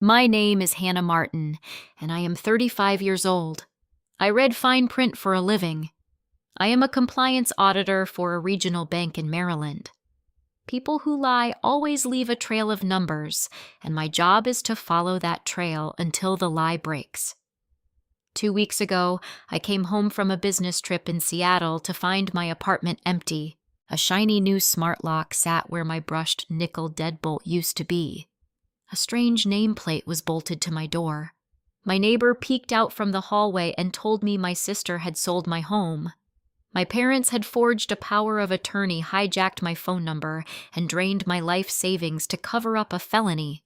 My name is Hannah Martin, and I am 35 years old. I read fine print for a living. I am a compliance auditor for a regional bank in Maryland. People who lie always leave a trail of numbers, and my job is to follow that trail until the lie breaks. 2 weeks ago, I came home from a business trip in Seattle to find my apartment empty. A shiny new smart lock sat where my brushed nickel deadbolt used to be. A strange nameplate was bolted to my door. My neighbor peeked out from the hallway and told me my sister had sold my home. My parents had forged a power of attorney, hijacked my phone number, and drained my life savings to cover up a felony.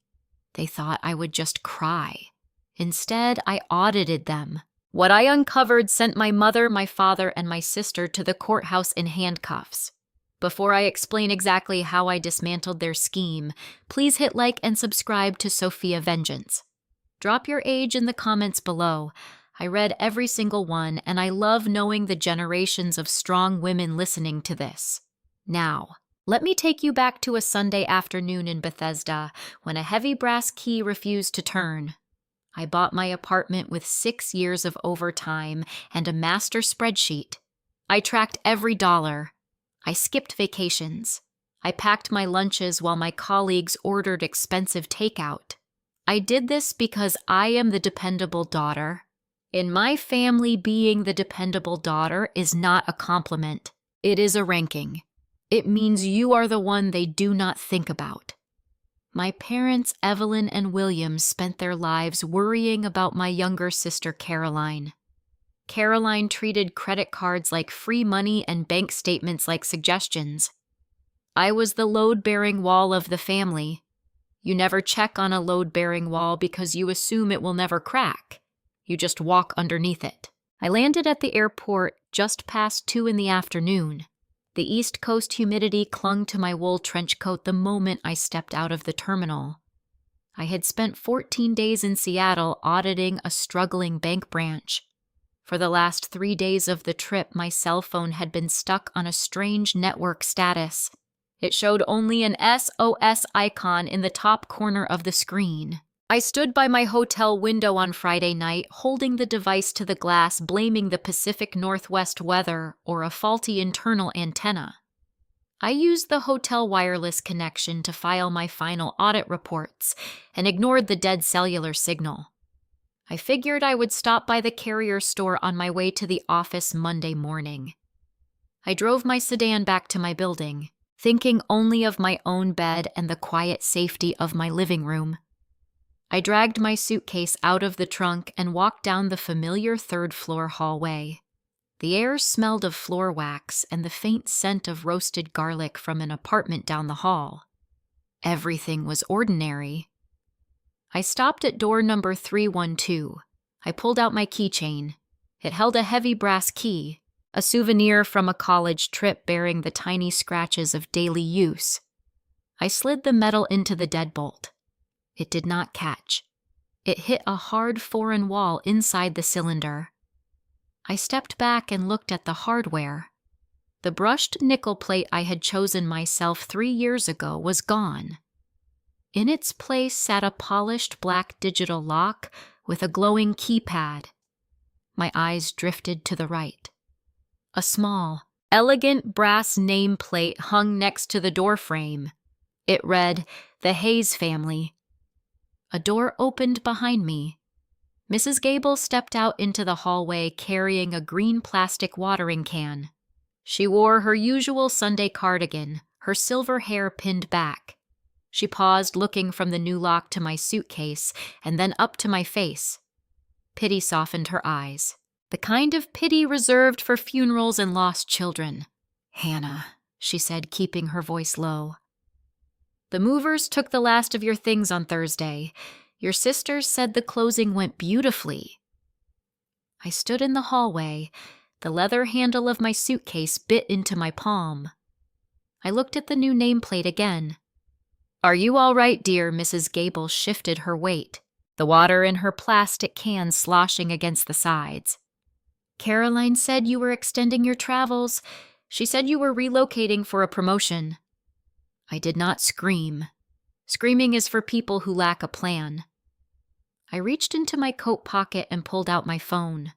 They thought I would just cry. Instead, I audited them. What I uncovered sent my mother, my father, and my sister to the courthouse in handcuffs. Before I explain exactly how I dismantled their scheme, please hit like and subscribe to Sophia Vengeance. Drop your age in the comments below. I read every single one, and I love knowing the generations of strong women listening to this. Now, let me take you back to a Sunday afternoon in Bethesda when a heavy brass key refused to turn. I bought my apartment with 6 years of overtime and a master spreadsheet. I tracked every dollar. I skipped vacations. I packed my lunches while my colleagues ordered expensive takeout. I did this because I am the dependable daughter. In my family, being the dependable daughter is not a compliment. It is a ranking. It means you are the one they do not think about. My parents, Evelyn and William, spent their lives worrying about my younger sister, Caroline. Caroline treated credit cards like free money and bank statements like suggestions. I was the load-bearing wall of the family. You never check on a load-bearing wall because you assume it will never crack. You just walk underneath it. I landed at the airport just past 2 in the afternoon. The East Coast humidity clung to my wool trench coat the moment I stepped out of the terminal. I had spent 14 days in Seattle auditing a struggling bank branch. For the last 3 days of the trip, my cell phone had been stuck on a strange network status. It showed only an SOS icon in the top corner of the screen. I stood by my hotel window on Friday night, holding the device to the glass, blaming the Pacific Northwest weather or a faulty internal antenna. I used the hotel wireless connection to file my final audit reports and ignored the dead cellular signal. I figured I would stop by the carrier store on my way to the office Monday morning. I drove my sedan back to my building, thinking only of my own bed and the quiet safety of my living room. I dragged my suitcase out of the trunk and walked down the familiar third-floor hallway. The air smelled of floor wax and the faint scent of roasted garlic from an apartment down the hall. Everything was ordinary. I stopped at door number 312. I pulled out my keychain. It held a heavy brass key, a souvenir from a college trip bearing the tiny scratches of daily use. I slid the metal into the deadbolt. It did not catch. It hit a hard foreign wall inside the cylinder. I stepped back and looked at the hardware. The brushed nickel plate I had chosen myself 3 years ago was gone. In its place sat a polished black digital lock with a glowing keypad. My eyes drifted to the right. A small, elegant brass nameplate hung next to the doorframe. It read, "The Hayes Family." A door opened behind me. Mrs. Gable stepped out into the hallway carrying a green plastic watering can. She wore her usual Sunday cardigan, her silver hair pinned back. She paused, looking from the new lock to my suitcase and then up to my face. Pity softened her eyes, the kind of pity reserved for funerals and lost children. "Hannah," she said, keeping her voice low. "The movers took the last of your things on Thursday. Your sisters said the closing went beautifully." I stood in the hallway. The leather handle of my suitcase bit into my palm. I looked at the new nameplate again. "Are you all right, dear?" Mrs. Gable shifted her weight, the water in her plastic can sloshing against the sides. "Caroline said you were extending your travels. She said you were relocating for a promotion." I did not scream. Screaming is for people who lack a plan. I reached into my coat pocket and pulled out my phone.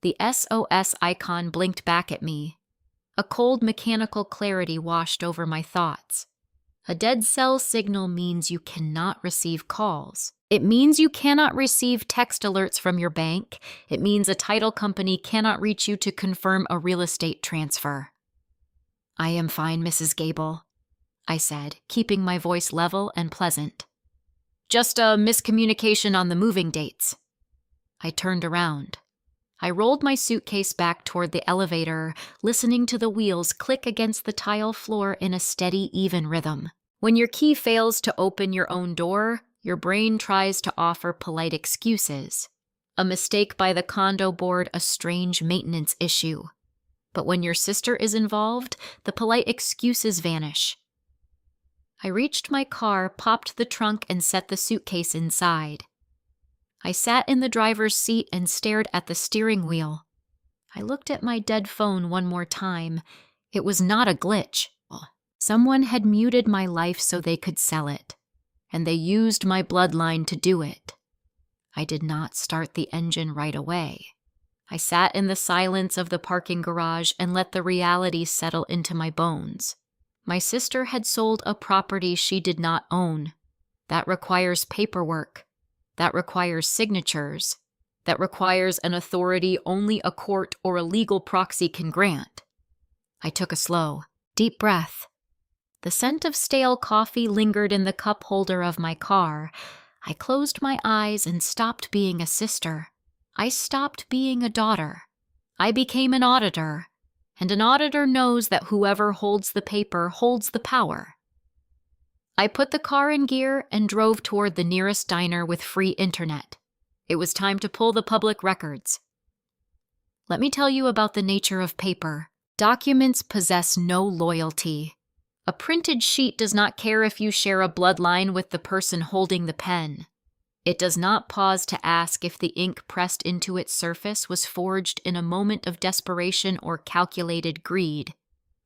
The SOS icon blinked back at me. A cold mechanical clarity washed over my thoughts. A dead cell signal means you cannot receive calls. It means you cannot receive text alerts from your bank. It means a title company cannot reach you to confirm a real estate transfer. "I am fine, Mrs. Gable," I said, keeping my voice level and pleasant. "Just a miscommunication on the moving dates." I turned around. I rolled my suitcase back toward the elevator, listening to the wheels click against the tile floor in a steady, even rhythm. When your key fails to open your own door, your brain tries to offer polite excuses. A mistake by the condo board, a strange maintenance issue. But when your sister is involved, the polite excuses vanish. I reached my car, popped the trunk, and set the suitcase inside. I sat in the driver's seat and stared at the steering wheel. I looked at my dead phone one more time. It was not a glitch. Someone had muted my life so they could sell it, and they used my bloodline to do it. I did not start the engine right away. I sat in the silence of the parking garage and let the reality settle into my bones. My sister had sold a property she did not own. That requires paperwork. That requires signatures. That requires an authority only a court or a legal proxy can grant. I took a slow, deep breath. The scent of stale coffee lingered in the cup holder of my car. I closed my eyes and stopped being a sister. I stopped being a daughter. I became an auditor, and an auditor knows that whoever holds the paper holds the power. I put the car in gear and drove toward the nearest diner with free internet. It was time to pull the public records. Let me tell you about the nature of paper. Documents possess no loyalty. A printed sheet does not care if you share a bloodline with the person holding the pen. It does not pause to ask if the ink pressed into its surface was forged in a moment of desperation or calculated greed.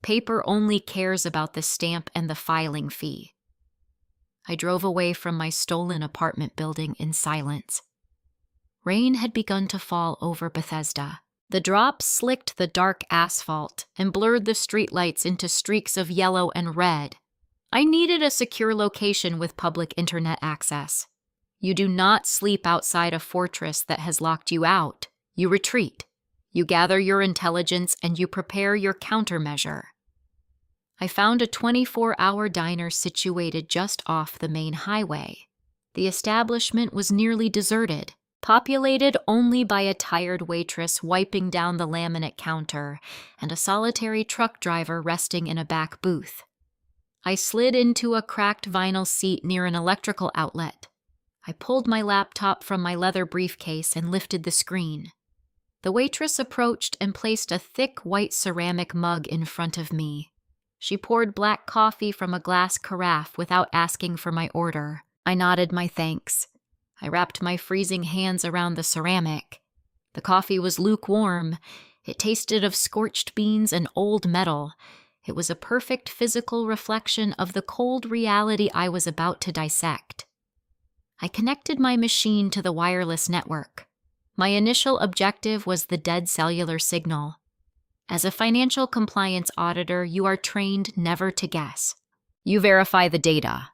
Paper only cares about the stamp and the filing fee. I drove away from my stolen apartment building in silence. Rain had begun to fall over Bethesda. The drops slicked the dark asphalt and blurred the streetlights into streaks of yellow and red. I needed a secure location with public internet access. You do not sleep outside a fortress that has locked you out. You retreat. You gather your intelligence and you prepare your countermeasure. I found a 24-hour diner situated just off the main highway. The establishment was nearly deserted, populated only by a tired waitress wiping down the laminate counter and a solitary truck driver resting in a back booth. I slid into a cracked vinyl seat near an electrical outlet. I pulled my laptop from my leather briefcase and lifted the screen. The waitress approached and placed a thick white ceramic mug in front of me. She poured black coffee from a glass carafe without asking for my order. I nodded my thanks. I wrapped my freezing hands around the ceramic. The coffee was lukewarm. It tasted of scorched beans and old metal. It was a perfect physical reflection of the cold reality I was about to dissect. I connected my machine to the wireless network. My initial objective was the dead cellular signal. As a financial compliance auditor, you are trained never to guess. You verify the data.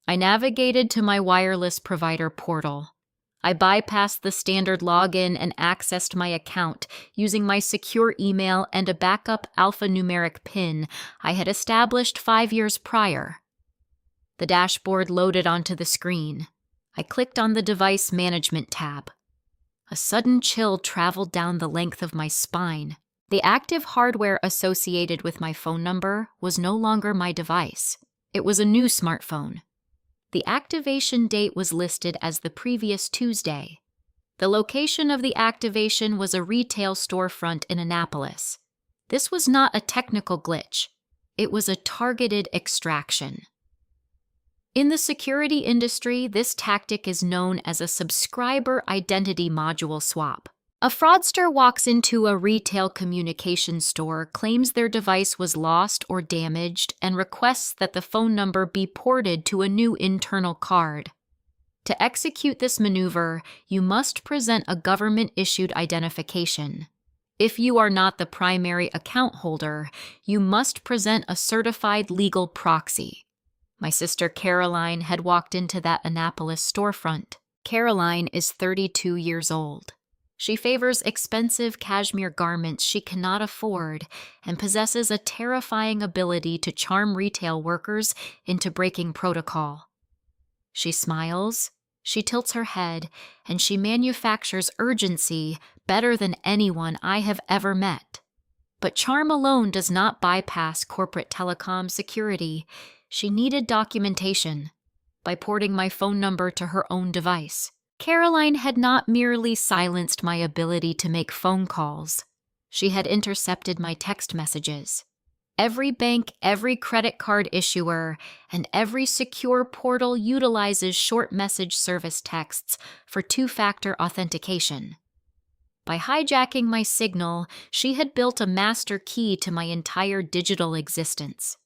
I navigated to my wireless provider portal. I bypassed the standard login and accessed my account using my secure email and a backup alphanumeric PIN I had established 5 years prior. The dashboard loaded onto the screen. I clicked on the Device Management tab. A sudden chill traveled down the length of my spine. The active hardware associated with my phone number was no longer my device. It was a new smartphone. The activation date was listed as the previous Tuesday. The location of the activation was a retail storefront in Annapolis. This was not a technical glitch. It was a targeted extraction. In the security industry, this tactic is known as a subscriber identity module swap. A fraudster walks into a retail communications store, claims their device was lost or damaged, and requests that the phone number be ported to a new internal card. To execute this maneuver, you must present a government-issued identification. If you are not the primary account holder, you must present a certified legal proxy. My sister Caroline had walked into that Annapolis storefront. Caroline is 32 years old. She favors expensive cashmere garments she cannot afford and possesses a terrifying ability to charm retail workers into breaking protocol. She smiles, she tilts her head, and she manufactures urgency better than anyone I have ever met. But charm alone does not bypass corporate telecom security. She needed documentation by porting my phone number to her own device. Caroline had not merely silenced my ability to make phone calls. She had intercepted my text messages. Every bank, every credit card issuer, and every secure portal utilizes short message service texts for two-factor authentication. By hijacking my signal, she had built a master key to my entire digital existence.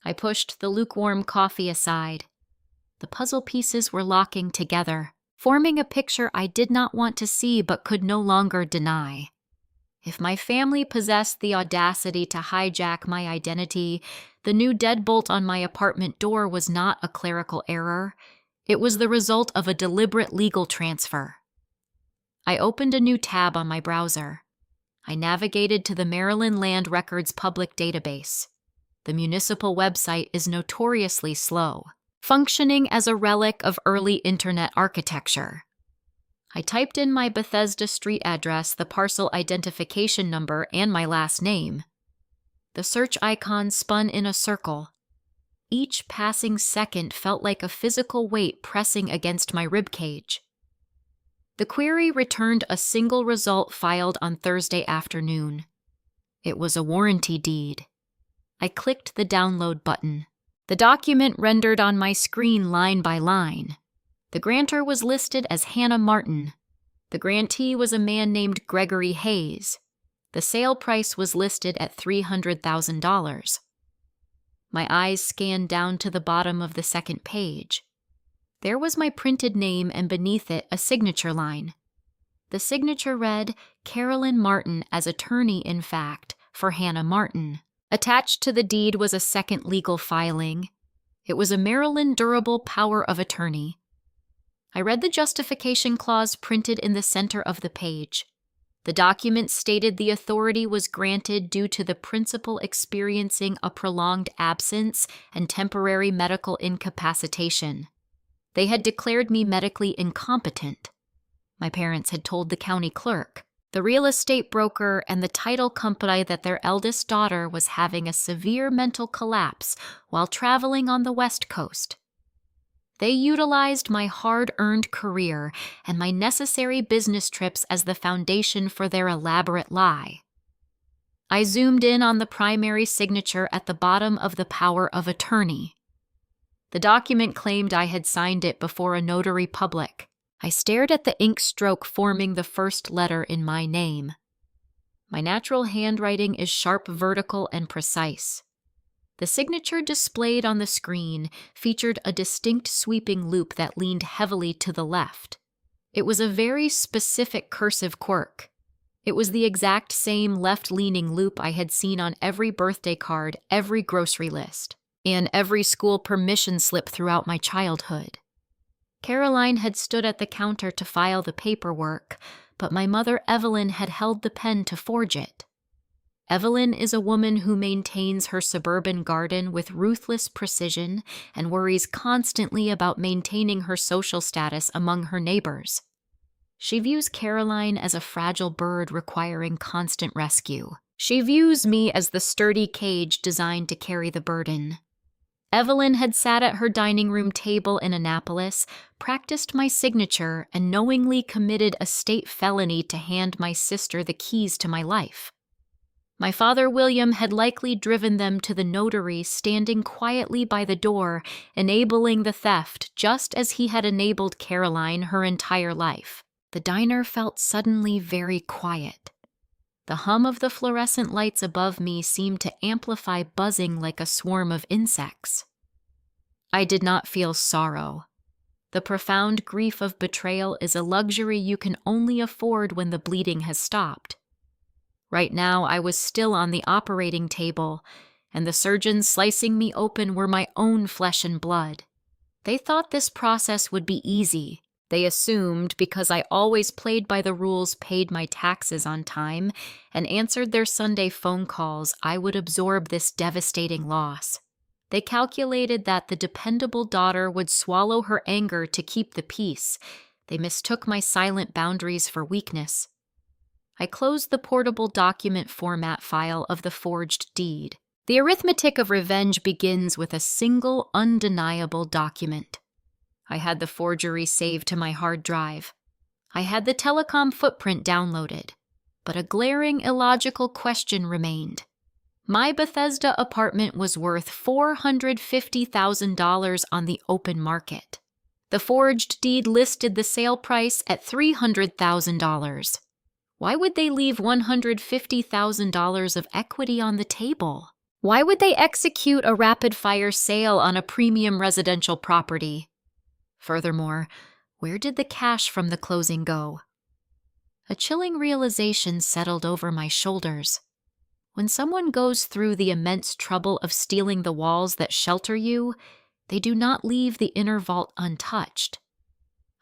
I pushed the lukewarm coffee aside. The puzzle pieces were locking together, forming a picture I did not want to see but could no longer deny. If my family possessed the audacity to hijack my identity, the new deadbolt on my apartment door was not a clerical error. It was the result of a deliberate legal transfer. I opened a new tab on my browser. I navigated to the Maryland Land Records public database. The municipal website is notoriously slow, functioning as a relic of early internet architecture. I typed in my Bethesda street address, the parcel identification number, and my last name. The search icon spun in a circle. Each passing second felt like a physical weight pressing against my ribcage. The query returned a single result filed on Thursday afternoon. It was a warranty deed. I clicked the download button. The document rendered on my screen line by line. The grantor was listed as Hannah Martin. The grantee was a man named Gregory Hayes. The sale price was listed at $300,000. My eyes scanned down to the bottom of the second page. There was my printed name and beneath it a signature line. The signature read, Carolyn Martin as attorney in fact for Hannah Martin. Attached to the deed was a second legal filing. It was a Maryland Durable Power of Attorney. I read the justification clause printed in the center of the page. The document stated the authority was granted due to the principal experiencing a prolonged absence and temporary medical incapacitation. They had declared me medically incompetent. My parents had told the county clerk, the real estate broker, and the title company that their eldest daughter was having a severe mental collapse while traveling on the West Coast. They utilized my hard-earned career and my necessary business trips as the foundation for their elaborate lie. I zoomed in on the primary signature at the bottom of the power of attorney. The document claimed I had signed it before a notary public. I stared at the ink stroke forming the first letter in my name. My natural handwriting is sharp, vertical, and precise. The signature displayed on the screen featured a distinct sweeping loop that leaned heavily to the left. It was a very specific cursive quirk. It was the exact same left-leaning loop I had seen on every birthday card, every grocery list, and every school permission slip throughout my childhood. Caroline had stood at the counter to file the paperwork, but my mother Evelyn had held the pen to forge it. Evelyn is a woman who maintains her suburban garden with ruthless precision and worries constantly about maintaining her social status among her neighbors. She views Caroline as a fragile bird requiring constant rescue. She views me as the sturdy cage designed to carry the burden. Evelyn had sat at her dining room table in Annapolis, practiced my signature, and knowingly committed a state felony to hand my sister the keys to my life. My father William had likely driven them to the notary standing quietly by the door, enabling the theft just as he had enabled Caroline her entire life. The diner felt suddenly very quiet. The hum of the fluorescent lights above me seemed to amplify buzzing like a swarm of insects. I did not feel sorrow. The profound grief of betrayal is a luxury you can only afford when the bleeding has stopped. Right now, I was still on the operating table, and the surgeons slicing me open were my own flesh and blood. They thought this process would be easy. They assumed because I always played by the rules, paid my taxes on time, and answered their Sunday phone calls, I would absorb this devastating loss. They calculated that the dependable daughter would swallow her anger to keep the peace. They mistook my silent boundaries for weakness. I closed the portable document format file of the forged deed. The arithmetic of revenge begins with a single, undeniable document. I had the forgery saved to my hard drive. I had the telecom footprint downloaded. But a glaring, illogical question remained. My Bethesda apartment was worth $450,000 on the open market. The forged deed listed the sale price at $300,000. Why would they leave $150,000 of equity on the table? Why would they execute a rapid-fire sale on a premium residential property? Furthermore, where did the cash from the closing go? A chilling realization settled over my shoulders. When someone goes through the immense trouble of stealing the walls that shelter you, they do not leave the inner vault untouched.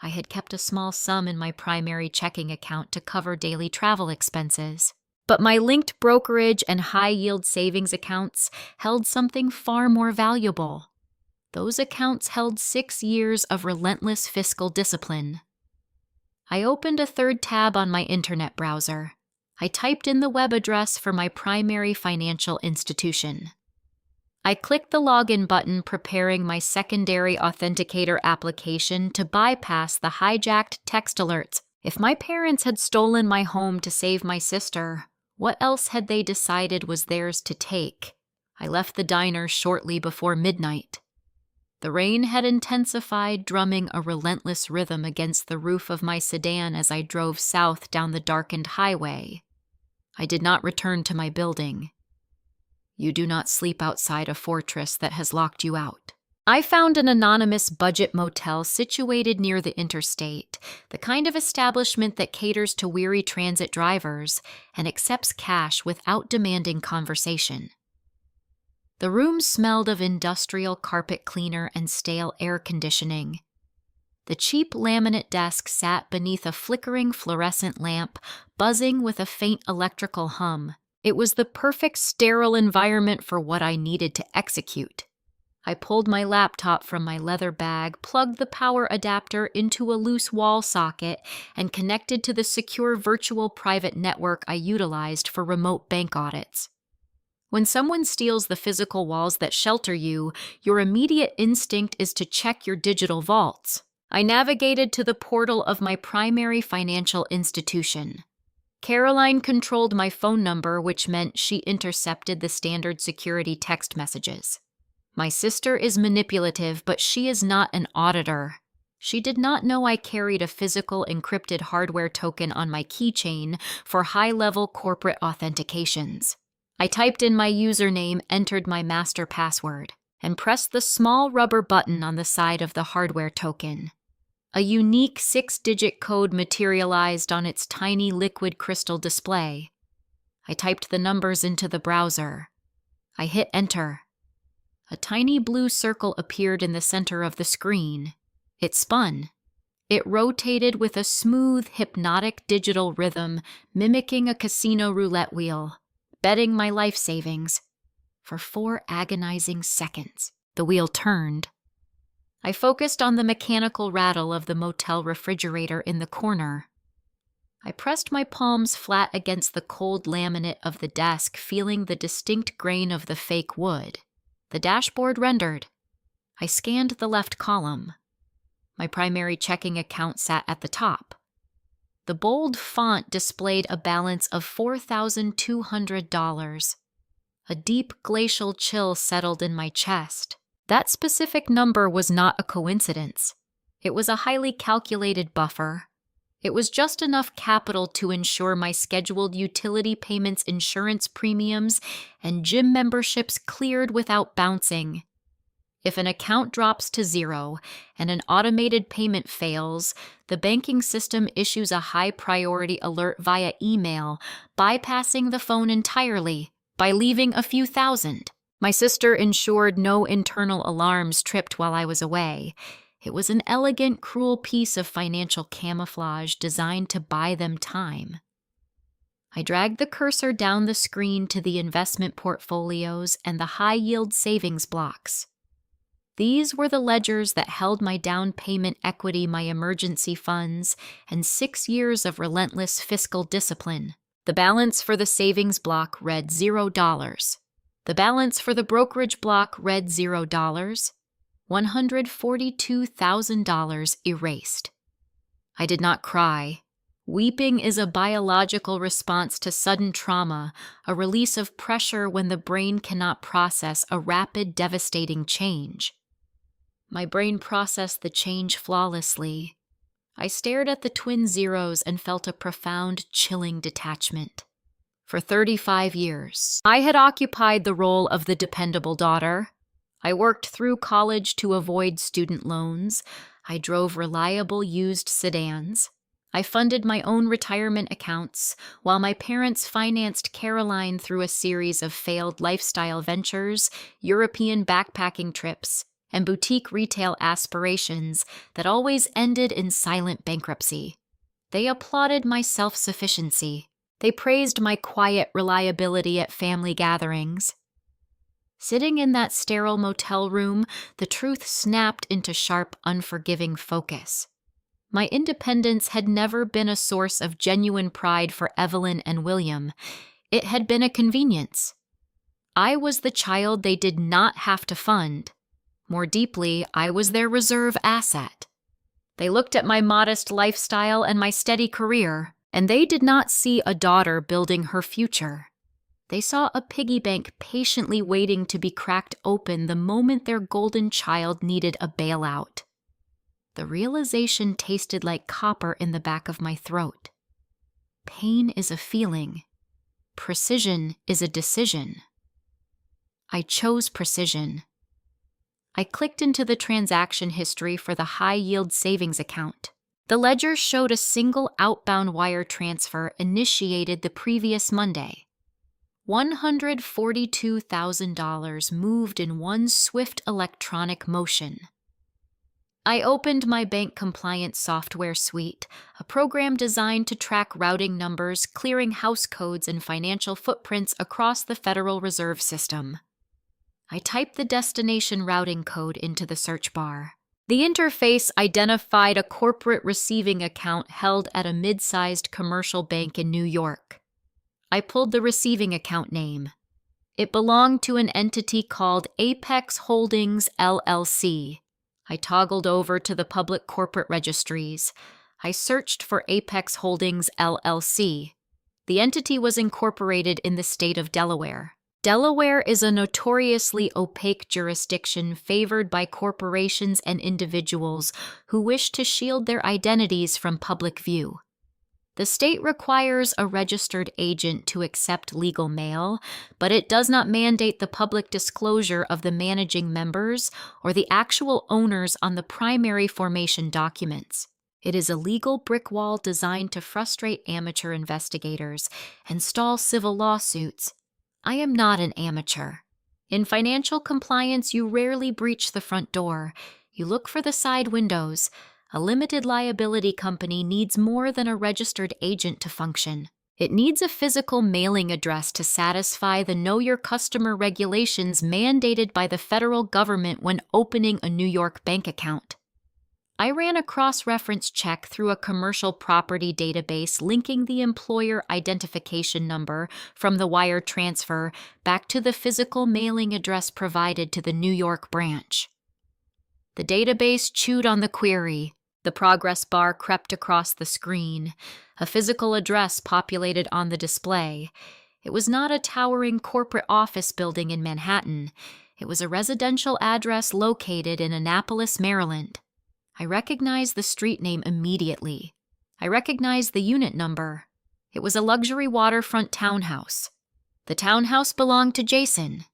I had kept a small sum in my primary checking account to cover daily travel expenses. But my linked brokerage and high-yield savings accounts held something far more valuable. Those accounts held 6 years of relentless fiscal discipline. I opened a third tab on my internet browser. I typed in the web address for my primary financial institution. I clicked the login button, preparing my secondary authenticator application to bypass the hijacked text alerts. If my parents had stolen my home to save my sister, what else had they decided was theirs to take? I left the diner shortly before midnight. The rain had intensified, drumming a relentless rhythm against the roof of my sedan as I drove south down the darkened highway. I did not return to my building. You do not sleep outside a fortress that has locked you out. I found an anonymous budget motel situated near the interstate, the kind of establishment that caters to weary transit drivers and accepts cash without demanding conversation. The room smelled of industrial carpet cleaner and stale air conditioning. The cheap laminate desk sat beneath a flickering fluorescent lamp, buzzing with a faint electrical hum. It was the perfect sterile environment for what I needed to execute. I pulled my laptop from my leather bag, plugged the power adapter into a loose wall socket, and connected to the secure virtual private network I utilized for remote bank audits. When someone steals the physical walls that shelter you, your immediate instinct is to check your digital vaults. I navigated to the portal of my primary financial institution. Caroline controlled my phone number, which meant she intercepted the standard security text messages. My sister is manipulative, but she is not an auditor. She did not know I carried a physical encrypted hardware token on my keychain for high-level corporate authentications. I typed in my username, entered my master password, and pressed the small rubber button on the side of the hardware token. A unique 6-digit code materialized on its tiny liquid crystal display. I typed the numbers into the browser. I hit enter. A tiny blue circle appeared in the center of the screen. It spun. It rotated with a smooth, hypnotic digital rhythm, mimicking a casino roulette wheel, betting my life savings. For 4 agonizing seconds, the wheel turned. I focused on the mechanical rattle of the motel refrigerator in the corner. I pressed my palms flat against the cold laminate of the desk, feeling the distinct grain of the fake wood. The dashboard rendered. I scanned the left column. My primary checking account sat at the top. The bold font displayed a balance of $4,200. A deep glacial chill settled in my chest. That specific number was not a coincidence. It was a highly calculated buffer. It was just enough capital to ensure my scheduled utility payments, insurance premiums, and gym memberships cleared without bouncing. If an account drops to zero and an automated payment fails, the banking system issues a high-priority alert via email, bypassing the phone entirely by leaving a few thousand. My sister ensured no internal alarms tripped while I was away. It was an elegant, cruel piece of financial camouflage designed to buy them time. I dragged the cursor down the screen to the investment portfolios and the high-yield savings blocks. These were the ledgers that held my down payment equity, my emergency funds, and 6 years of relentless fiscal discipline. The balance for the savings block read $0. The balance for the brokerage block read $0. $142,000 erased. I did not cry. Weeping is a biological response to sudden trauma, a release of pressure when the brain cannot process a rapid, devastating change. My brain processed the change flawlessly. I stared at the twin zeros and felt a profound, chilling detachment. For 35 years, I had occupied the role of the dependable daughter. I worked through college to avoid student loans. I drove reliable used sedans. I funded my own retirement accounts, while my parents financed Caroline through a series of failed lifestyle ventures, European backpacking trips, and boutique retail aspirations that always ended in silent bankruptcy. They applauded my self-sufficiency. They praised my quiet reliability at family gatherings. Sitting in that sterile motel room, the truth snapped into sharp, unforgiving focus. My independence had never been a source of genuine pride for Evelyn and William. It had been a convenience. I was the child they did not have to fund. More deeply, I was their reserve asset. They looked at my modest lifestyle and my steady career, and they did not see a daughter building her future. They saw a piggy bank patiently waiting to be cracked open the moment their golden child needed a bailout. The realization tasted like copper in the back of my throat. Pain is a feeling. Precision is a decision. I chose precision. I clicked into the transaction history for the high-yield savings account. The ledger showed a single outbound wire transfer initiated the previous Monday. $142,000 moved in one swift electronic motion. I opened my bank compliance software suite, a program designed to track routing numbers, clearing house codes, and financial footprints across the Federal Reserve System. I typed the destination routing code into the search bar. The interface identified a corporate receiving account held at a mid-sized commercial bank in New York. I pulled the receiving account name. It belonged to an entity called Apex Holdings, LLC. I toggled over to the public corporate registries. I searched for Apex Holdings, LLC. The entity was incorporated in the state of Delaware. Delaware is a notoriously opaque jurisdiction favored by corporations and individuals who wish to shield their identities from public view. The state requires a registered agent to accept legal mail, but it does not mandate the public disclosure of the managing members or the actual owners on the primary formation documents. It is a legal brick wall designed to frustrate amateur investigators and stall civil lawsuits. I am not an amateur. In financial compliance, you rarely breach the front door. You look for the side windows. A limited liability company needs more than a registered agent to function. It needs a physical mailing address to satisfy the Know Your Customer regulations mandated by the federal government when opening a New York bank account. I ran a cross-reference check through a commercial property database linking the employer identification number from the wire transfer back to the physical mailing address provided to the New York branch. The database chewed on the query. The progress bar crept across the screen. A physical address populated on the display. It was not a towering corporate office building in Manhattan. It was a residential address located in Annapolis, Maryland. I recognized the street name immediately. I recognized the unit number. It was a luxury waterfront townhouse. The townhouse belonged to Jason.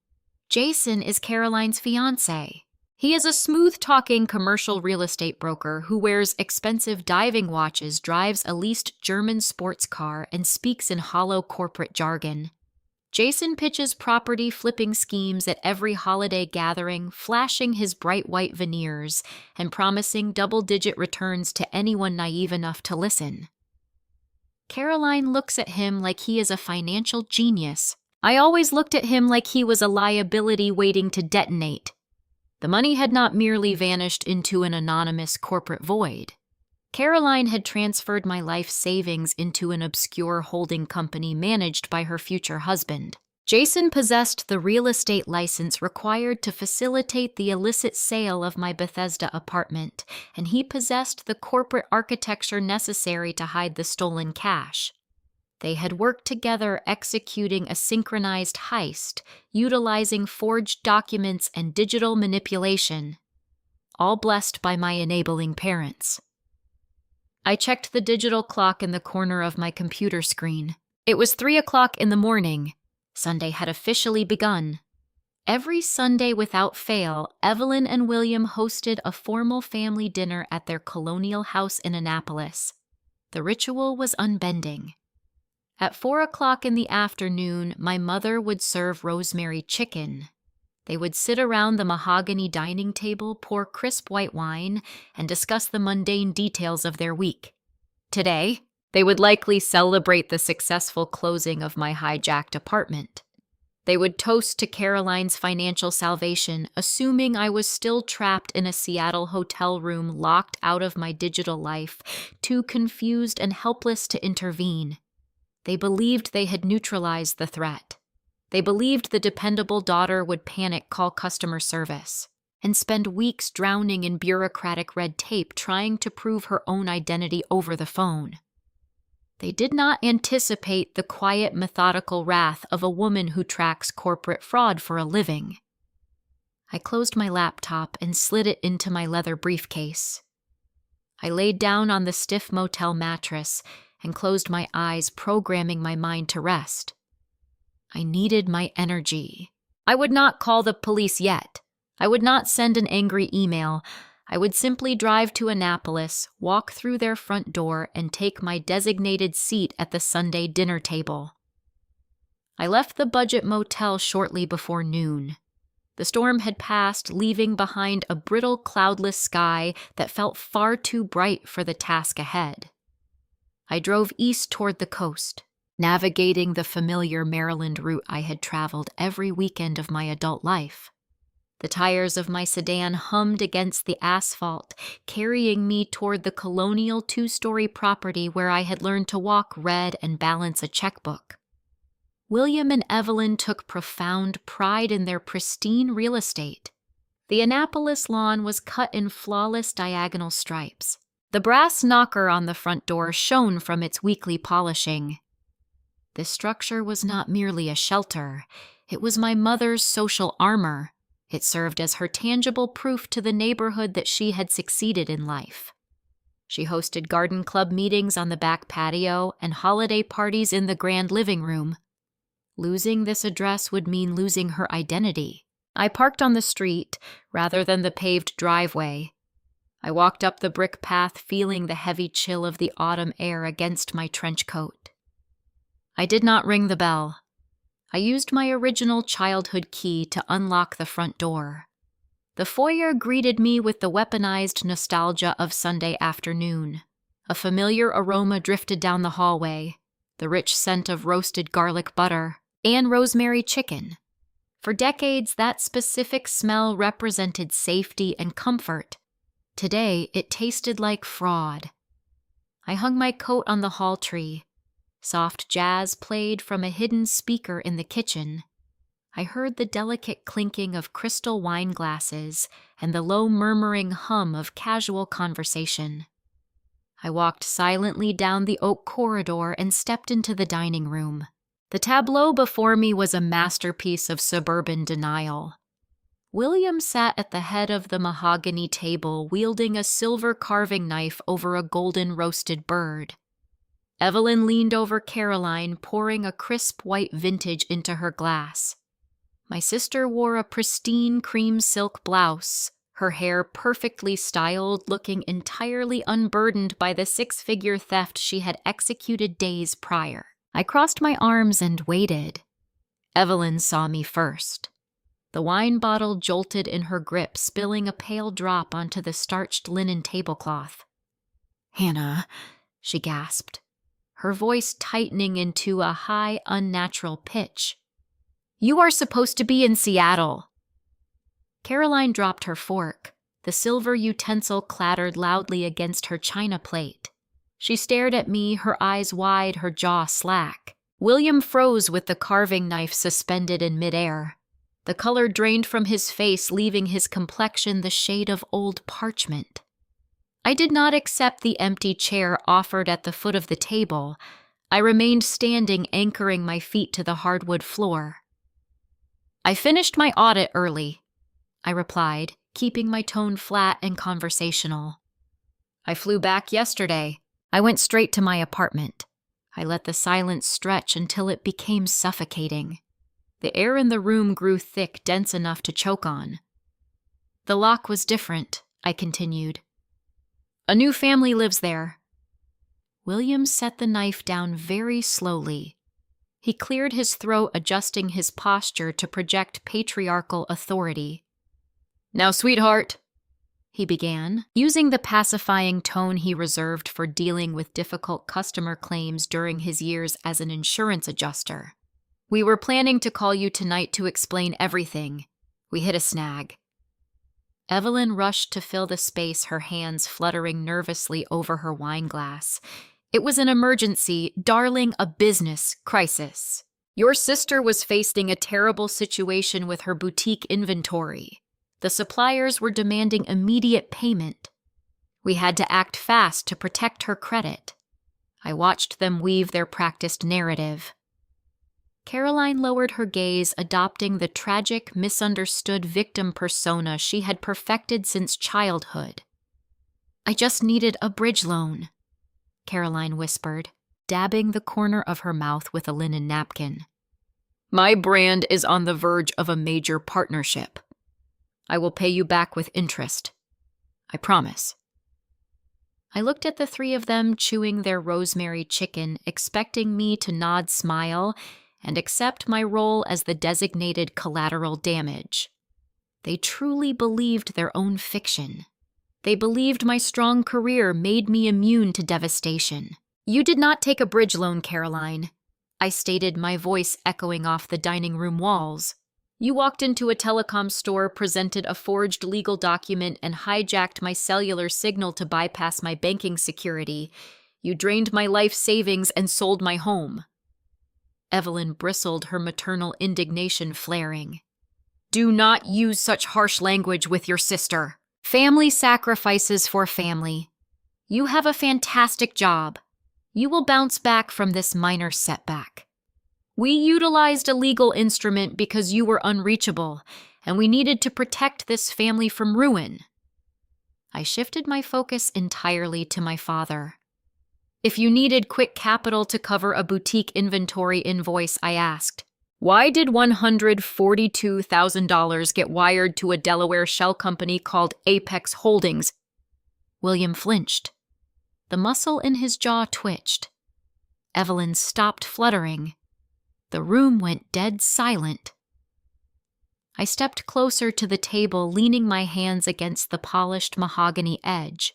Jason is Caroline's fiancé. He is a smooth-talking commercial real estate broker who wears expensive diving watches, drives a leased German sports car, and speaks in hollow corporate jargon. Jason pitches property flipping schemes at every holiday gathering, flashing his bright white veneers and promising double-digit returns to anyone naive enough to listen. Caroline looks at him like he is a financial genius. I always looked at him like he was a liability waiting to detonate. The money had not merely vanished into an anonymous corporate void. Caroline had transferred my life savings into an obscure holding company managed by her future husband. Jason possessed the real estate license required to facilitate the illicit sale of my Bethesda apartment, and he possessed the corporate architecture necessary to hide the stolen cash. They had worked together executing a synchronized heist, utilizing forged documents and digital manipulation, all blessed by my enabling parents. I checked the digital clock in the corner of my computer screen. It was 3 o'clock in the morning. Sunday had officially begun. Every Sunday without fail, Evelyn and William hosted a formal family dinner at their colonial house in Annapolis. The ritual was unbending. At 4 o'clock in the afternoon, my mother would serve rosemary chicken. They would sit around the mahogany dining table, pour crisp white wine, and discuss the mundane details of their week. Today, they would likely celebrate the successful closing of my hijacked apartment. They would toast to Caroline's financial salvation, assuming I was still trapped in a Seattle hotel room, locked out of my digital life, too confused and helpless to intervene. They believed they had neutralized the threat. They believed the dependable daughter would panic, call customer service, and spend weeks drowning in bureaucratic red tape trying to prove her own identity over the phone. They did not anticipate the quiet, methodical wrath of a woman who tracks corporate fraud for a living. I closed my laptop and slid it into my leather briefcase. I laid down on the stiff motel mattress and closed my eyes, programming my mind to rest. I needed my energy. I would not call the police yet. I would not send an angry email. I would simply drive to Annapolis, walk through their front door, and take my designated seat at the Sunday dinner table. I left the budget motel shortly before noon. The storm had passed, leaving behind a brittle, cloudless sky that felt far too bright for the task ahead. I drove east toward the coast, navigating the familiar Maryland route I had traveled every weekend of my adult life. The tires of my sedan hummed against the asphalt, carrying me toward the colonial 2-story property where I had learned to walk, read, and balance a checkbook. William and Evelyn took profound pride in their pristine real estate. The Annapolis lawn was cut in flawless diagonal stripes. The brass knocker on the front door shone from its weekly polishing. This structure was not merely a shelter. It was my mother's social armor. It served as her tangible proof to the neighborhood that she had succeeded in life. She hosted garden club meetings on the back patio and holiday parties in the grand living room. Losing this address would mean losing her identity. I parked on the street rather than the paved driveway. I walked up the brick path, feeling the heavy chill of the autumn air against my trench coat. I did not ring the bell. I used my original childhood key to unlock the front door. The foyer greeted me with the weaponized nostalgia of Sunday afternoon. A familiar aroma drifted down the hallway, the rich scent of roasted garlic butter and rosemary chicken. For decades, that specific smell represented safety and comfort. Today, it tasted like fraud. I hung my coat on the hall tree. Soft jazz played from a hidden speaker in the kitchen. I heard the delicate clinking of crystal wine glasses and the low murmuring hum of casual conversation. I walked silently down the oak corridor and stepped into the dining room. The tableau before me was a masterpiece of suburban denial. William sat at the head of the mahogany table, wielding a silver carving knife over a golden roasted bird. Evelyn leaned over Caroline, pouring a crisp white vintage into her glass. My sister wore a pristine cream silk blouse, her hair perfectly styled, looking entirely unburdened by the six-figure theft she had executed days prior. I crossed my arms and waited. Evelyn saw me first. The wine bottle jolted in her grip, spilling a pale drop onto the starched linen tablecloth. "Hannah," she gasped, her voice tightening into a high, unnatural pitch. "You are supposed to be in Seattle." Caroline dropped her fork. The silver utensil clattered loudly against her china plate. She stared at me, her eyes wide, her jaw slack. William froze with the carving knife suspended in midair. The color drained from his face, leaving his complexion the shade of old parchment. I did not accept the empty chair offered at the foot of the table. I remained standing, anchoring my feet to the hardwood floor. "I finished my audit early," I replied, keeping my tone flat and conversational. "I flew back yesterday. I went straight to my apartment." I let the silence stretch until it became suffocating. The air in the room grew thick, dense enough to choke on. "The lock was different," I continued. "A new family lives there." William set the knife down very slowly. He cleared his throat, adjusting his posture to project patriarchal authority. "Now, sweetheart," he began, using the pacifying tone he reserved for dealing with difficult customer claims during his years as an insurance adjuster. "We were planning to call you tonight to explain everything. We hit a snag." Evelyn rushed to fill the space, her hands fluttering nervously over her wine glass. "It was an emergency, darling, a business crisis. Your sister was facing a terrible situation with her boutique inventory. The suppliers were demanding immediate payment. We had to act fast to protect her credit." I watched them weave their practiced narrative. Caroline lowered her gaze, adopting the tragic, misunderstood victim persona she had perfected since childhood. "I just needed a bridge loan," Caroline whispered, dabbing the corner of her mouth with a linen napkin. "My brand is on the verge of a major partnership. I will pay you back with interest. I promise." I looked at the three of them chewing their rosemary chicken, expecting me to nod, smile, and accept my role as the designated collateral damage. They truly believed their own fiction. They believed my strong career made me immune to devastation. "You did not take a bridge loan, Caroline," I stated, my voice echoing off the dining room walls. "You walked into a telecom store, presented a forged legal document, and hijacked my cellular signal to bypass my banking security. You drained my life savings and sold my home." Evelyn bristled, her maternal indignation flaring. "Do not use such harsh language with your sister. Family sacrifices for family. You have a fantastic job. You will bounce back from this minor setback. We utilized a legal instrument because you were unreachable, and we needed to protect this family from ruin." I shifted my focus entirely to my father. "If you needed quick capital to cover a boutique inventory invoice," I asked, "why did $142,000 get wired to a Delaware shell company called Apex Holdings?" William flinched. The muscle in his jaw twitched. Evelyn stopped fluttering. The room went dead silent. I stepped closer to the table, leaning my hands against the polished mahogany edge.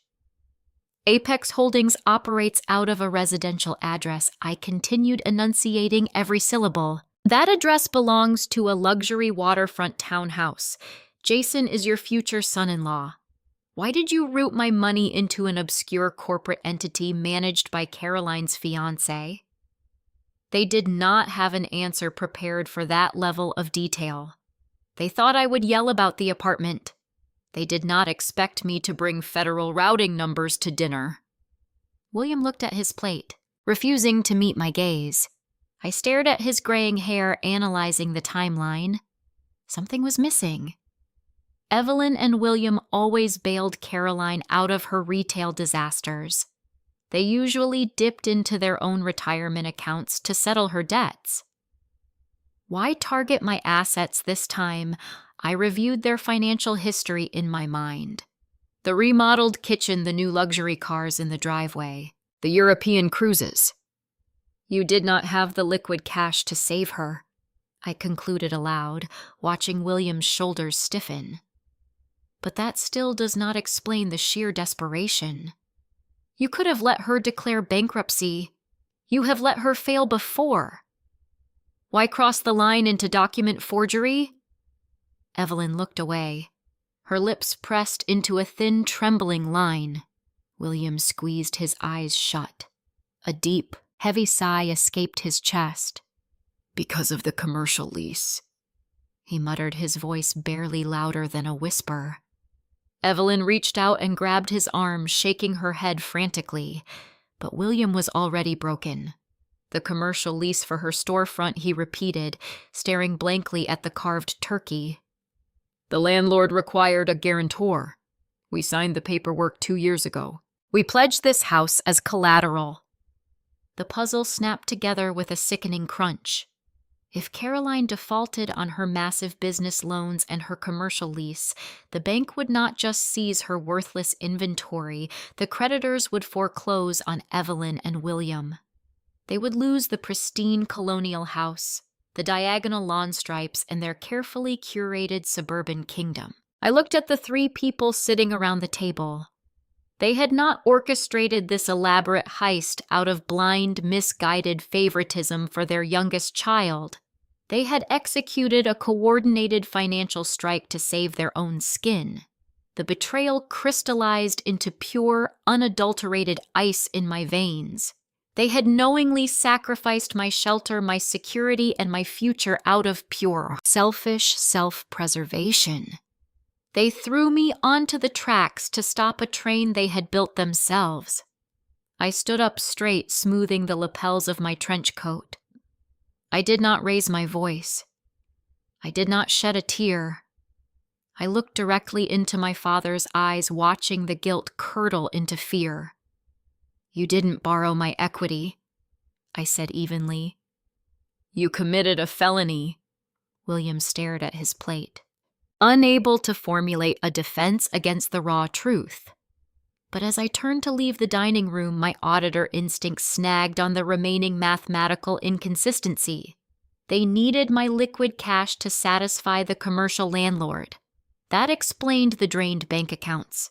"Apex Holdings operates out of a residential address," I continued, enunciating every syllable. "That address belongs to a luxury waterfront townhouse. Jason is your future son-in-law. Why did you route my money into an obscure corporate entity managed by Caroline's fiancé?" They did not have an answer prepared for that level of detail. They thought I would yell about the apartment. They did not expect me to bring federal routing numbers to dinner. William looked at his plate, refusing to meet my gaze. I stared at his graying hair, analyzing the timeline. Something was missing. Evelyn and William always bailed Caroline out of her retail disasters. They usually dipped into their own retirement accounts to settle her debts. Why target my assets this time? I reviewed their financial history in my mind. The remodeled kitchen, the new luxury cars in the driveway, the European cruises. You did not have the liquid cash to save her, I concluded aloud, watching William's shoulders stiffen. But that still does not explain the sheer desperation. You could have let her declare bankruptcy. You have let her fail before. Why cross the line into document forgery? Evelyn looked away, her lips pressed into a thin, trembling line. William squeezed his eyes shut. A deep, heavy sigh escaped his chest. Because of the commercial lease, he muttered, his voice barely louder than a whisper. Evelyn reached out and grabbed his arm, shaking her head frantically, but William was already broken. The commercial lease for her storefront, he repeated, staring blankly at the carved turkey. The landlord required a guarantor. We signed the paperwork 2 years ago. We pledged this house as collateral. The puzzle snapped together with a sickening crunch. If Caroline defaulted on her massive business loans and her commercial lease, the bank would not just seize her worthless inventory, the creditors would foreclose on Evelyn and William. They would lose the pristine colonial house, the diagonal lawn stripes, and their carefully curated suburban kingdom. I looked at the 3 people sitting around the table. They had not orchestrated this elaborate heist out of blind, misguided favoritism for their youngest child. They had executed a coordinated financial strike to save their own skin. The betrayal crystallized into pure, unadulterated ice in my veins. They had knowingly sacrificed my shelter, my security, and my future out of pure, selfish self-preservation. They threw me onto the tracks to stop a train they had built themselves. I stood up straight, smoothing the lapels of my trench coat. I did not raise my voice. I did not shed a tear. I looked directly into my father's eyes, watching the guilt curdle into fear. You didn't borrow my equity, I said evenly. You committed a felony. William stared at his plate, unable to formulate a defense against the raw truth. But as I turned to leave the dining room, my auditor instinct snagged on the remaining mathematical inconsistency. They needed my liquid cash to satisfy the commercial landlord. That explained the drained bank accounts.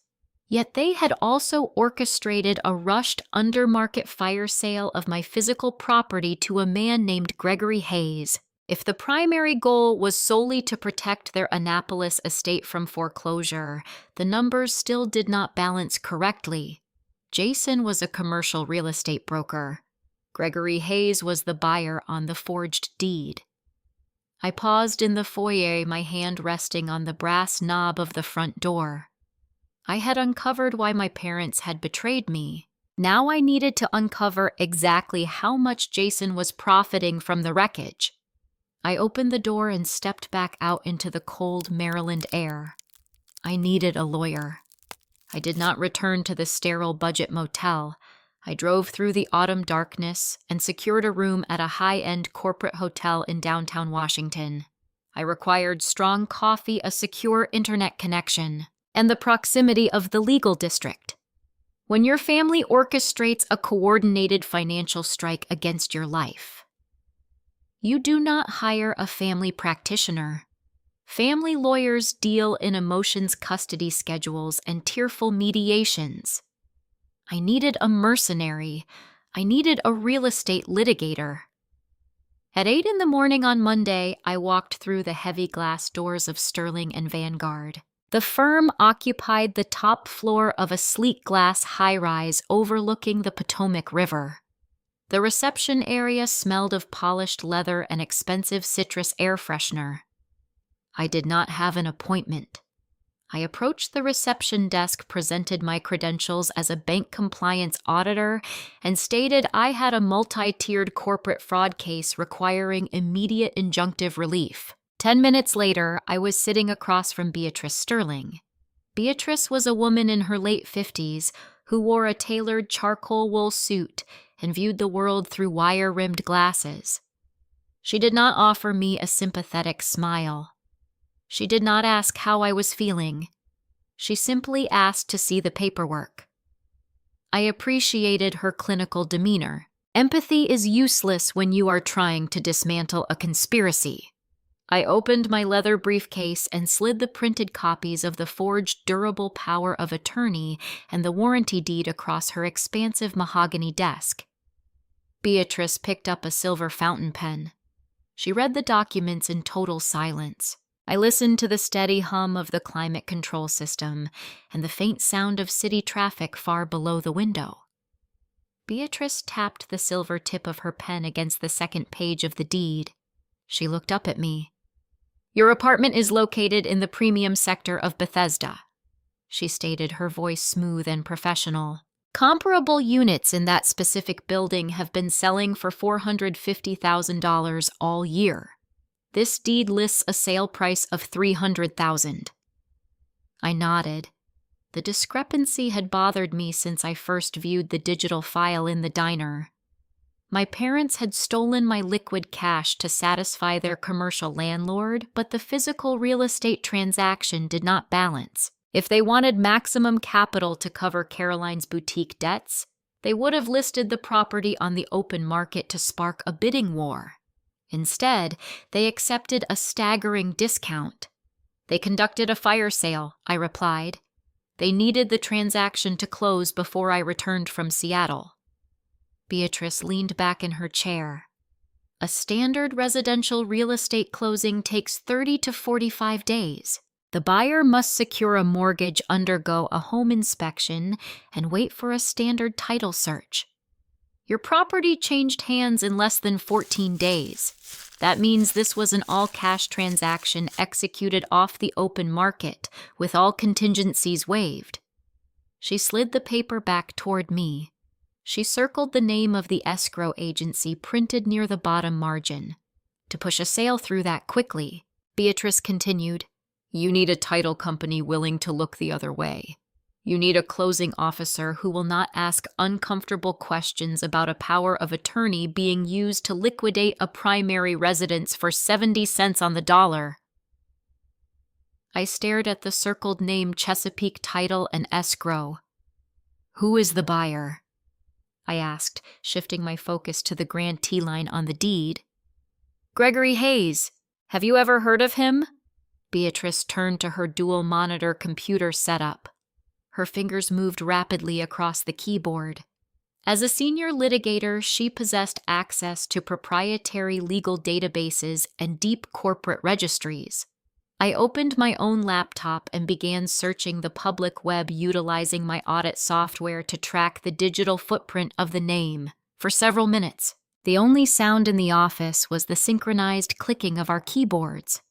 Yet they had also orchestrated a rushed undermarket fire sale of my physical property to a man named Gregory Hayes. If the primary goal was solely to protect their Annapolis estate from foreclosure, the numbers still did not balance correctly. Jason was a commercial real estate broker. Gregory Hayes was the buyer on the forged deed. I paused in the foyer, my hand resting on the brass knob of the front door. I had uncovered why my parents had betrayed me. Now I needed to uncover exactly how much Jason was profiting from the wreckage. I opened the door and stepped back out into the cold Maryland air. I needed a lawyer. I did not return to the sterile budget motel. I drove through the autumn darkness and secured a room at a high-end corporate hotel in downtown Washington. I required strong coffee, a secure internet connection, and the proximity of the legal district. When your family orchestrates a coordinated financial strike against your life, you do not hire a family practitioner. Family lawyers deal in emotions, custody schedules, and tearful mediations. I needed a mercenary. I needed a real estate litigator. At 8 a.m. on Monday, I walked through the heavy glass doors of Sterling and Vanguard. The firm occupied the top floor of a sleek glass high-rise overlooking the Potomac River. The reception area smelled of polished leather and expensive citrus air freshener. I did not have an appointment. I approached the reception desk, presented my credentials as a bank compliance auditor, and stated I had a multi-tiered corporate fraud case requiring immediate injunctive relief. 10 minutes later, I was sitting across from Beatrice Sterling. Beatrice was a woman in her late 50s who wore a tailored charcoal wool suit and viewed the world through wire-rimmed glasses. She did not offer me a sympathetic smile. She did not ask how I was feeling. She simply asked to see the paperwork. I appreciated her clinical demeanor. Empathy is useless when you are trying to dismantle a conspiracy. I opened my leather briefcase and slid the printed copies of the forged durable power of attorney and the warranty deed across her expansive mahogany desk. Beatrice picked up a silver fountain pen. She read the documents in total silence. I listened to the steady hum of the climate control system and the faint sound of city traffic far below the window. Beatrice tapped the silver tip of her pen against the second page of the deed. She looked up at me. "Your apartment is located in the premium sector of Bethesda," she stated, her voice smooth and professional. "Comparable units in that specific building have been selling for $450,000 all year. This deed lists a sale price of $300,000. I nodded. The discrepancy had bothered me since I first viewed the digital file in the diner. My parents had stolen my liquid cash to satisfy their commercial landlord, but the physical real estate transaction did not balance. If they wanted maximum capital to cover Caroline's boutique debts, they would have listed the property on the open market to spark a bidding war. Instead, they accepted a staggering discount. "They conducted a fire sale," I replied. "They needed the transaction to close before I returned from Seattle." Beatrice leaned back in her chair. "A standard residential real estate closing takes 30 to 45 days. The buyer must secure a mortgage, undergo a home inspection, and wait for a standard title search. Your property changed hands in less than 14 days. That means this was an all-cash transaction executed off the open market, with all contingencies waived." She slid the paper back toward me. She circled the name of the escrow agency printed near the bottom margin. "To push a sale through that quickly," Beatrice continued, "you need a title company willing to look the other way. You need a closing officer who will not ask uncomfortable questions about a power of attorney being used to liquidate a primary residence for 70 cents on the dollar." I stared at the circled name Chesapeake Title and Escrow. "Who is the buyer?" I asked, shifting my focus to the grantee line on the deed. "Gregory Hayes. Have you ever heard of him?" Beatrice turned to her dual-monitor computer setup. Her fingers moved rapidly across the keyboard. As a senior litigator, she possessed access to proprietary legal databases and deep corporate registries. I opened my own laptop and began searching the public web utilizing my audit software to track the digital footprint of the name. For several minutes, the only sound in the office was the synchronized clicking of our keyboards.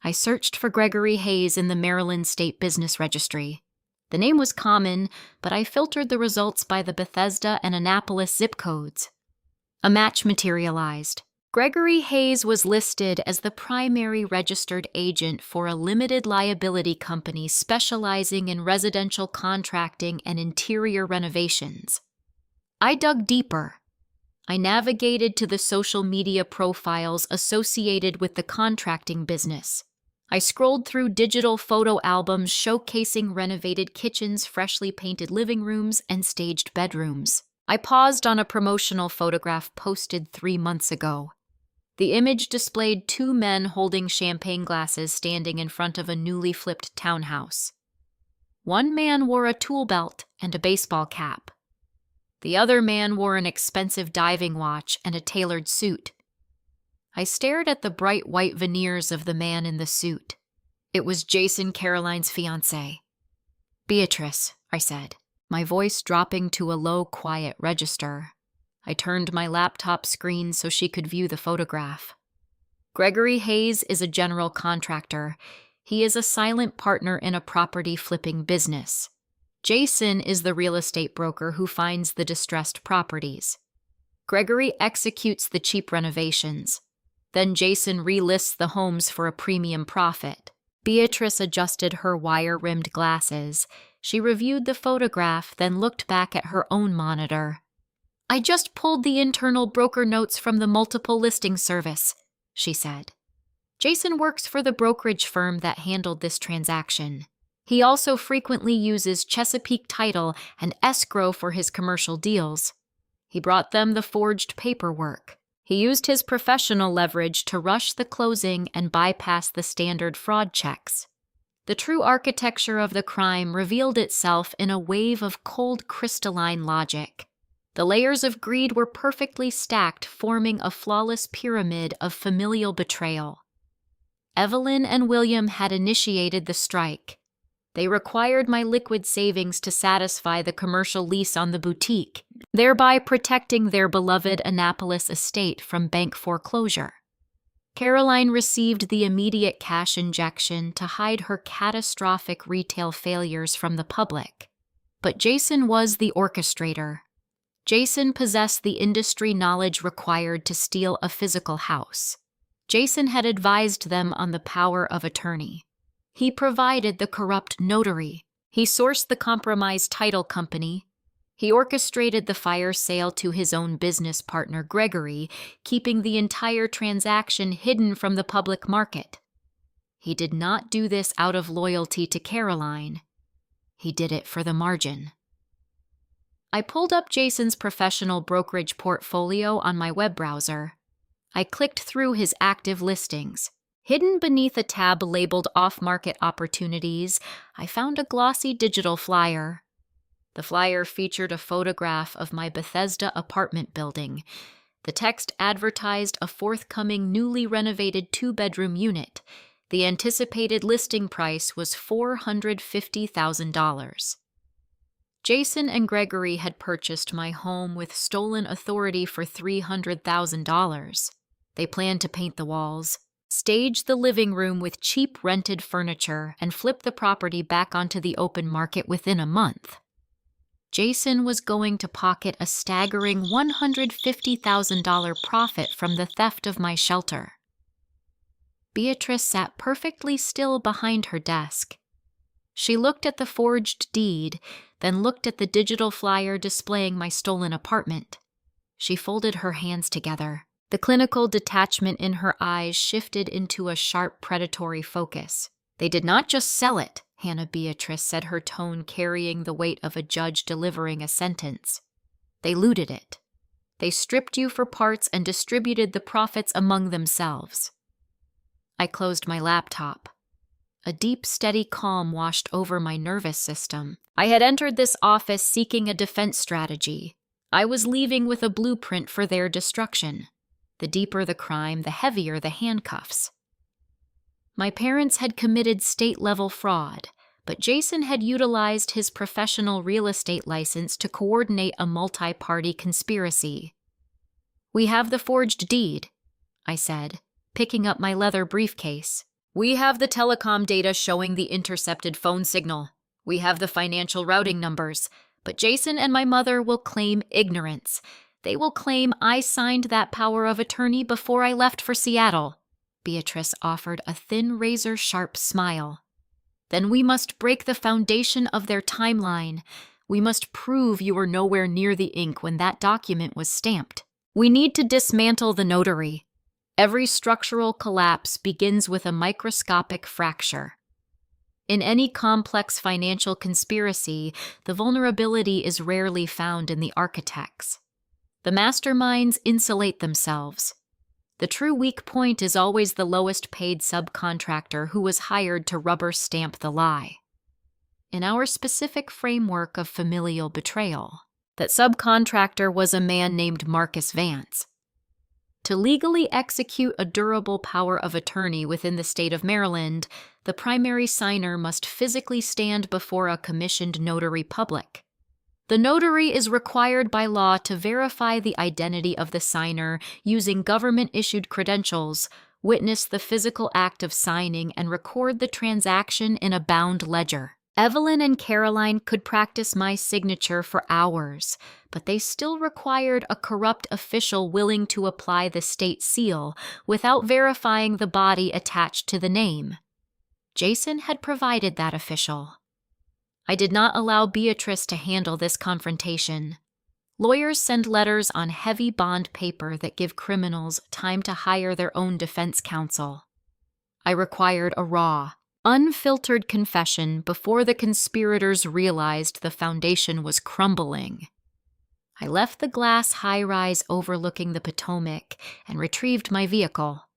I searched for Gregory Hayes in the Maryland State Business Registry. The name was common, but I filtered the results by the Bethesda and Annapolis zip codes. A match materialized. Gregory Hayes was listed as the primary registered agent for a limited liability company specializing in residential contracting and interior renovations. I dug deeper. I navigated to the social media profiles associated with the contracting business. I scrolled through digital photo albums showcasing renovated kitchens, freshly painted living rooms, and staged bedrooms. I paused on a promotional photograph posted 3 months ago. The image displayed 2 men holding champagne glasses standing in front of a newly flipped townhouse. One man wore a tool belt and a baseball cap. The other man wore an expensive diving watch and a tailored suit. I stared at the bright white veneers of the man in the suit. It was Jason, Caroline's fiancé. "Beatrice," I said, my voice dropping to a low, quiet register. I turned my laptop screen so she could view the photograph. "Gregory Hayes is a general contractor. He is a silent partner in a property flipping business. Jason is the real estate broker who finds the distressed properties. Gregory executes the cheap renovations. Then Jason relists the homes for a premium profit." Beatrice adjusted her wire-rimmed glasses. She reviewed the photograph, then looked back at her own monitor. "I just pulled the internal broker notes from the multiple listing service," she said. Jason works for the brokerage firm that handled this transaction. He also frequently uses Chesapeake Title and escrow for his commercial deals. He brought them the forged paperwork. He used his professional leverage to rush the closing and bypass the standard fraud checks. The true architecture of the crime revealed itself in a wave of cold crystalline logic. The layers of greed were perfectly stacked, forming a flawless pyramid of familial betrayal. Evelyn and William had initiated the strike. They required my liquid savings to satisfy the commercial lease on the boutique, thereby protecting their beloved Annapolis estate from bank foreclosure. Caroline received the immediate cash injection to hide her catastrophic retail failures from the public. But Jason was the orchestrator. Jason possessed the industry knowledge required to steal a physical house. Jason had advised them on the power of attorney. He provided the corrupt notary. He sourced the compromised title company. He orchestrated the fire sale to his own business partner, Gregory, keeping the entire transaction hidden from the public market. He did not do this out of loyalty to Caroline. He did it for the margin. I pulled up Jason's professional brokerage portfolio on my web browser. I clicked through his active listings. Hidden beneath a tab labeled Off-Market Opportunities, I found a glossy digital flyer. The flyer featured a photograph of my Bethesda apartment building. The text advertised a forthcoming newly renovated 2-bedroom unit. The anticipated listing price was $450,000. Jason and Gregory had purchased my home with stolen authority for $300,000. They planned to paint the walls, stage the living room with cheap rented furniture, and flip the property back onto the open market within a month. Jason was going to pocket a staggering $150,000 profit from the theft of my shelter. Beatrice sat perfectly still behind her desk. She looked at the forged deed, then looked at the digital flyer displaying my stolen apartment. She folded her hands together. The clinical detachment in her eyes shifted into a sharp predatory focus. They did not just sell it, Hannah Beatrice said, her tone carrying the weight of a judge delivering a sentence. They looted it. They stripped you for parts and distributed the profits among themselves. I closed my laptop. A deep, steady calm washed over my nervous system. I had entered this office seeking a defense strategy. I was leaving with a blueprint for their destruction. The deeper the crime, the heavier the handcuffs. My parents had committed state-level fraud, but Jason had utilized his professional real estate license to coordinate a multi-party conspiracy. "We have the forged deed," I said, picking up my leather briefcase. "We have the telecom data showing the intercepted phone signal. We have the financial routing numbers, but Jason and my mother will claim ignorance. They will claim I signed that power of attorney before I left for Seattle." Beatrice offered a thin, razor-sharp smile. "Then we must break the foundation of their timeline. We must prove you were nowhere near the ink when that document was stamped. We need to dismantle the notary. Every structural collapse begins with a microscopic fracture. In any complex financial conspiracy, the vulnerability is rarely found in the architects. The masterminds insulate themselves. The true weak point is always the lowest paid subcontractor who was hired to rubber stamp the lie. In our specific framework of familial betrayal, that subcontractor was a man named Marcus Vance. To legally execute a durable power of attorney within the state of Maryland, the primary signer must physically stand before a commissioned notary public. The notary is required by law to verify the identity of the signer using government-issued credentials, witness the physical act of signing, and record the transaction in a bound ledger. Evelyn and Caroline could practice my signature for hours, but they still required a corrupt official willing to apply the state seal without verifying the body attached to the name. Jason had provided that official. I did not allow Beatrice to handle this confrontation. Lawyers send letters on heavy bond paper that give criminals time to hire their own defense counsel. I required a raw, unfiltered confession before the conspirators realized the foundation was crumbling. I left the glass high-rise overlooking the Potomac and retrieved my vehicle.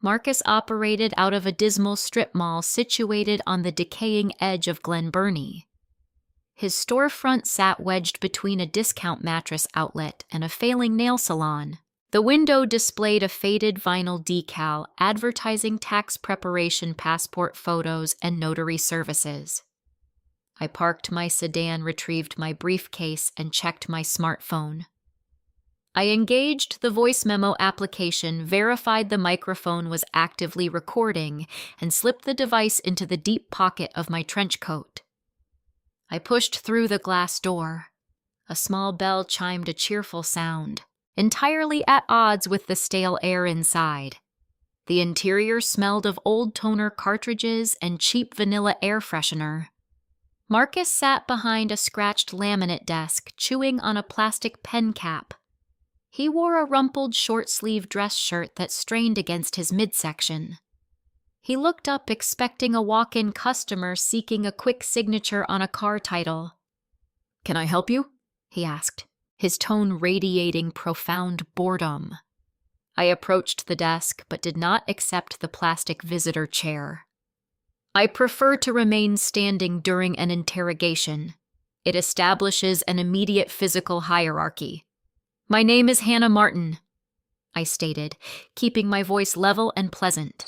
Marcus operated out of a dismal strip mall situated on the decaying edge of Glen Burnie. His storefront sat wedged between a discount mattress outlet and a failing nail salon. The window displayed a faded vinyl decal advertising tax preparation passport photos and notary services. I parked my sedan, retrieved my briefcase, and checked my smartphone. I engaged the voice memo application, verified the microphone was actively recording, and slipped the device into the deep pocket of my trench coat. I pushed through the glass door. A small bell chimed a cheerful sound, entirely at odds with the stale air inside. The interior smelled of old toner cartridges and cheap vanilla air freshener. Marcus sat behind a scratched laminate desk, chewing on a plastic pen cap. He wore a rumpled short-sleeved dress shirt that strained against his midsection. He looked up, expecting a walk-in customer seeking a quick signature on a car title. "Can I help you?" he asked, his tone radiating profound boredom. I approached the desk, but did not accept the plastic visitor chair. "I prefer to remain standing during an interrogation. It establishes an immediate physical hierarchy. My name is Hannah Martin," I stated, keeping my voice level and pleasant.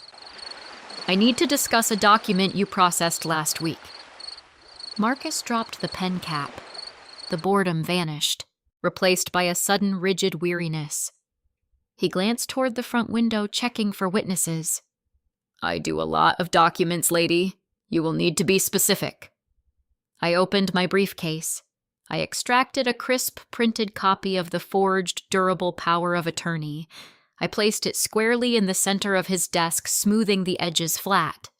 "I need to discuss a document you processed last week." Marcus dropped the pen cap. The boredom vanished, replaced by a sudden rigid weariness. He glanced toward the front window, checking for witnesses. "I do a lot of documents, lady. You will need to be specific." I opened my briefcase. I extracted a crisp printed copy of the forged, durable power of attorney. I placed it squarely in the center of his desk, smoothing the edges flat.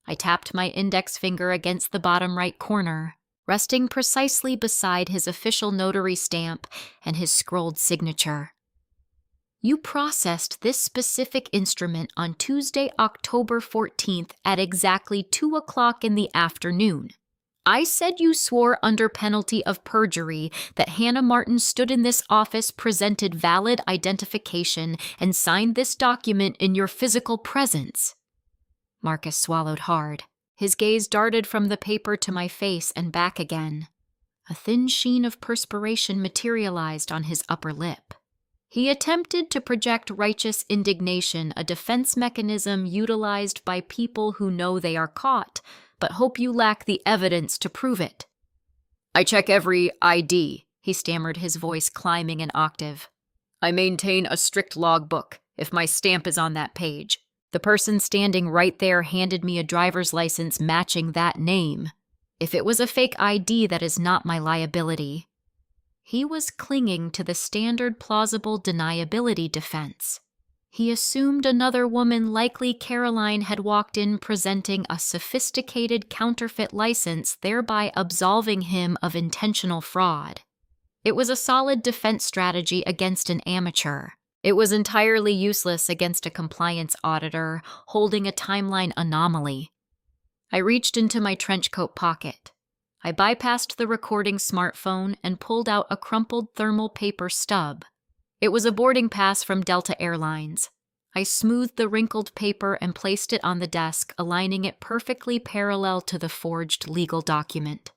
I tapped my index finger against the bottom right corner, resting precisely beside his official notary stamp and his scrolled signature. "You processed this specific instrument on Tuesday, October 14th at exactly 2 o'clock in the afternoon. I said you swore under penalty of perjury that Hannah Martin stood in this office, presented valid identification, and signed this document in your physical presence." Marcus swallowed hard. His gaze darted from the paper to my face and back again. A thin sheen of perspiration materialized on his upper lip. He attempted to project righteous indignation, a defense mechanism utilized by people who know they are caught, but hope you lack the evidence to prove it. "I check every ID," he stammered, his voice climbing an octave. "I maintain a strict logbook, if my stamp is on that page. The person standing right there handed me a driver's license matching that name. If it was a fake ID, that is not my liability." He was clinging to the standard plausible deniability defense. He assumed another woman, likely Caroline, had walked in presenting a sophisticated counterfeit license, thereby absolving him of intentional fraud. It was a solid defense strategy against an amateur. It was entirely useless against a compliance auditor holding a timeline anomaly. I reached into my trench coat pocket. I bypassed the recording smartphone and pulled out a crumpled thermal paper stub. It was a boarding pass from Delta Airlines. I smoothed the wrinkled paper and placed it on the desk, aligning it perfectly parallel to the forged legal document.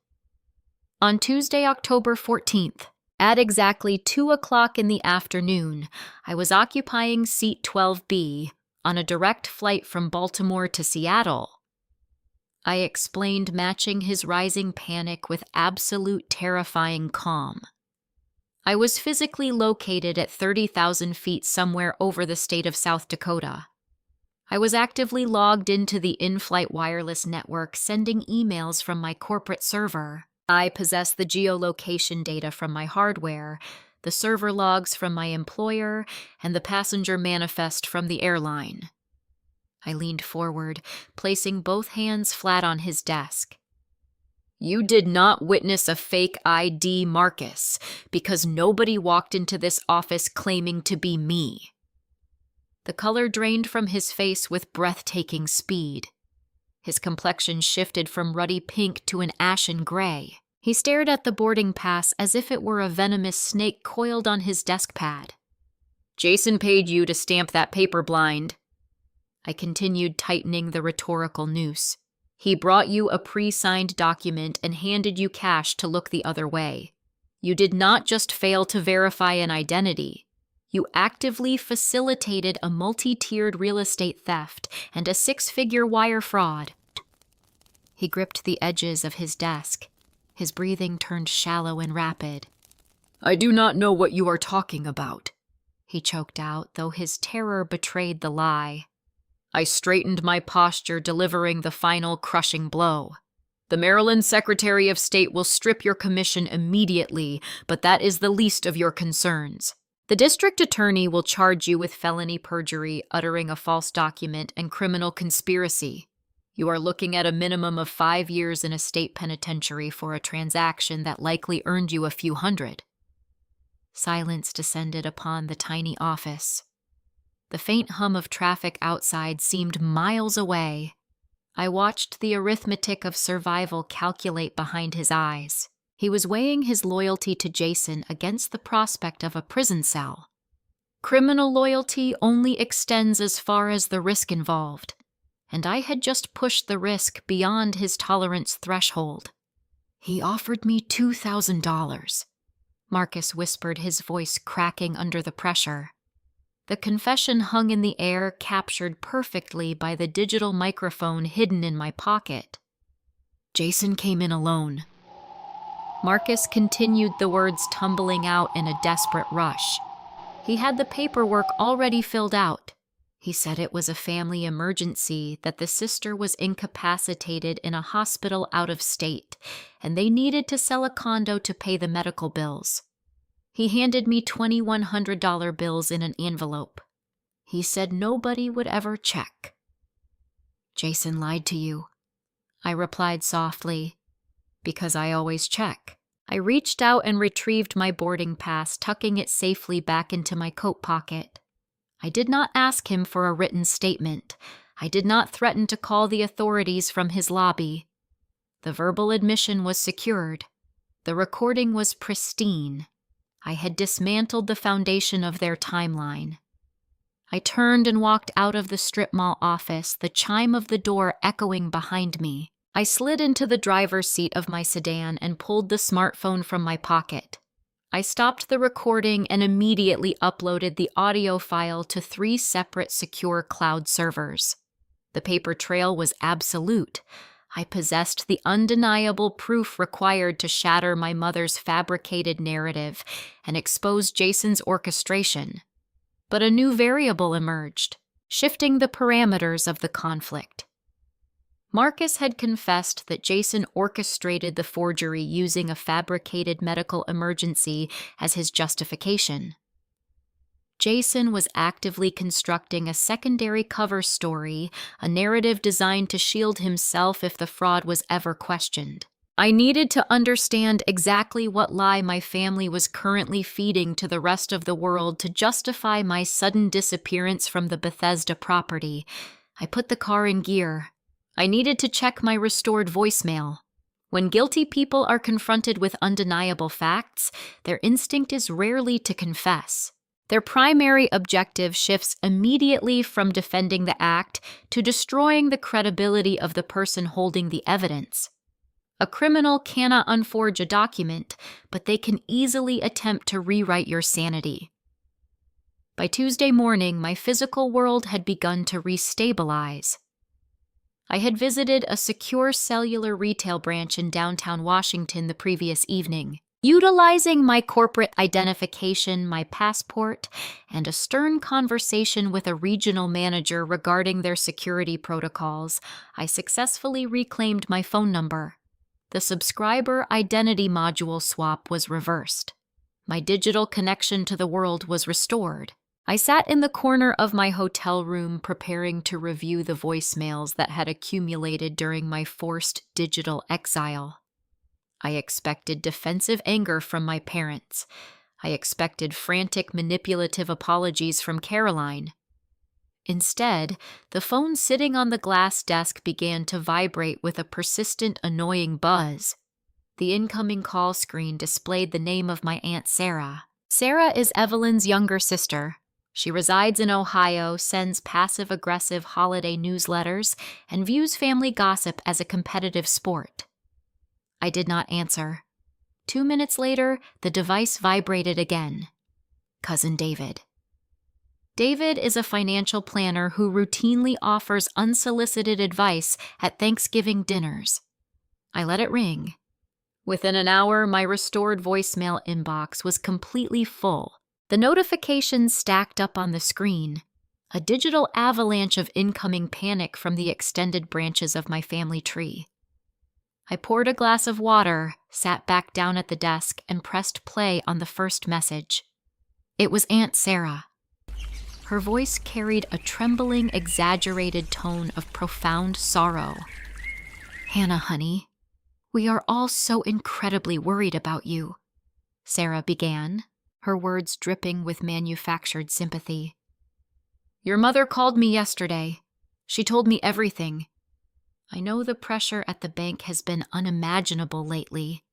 On Tuesday, October 14th, at exactly 2 o'clock in the afternoon, I was occupying seat 12B on a direct flight from Baltimore to Seattle. I explained, matching his rising panic with absolute terrifying calm. I was physically located at 30,000 feet somewhere over the state of South Dakota. I was actively logged into the in-flight wireless network, sending emails from my corporate server. I possess the geolocation data from my hardware, the server logs from my employer, and the passenger manifest from the airline. I leaned forward, placing both hands flat on his desk. "You did not witness a fake ID, Marcus, because nobody walked into this office claiming to be me." The color drained from his face with breathtaking speed. His complexion shifted from ruddy pink to an ashen gray. He stared at the boarding pass as if it were a venomous snake coiled on his desk pad. "Jason paid you to stamp that paper blind." I continued tightening the rhetorical noose. "He brought you a pre-signed document and handed you cash to look the other way. You did not just fail to verify an identity. You actively facilitated a multi-tiered real estate theft and a 6-figure wire fraud." He gripped the edges of his desk. His breathing turned shallow and rapid. "I do not know what you are talking about," he choked out, though his terror betrayed the lie. I straightened my posture, delivering the final crushing blow. "The Maryland Secretary of State will strip your commission immediately, but that is the least of your concerns. The district attorney will charge you with felony perjury, uttering a false document, and criminal conspiracy. You are looking at a minimum of 5 years in a state penitentiary for a transaction that likely earned you a few hundred." Silence descended upon the tiny office. The faint hum of traffic outside seemed miles away. I watched the arithmetic of survival calculate behind his eyes. He was weighing his loyalty to Jason against the prospect of a prison cell. Criminal loyalty only extends as far as the risk involved, and I had just pushed the risk beyond his tolerance threshold. "He offered me $2,000. Marcus whispered, his voice cracking under the pressure. The confession hung in the air, captured perfectly by the digital microphone hidden in my pocket. "Jason came in alone." Marcus continued, the words tumbling out in a desperate rush. He had the paperwork already filled out. He said it was a family emergency, that the sister was incapacitated in a hospital out of state, and they needed to sell a condo to pay the medical bills. He handed me $2,100 bills in an envelope. He said nobody would ever check. "Jason lied to you," I replied softly, "because I always check." I reached out and retrieved my boarding pass, tucking it safely back into my coat pocket. I did not ask him for a written statement. I did not threaten to call the authorities from his lobby. The verbal admission was secured. The recording was pristine. I had dismantled the foundation of their timeline. I turned and walked out of the strip mall office, the chime of the door echoing behind me. I slid into the driver's seat of my sedan and pulled the smartphone from my pocket. I stopped the recording and immediately uploaded the audio file to 3 separate secure cloud servers. The paper trail was absolute. I possessed the undeniable proof required to shatter my mother's fabricated narrative and expose Jason's orchestration. But a new variable emerged, shifting the parameters of the conflict. Marcus had confessed that Jason orchestrated the forgery using a fabricated medical emergency as his justification. Jason was actively constructing a secondary cover story, a narrative designed to shield himself if the fraud was ever questioned. I needed to understand exactly what lie my family was currently feeding to the rest of the world to justify my sudden disappearance from the Bethesda property. I put the car in gear. I needed to check my restored voicemail. When guilty people are confronted with undeniable facts, their instinct is rarely to confess. Their primary objective shifts immediately from defending the act to destroying the credibility of the person holding the evidence. A criminal cannot unforge a document, but they can easily attempt to rewrite your sanity. By Tuesday morning, my physical world had begun to restabilize. I had visited a secure cellular retail branch in downtown Washington the previous evening. Utilizing my corporate identification, my passport, and a stern conversation with a regional manager regarding their security protocols, I successfully reclaimed my phone number. The subscriber identity module swap was reversed. My digital connection to the world was restored. I sat in the corner of my hotel room preparing to review the voicemails that had accumulated during my forced digital exile. I expected defensive anger from my parents. I expected frantic manipulative apologies from Caroline. Instead, the phone sitting on the glass desk began to vibrate with a persistent, annoying buzz. The incoming call screen displayed the name of my Aunt Sarah. Sarah is Evelyn's younger sister. She resides in Ohio, sends passive-aggressive holiday newsletters, and views family gossip as a competitive sport. I did not answer. 2 minutes later, the device vibrated again. Cousin David. David is a financial planner who routinely offers unsolicited advice at Thanksgiving dinners. I let it ring. Within an hour, my restored voicemail inbox was completely full. The notifications stacked up on the screen, a digital avalanche of incoming panic from the extended branches of my family tree. I poured a glass of water, sat back down at the desk, and pressed play on the first message. It was Aunt Sarah. Her voice carried a trembling, exaggerated tone of profound sorrow. "Hannah, honey, we are all so incredibly worried about you," Sarah began, her words dripping with manufactured sympathy. "Your mother called me yesterday. She told me everything. I know the pressure at the bank has been unimaginable lately.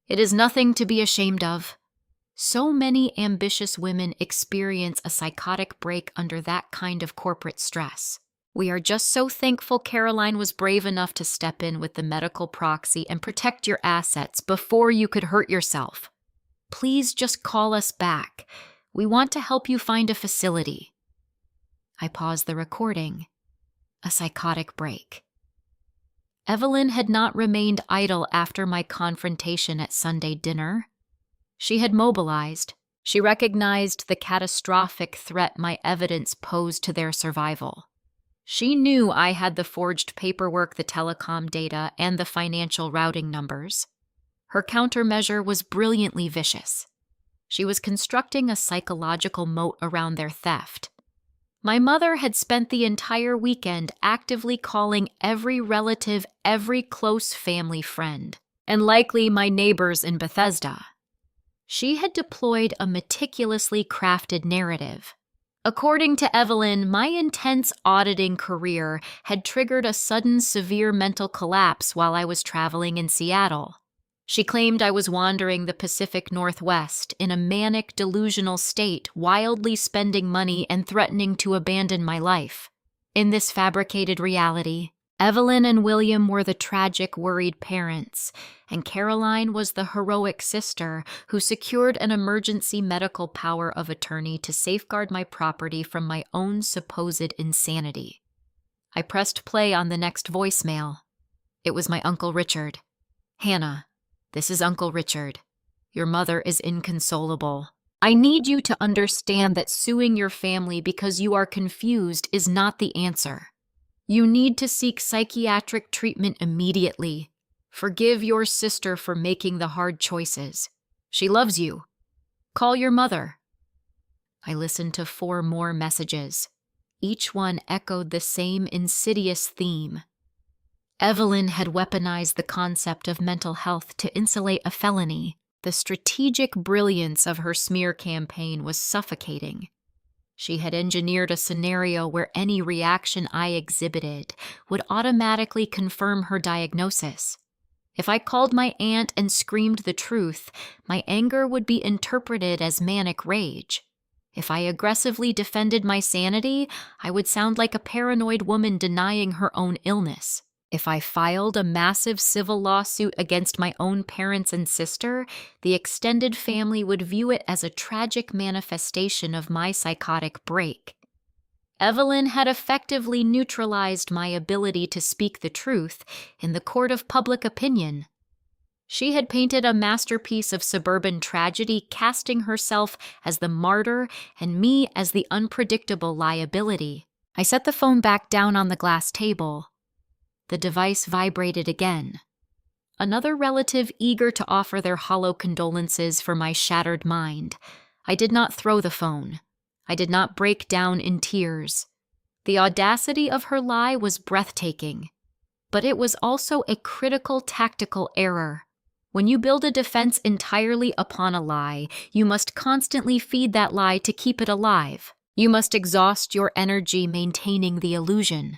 It is nothing to be ashamed of. So many ambitious women experience a psychotic break under that kind of corporate stress. We are just so thankful Caroline was brave enough to step in with the medical proxy and protect your assets before you could hurt yourself. Please just call us back. We want to help you find a facility." I paused the recording. A psychotic break. Evelyn had not remained idle after my confrontation at Sunday dinner. She had mobilized. She recognized the catastrophic threat my evidence posed to their survival. She knew I had the forged paperwork, the telecom data, and the financial routing numbers. Her countermeasure was brilliantly vicious. She was constructing a psychological moat around their theft. My mother had spent the entire weekend actively calling every relative, every close family friend, and likely my neighbors in Bethesda. She had deployed a meticulously crafted narrative. According to Evelyn, my intense auditing career had triggered a sudden severe mental collapse while I was traveling in Seattle. She claimed I was wandering the Pacific Northwest in a manic, delusional state, wildly spending money and threatening to abandon my life. In this fabricated reality, Evelyn and William were the tragic, worried parents, and Caroline was the heroic sister who secured an emergency medical power of attorney to safeguard my property from my own supposed insanity. I pressed play on the next voicemail. It was my Uncle Richard. "Hannah, this is Uncle Richard. Your mother is inconsolable. I need you to understand that suing your family because you are confused is not the answer. You need to seek psychiatric treatment immediately. Forgive your sister for making the hard choices. She loves you. Call your mother." I listened to 4 more messages. Each one echoed the same insidious theme. Evelyn had weaponized the concept of mental health to insulate a felony. The strategic brilliance of her smear campaign was suffocating. She had engineered a scenario where any reaction I exhibited would automatically confirm her diagnosis. If I called my aunt and screamed the truth, my anger would be interpreted as manic rage. If I aggressively defended my sanity, I would sound like a paranoid woman denying her own illness. If I filed a massive civil lawsuit against my own parents and sister, the extended family would view it as a tragic manifestation of my psychotic break. Evelyn had effectively neutralized my ability to speak the truth in the court of public opinion. She had painted a masterpiece of suburban tragedy, casting herself as the martyr and me as the unpredictable liability. I set the phone back down on the glass table. The device vibrated again. Another relative eager to offer their hollow condolences for my shattered mind. I did not throw the phone. I did not break down in tears. The audacity of her lie was breathtaking. But it was also a critical tactical error. When you build a defense entirely upon a lie, you must constantly feed that lie to keep it alive. You must exhaust your energy maintaining the illusion.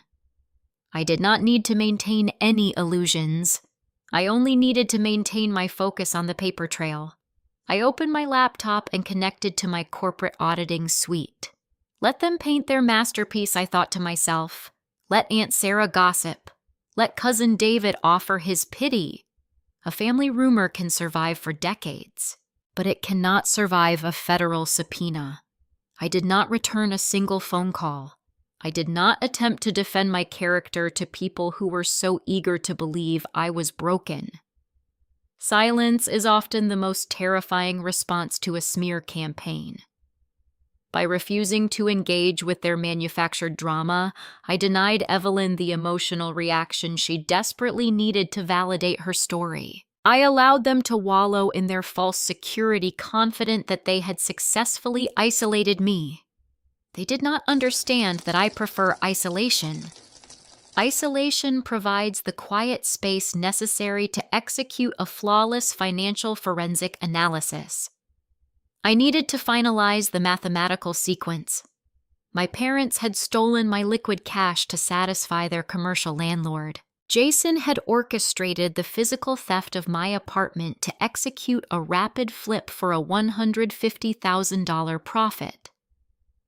I did not need to maintain any illusions. I only needed to maintain my focus on the paper trail. I opened my laptop and connected to my corporate auditing suite. Let them paint their masterpiece, I thought to myself. Let Aunt Sarah gossip. Let Cousin David offer his pity. A family rumor can survive for decades, but it cannot survive a federal subpoena. I did not return a single phone call. I did not attempt to defend my character to people who were so eager to believe I was broken. Silence is often the most terrifying response to a smear campaign. By refusing to engage with their manufactured drama, I denied Evelyn the emotional reaction she desperately needed to validate her story. I allowed them to wallow in their false security, confident that they had successfully isolated me. They did not understand that I prefer isolation. Isolation provides the quiet space necessary to execute a flawless financial forensic analysis. I needed to finalize the mathematical sequence. My parents had stolen my liquid cash to satisfy their commercial landlord. Jason had orchestrated the physical theft of my apartment to execute a rapid flip for a $150,000 profit.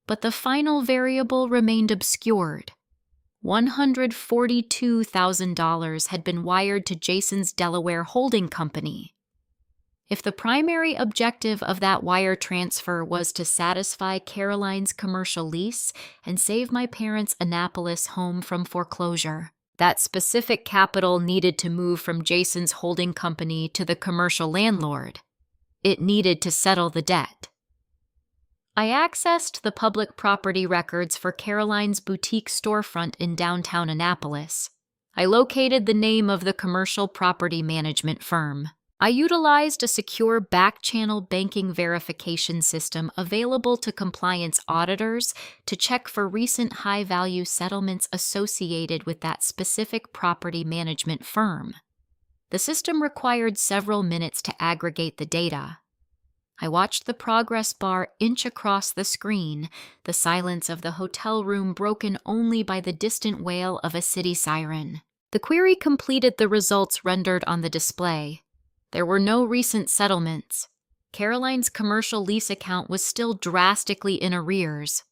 But the final variable remained obscured. $142,000 had been wired to Jason's Delaware holding company. If the primary objective of that wire transfer was to satisfy Caroline's commercial lease and save my parents' Annapolis home from foreclosure, that specific capital needed to move from Jason's holding company to the commercial landlord. It needed to settle the debt. I accessed the public property records for Caroline's boutique storefront in downtown Annapolis. I located the name of the commercial property management firm. I utilized a secure back-channel banking verification system available to compliance auditors to check for recent high-value settlements associated with that specific property management firm. The system required several minutes to aggregate the data. I watched the progress bar inch across the screen, the silence of the hotel room broken only by the distant wail of a city siren. The query completed the results rendered on the display. There were no recent settlements. Caroline's commercial lease account was still drastically in arrears.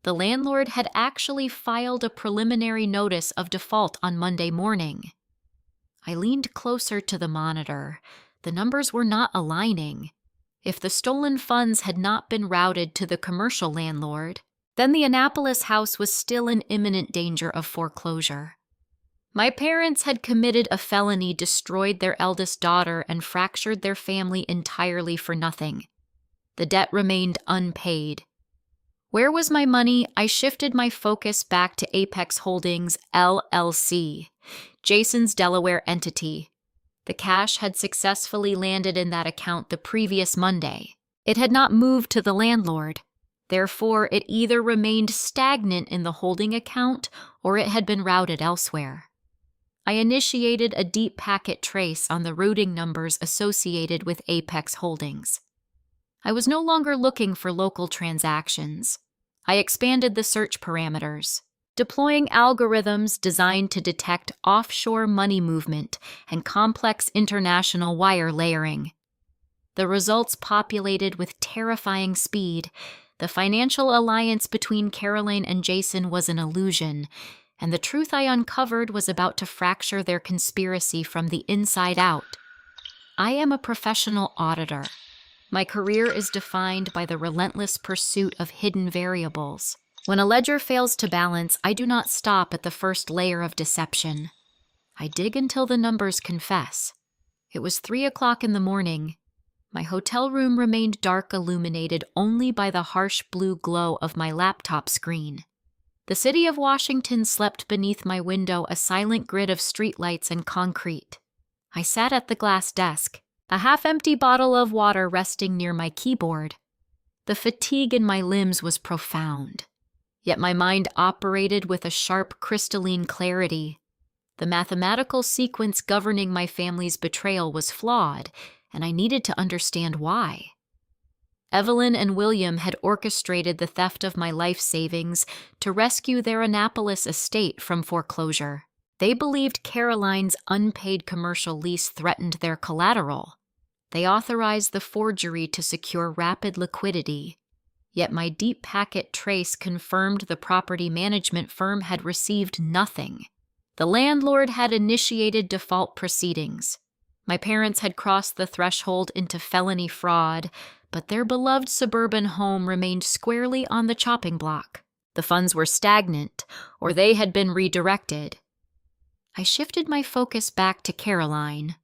The landlord had actually filed a preliminary notice of default on Monday morning. I leaned closer to the monitor. The numbers were not aligning. If the stolen funds had not been routed to the commercial landlord, then the Annapolis house was still in imminent danger of foreclosure. My parents had committed a felony, destroyed their eldest daughter, and fractured their family entirely for nothing. The debt remained unpaid. Where was my money? I shifted my focus back to Apex Holdings, LLC, Jason's Delaware entity. The cash had successfully landed in that account the previous Monday. It had not moved to the landlord. Therefore, it either remained stagnant in the holding account or it had been routed elsewhere. I initiated a deep packet trace on the routing numbers associated with Apex Holdings. I was no longer looking for local transactions. I expanded the search parameters, deploying algorithms designed to detect offshore money movement and complex international wire layering. The results populated with terrifying speed. The financial alliance between Caroline and Jason was an illusion, and the truth I uncovered was about to fracture their conspiracy from the inside out. I am a professional auditor. My career is defined by the relentless pursuit of hidden variables. When a ledger fails to balance, I do not stop at the first layer of deception. I dig until the numbers confess. It was 3 o'clock in the morning. My hotel room remained dark, illuminated only by the harsh blue glow of my laptop screen. The city of Washington slept beneath my window, a silent grid of streetlights and concrete. I sat at the glass desk, a half-empty bottle of water resting near my keyboard. The fatigue in my limbs was profound. Yet my mind operated with a sharp, crystalline clarity. The mathematical sequence governing my family's betrayal was flawed, and I needed to understand why. Evelyn and William had orchestrated the theft of my life savings to rescue their Annapolis estate from foreclosure. They believed Caroline's unpaid commercial lease threatened their collateral. They authorized the forgery to secure rapid liquidity. Yet my deep packet trace confirmed the property management firm had received nothing. The landlord had initiated default proceedings. My parents had crossed the threshold into felony fraud, but their beloved suburban home remained squarely on the chopping block. The funds were stagnant, or they had been redirected. I shifted my focus back to Caroline.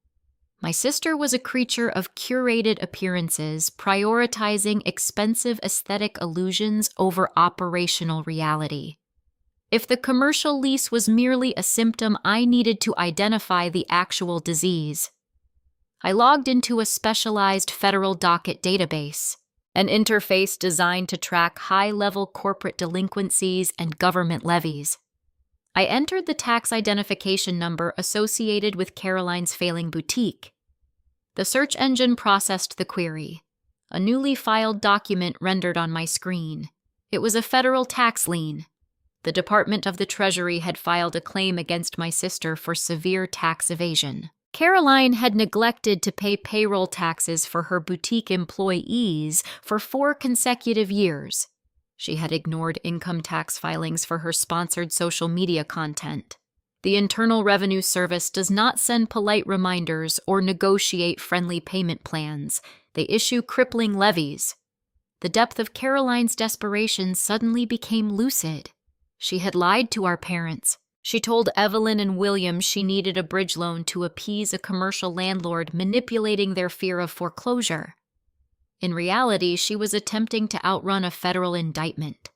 My sister was a creature of curated appearances, prioritizing expensive aesthetic illusions over operational reality. If the commercial lease was merely a symptom, I needed to identify the actual disease. I logged into a specialized federal docket database, an interface designed to track high-level corporate delinquencies and government levies. I entered the tax identification number associated with Caroline's failing boutique. The search engine processed the query. A newly filed document rendered on my screen. It was a federal tax lien. The Department of the Treasury had filed a claim against my sister for severe tax evasion. Caroline had neglected to pay payroll taxes for her boutique employees for 4 consecutive years. She had ignored income tax filings for her sponsored social media content. The Internal Revenue Service does not send polite reminders or negotiate friendly payment plans. They issue crippling levies. The depth of Caroline's desperation suddenly became lucid. She had lied to our parents. She told Evelyn and William she needed a bridge loan to appease a commercial landlord manipulating their fear of foreclosure. In reality, she was attempting to outrun a federal indictment.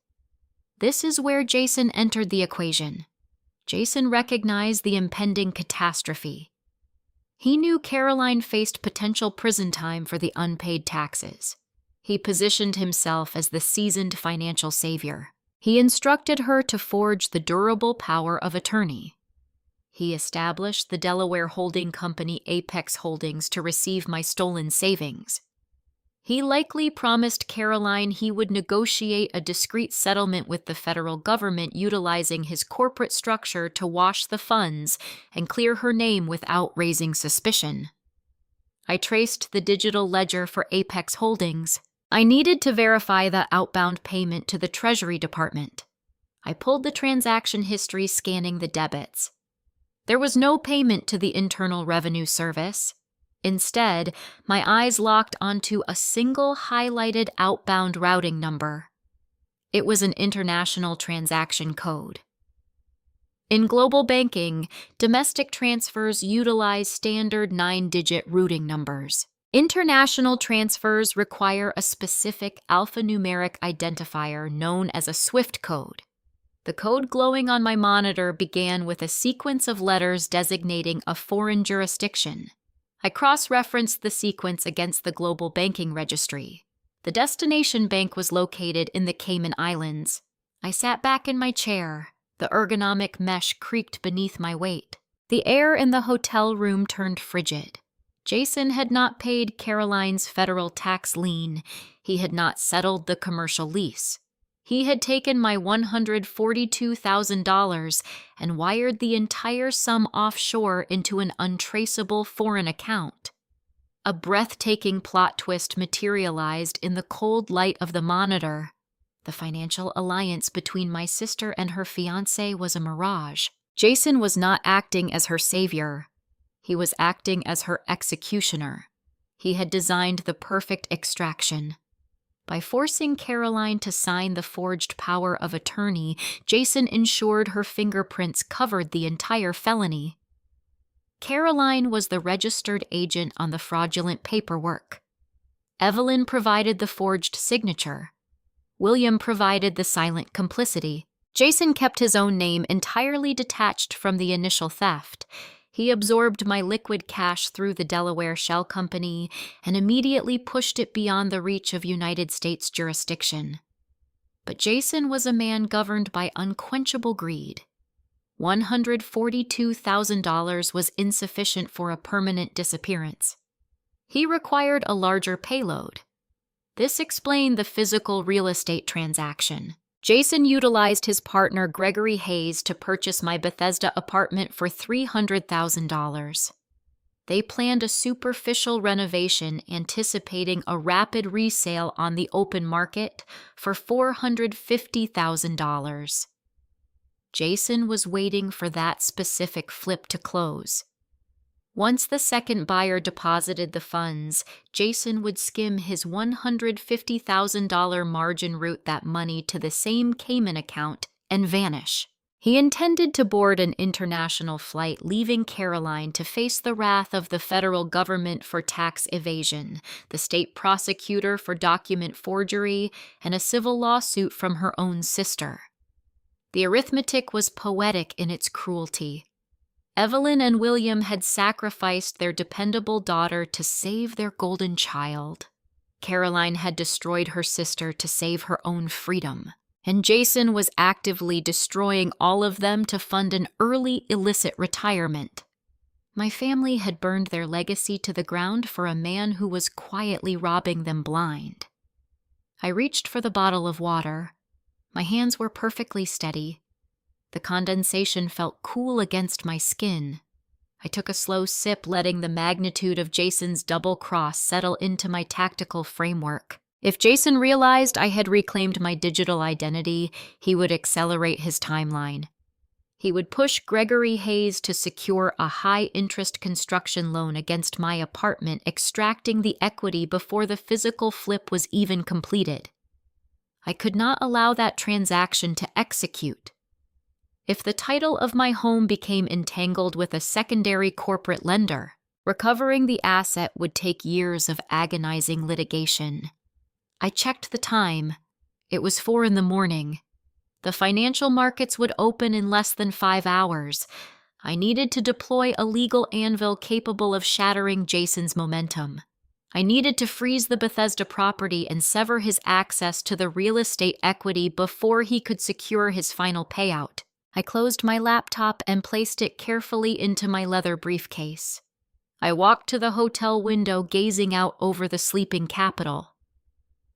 This is where Jason entered the equation. Jason recognized the impending catastrophe. He knew Caroline faced potential prison time for the unpaid taxes. He positioned himself as the seasoned financial savior. He instructed her to forge the durable power of attorney. He established the Delaware holding company Apex Holdings to receive my stolen savings. He likely promised Caroline he would negotiate a discreet settlement with the federal government utilizing his corporate structure to wash the funds and clear her name without raising suspicion. I traced the digital ledger for Apex Holdings. I needed to verify the outbound payment to the Treasury Department. I pulled the transaction history scanning the debits. There was no payment to the Internal Revenue Service. Instead, my eyes locked onto a single highlighted outbound routing number. It was an international transaction code. In global banking, domestic transfers utilize standard 9-digit routing numbers. International transfers require a specific alphanumeric identifier known as a SWIFT code. The code glowing on my monitor began with a sequence of letters designating a foreign jurisdiction. I cross-referenced the sequence against the global banking registry. The destination bank was located in the Cayman Islands. I sat back in my chair. The ergonomic mesh creaked beneath my weight. The air in the hotel room turned frigid. Jason had not paid Caroline's federal tax lien. He had not settled the commercial lease. He had taken my $142,000 and wired the entire sum offshore into an untraceable foreign account. A breathtaking plot twist materialized in the cold light of the monitor. The financial alliance between my sister and her fiancé was a mirage. Jason was not acting as her savior. He was acting as her executioner. He had designed the perfect extraction. By forcing Caroline to sign the forged power of attorney, Jason ensured her fingerprints covered the entire felony. Caroline was the registered agent on the fraudulent paperwork. Evelyn provided the forged signature. William provided the silent complicity. Jason kept his own name entirely detached from the initial theft. He absorbed my liquid cash through the Delaware Shell Company and immediately pushed it beyond the reach of United States jurisdiction. But Jason was a man governed by unquenchable greed. $142,000 was insufficient for a permanent disappearance. He required a larger payload. This explained the physical real estate transaction. Jason utilized his partner Gregory Hayes to purchase my Bethesda apartment for $300,000. They planned a superficial renovation, anticipating a rapid resale on the open market for $450,000. Jason was waiting for that specific flip to close. Once the second buyer deposited the funds, Jason would skim his $150,000 margin route that money to the same Cayman account and vanish. He intended to board an international flight, leaving Caroline to face the wrath of the federal government for tax evasion, the state prosecutor for document forgery, and a civil lawsuit from her own sister. The arithmetic was poetic in its cruelty. Evelyn and William had sacrificed their dependable daughter to save their golden child. Caroline had destroyed her sister to save her own freedom. And Jason was actively destroying all of them to fund an early illicit retirement. My family had burned their legacy to the ground for a man who was quietly robbing them blind. I reached for the bottle of water. My hands were perfectly steady. The condensation felt cool against my skin. I took a slow sip, letting the magnitude of Jason's double cross settle into my tactical framework. If Jason realized I had reclaimed my digital identity, he would accelerate his timeline. He would push Gregory Hayes to secure a high-interest construction loan against my apartment, extracting the equity before the physical flip was even completed. I could not allow that transaction to execute. If the title of my home became entangled with a secondary corporate lender, recovering the asset would take years of agonizing litigation. I checked the time. It was 4 a.m. The financial markets would open in less than 5 hours. I needed to deploy a legal anvil capable of shattering Jason's momentum. I needed to freeze the Bethesda property and sever his access to the real estate equity before he could secure his final payout. I closed my laptop and placed it carefully into my leather briefcase. I walked to the hotel window, gazing out over the sleeping capital.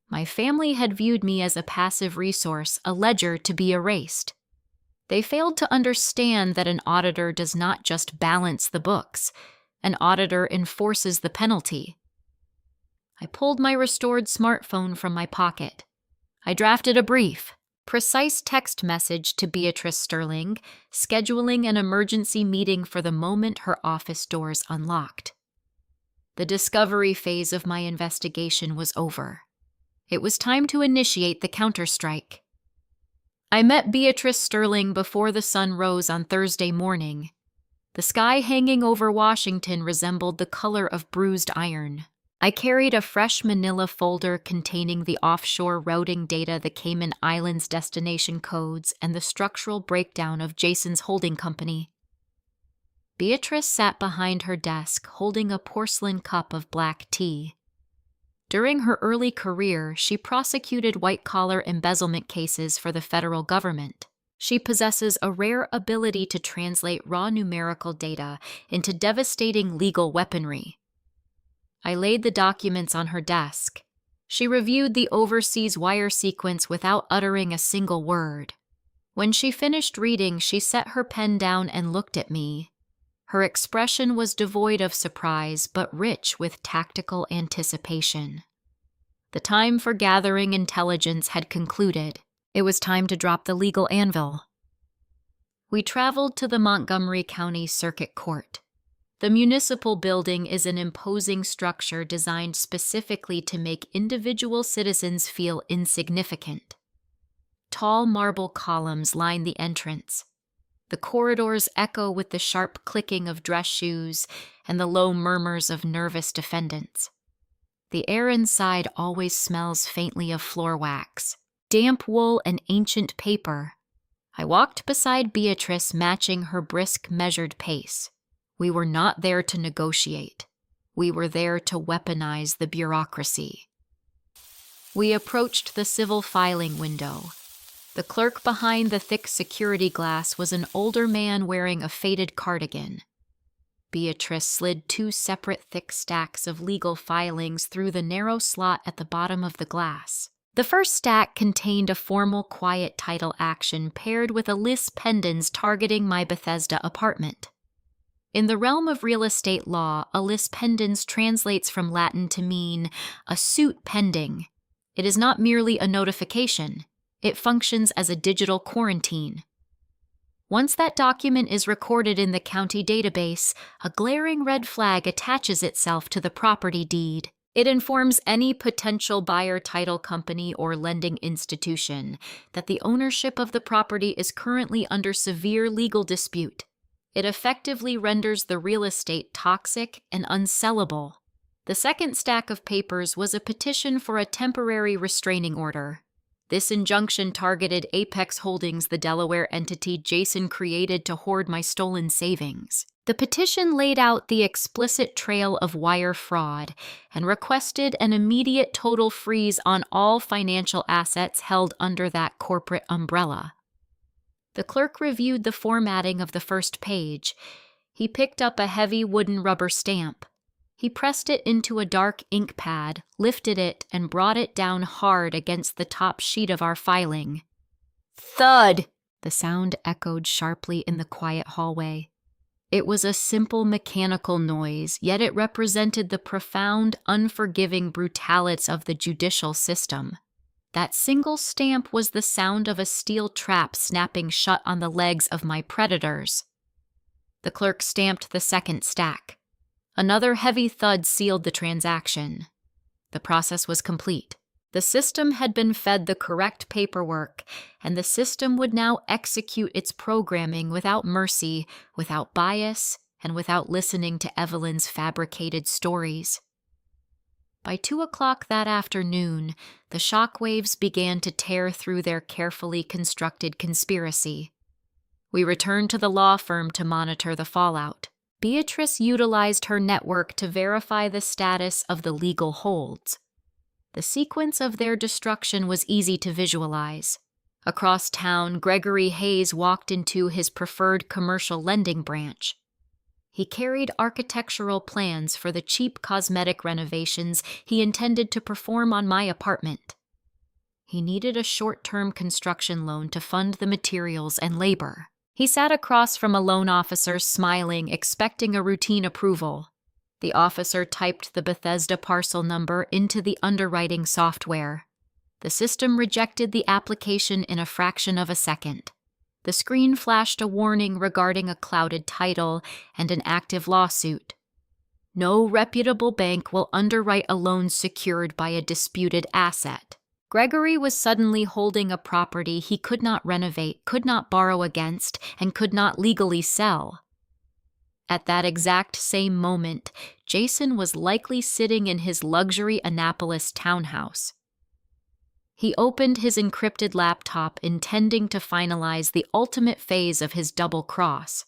My family had viewed me as a passive resource, a ledger to be erased. They failed to understand that an auditor does not just balance the books. An auditor enforces the penalty. I pulled my restored smartphone from my pocket. I drafted a brief, precise text message to Beatrice Sterling, scheduling an emergency meeting for the moment her office doors unlocked. The discovery phase of my investigation was over. It was time to initiate the counterstrike. I met Beatrice Sterling before the sun rose on Thursday morning. The sky hanging over Washington resembled the color of bruised iron. I carried a fresh manila folder containing the offshore routing data, the Cayman Islands destination codes, and the structural breakdown of Jason's holding company. Beatrice sat behind her desk, holding a porcelain cup of black tea. During her early career, she prosecuted white-collar embezzlement cases for the federal government. She possesses a rare ability to translate raw numerical data into devastating legal weaponry. I laid the documents on her desk. She reviewed the overseas wire sequence without uttering a single word. When she finished reading, she set her pen down and looked at me. Her expression was devoid of surprise, but rich with tactical anticipation. The time for gathering intelligence had concluded. It was time to drop the legal anvil. We traveled to the Montgomery County Circuit Court. The municipal building is an imposing structure designed specifically to make individual citizens feel insignificant. Tall marble columns line the entrance. The corridors echo with the sharp clicking of dress shoes and the low murmurs of nervous defendants. The air inside always smells faintly of floor wax, damp wool, and ancient paper. I walked beside Beatrice, matching her brisk, measured pace. We were not there to negotiate. We were there to weaponize the bureaucracy. We approached the civil filing window. The clerk behind the thick security glass was an older man wearing a faded cardigan. Beatrice slid two separate thick stacks of legal filings through the narrow slot at the bottom of the glass. The first stack contained a formal quiet title action paired with a lis pendens targeting my Bethesda apartment. In the realm of real estate law, a lis pendens translates from Latin to mean a suit pending. It is not merely a notification. It functions as a digital quarantine. Once that document is recorded in the county database, a glaring red flag attaches itself to the property deed. It informs any potential buyer title company or lending institution that the ownership of the property is currently under severe legal dispute. It effectively renders the real estate toxic and unsellable. The second stack of papers was a petition for a temporary restraining order. This injunction targeted Apex Holdings, the Delaware entity Jason created to hoard my stolen savings. The petition laid out the explicit trail of wire fraud and requested an immediate total freeze on all financial assets held under that corporate umbrella. The clerk reviewed the formatting of the first page. He picked up a heavy wooden rubber stamp. He pressed it into a dark ink pad, lifted it, and brought it down hard against the top sheet of our filing. Thud! The sound echoed sharply in the quiet hallway. It was a simple mechanical noise, yet it represented the profound, unforgiving brutalities of the judicial system. That single stamp was the sound of a steel trap snapping shut on the legs of my predators. The clerk stamped the second stack. Another heavy thud sealed the transaction. The process was complete. The system had been fed the correct paperwork, and the system would now execute its programming without mercy, without bias, and without listening to Evelyn's fabricated stories. By 2:00 that afternoon, the shockwaves began to tear through their carefully constructed conspiracy. We returned to the law firm to monitor the fallout. Beatrice utilized her network to verify the status of the legal holds. The sequence of their destruction was easy to visualize. Across town, Gregory Hayes walked into his preferred commercial lending branch. He carried architectural plans for the cheap cosmetic renovations he intended to perform on my apartment. He needed a short-term construction loan to fund the materials and labor. He sat across from a loan officer, smiling, expecting a routine approval. The officer typed the Bethesda parcel number into the underwriting software. The system rejected the application in a fraction of a second. The screen flashed a warning regarding a clouded title and an active lawsuit. No reputable bank will underwrite a loan secured by a disputed asset. Gregory was suddenly holding a property he could not renovate, could not borrow against, and could not legally sell. At that exact same moment, Jason was likely sitting in his luxury Annapolis townhouse. He opened his encrypted laptop, intending to finalize the ultimate phase of his double cross.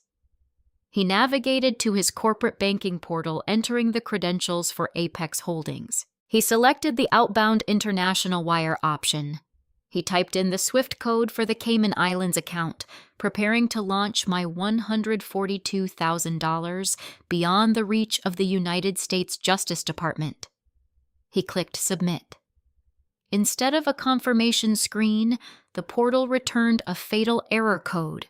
He navigated to his corporate banking portal, entering the credentials for Apex Holdings. He selected the outbound international wire option. He typed in the SWIFT code for the Cayman Islands account, preparing to launch my $142,000 beyond the reach of the United States Justice Department. He clicked Submit. Instead of a confirmation screen, the portal returned a fatal error code.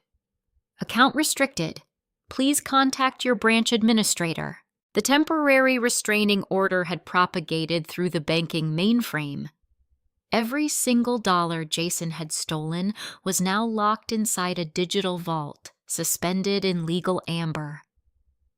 Account restricted. Please contact your branch administrator. The temporary restraining order had propagated through the banking mainframe. Every single dollar Jason had stolen was now locked inside a digital vault, suspended in legal amber.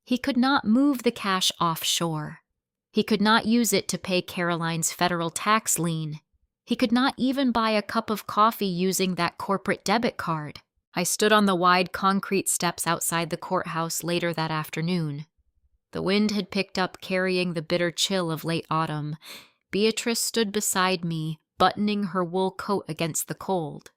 He could not move the cash offshore. He could not use it to pay Caroline's federal tax lien. He could not even buy a cup of coffee using that corporate debit card. I stood on the wide concrete steps outside the courthouse later that afternoon. The wind had picked up, carrying the bitter chill of late autumn. Beatrice stood beside me, buttoning her wool coat against the cold.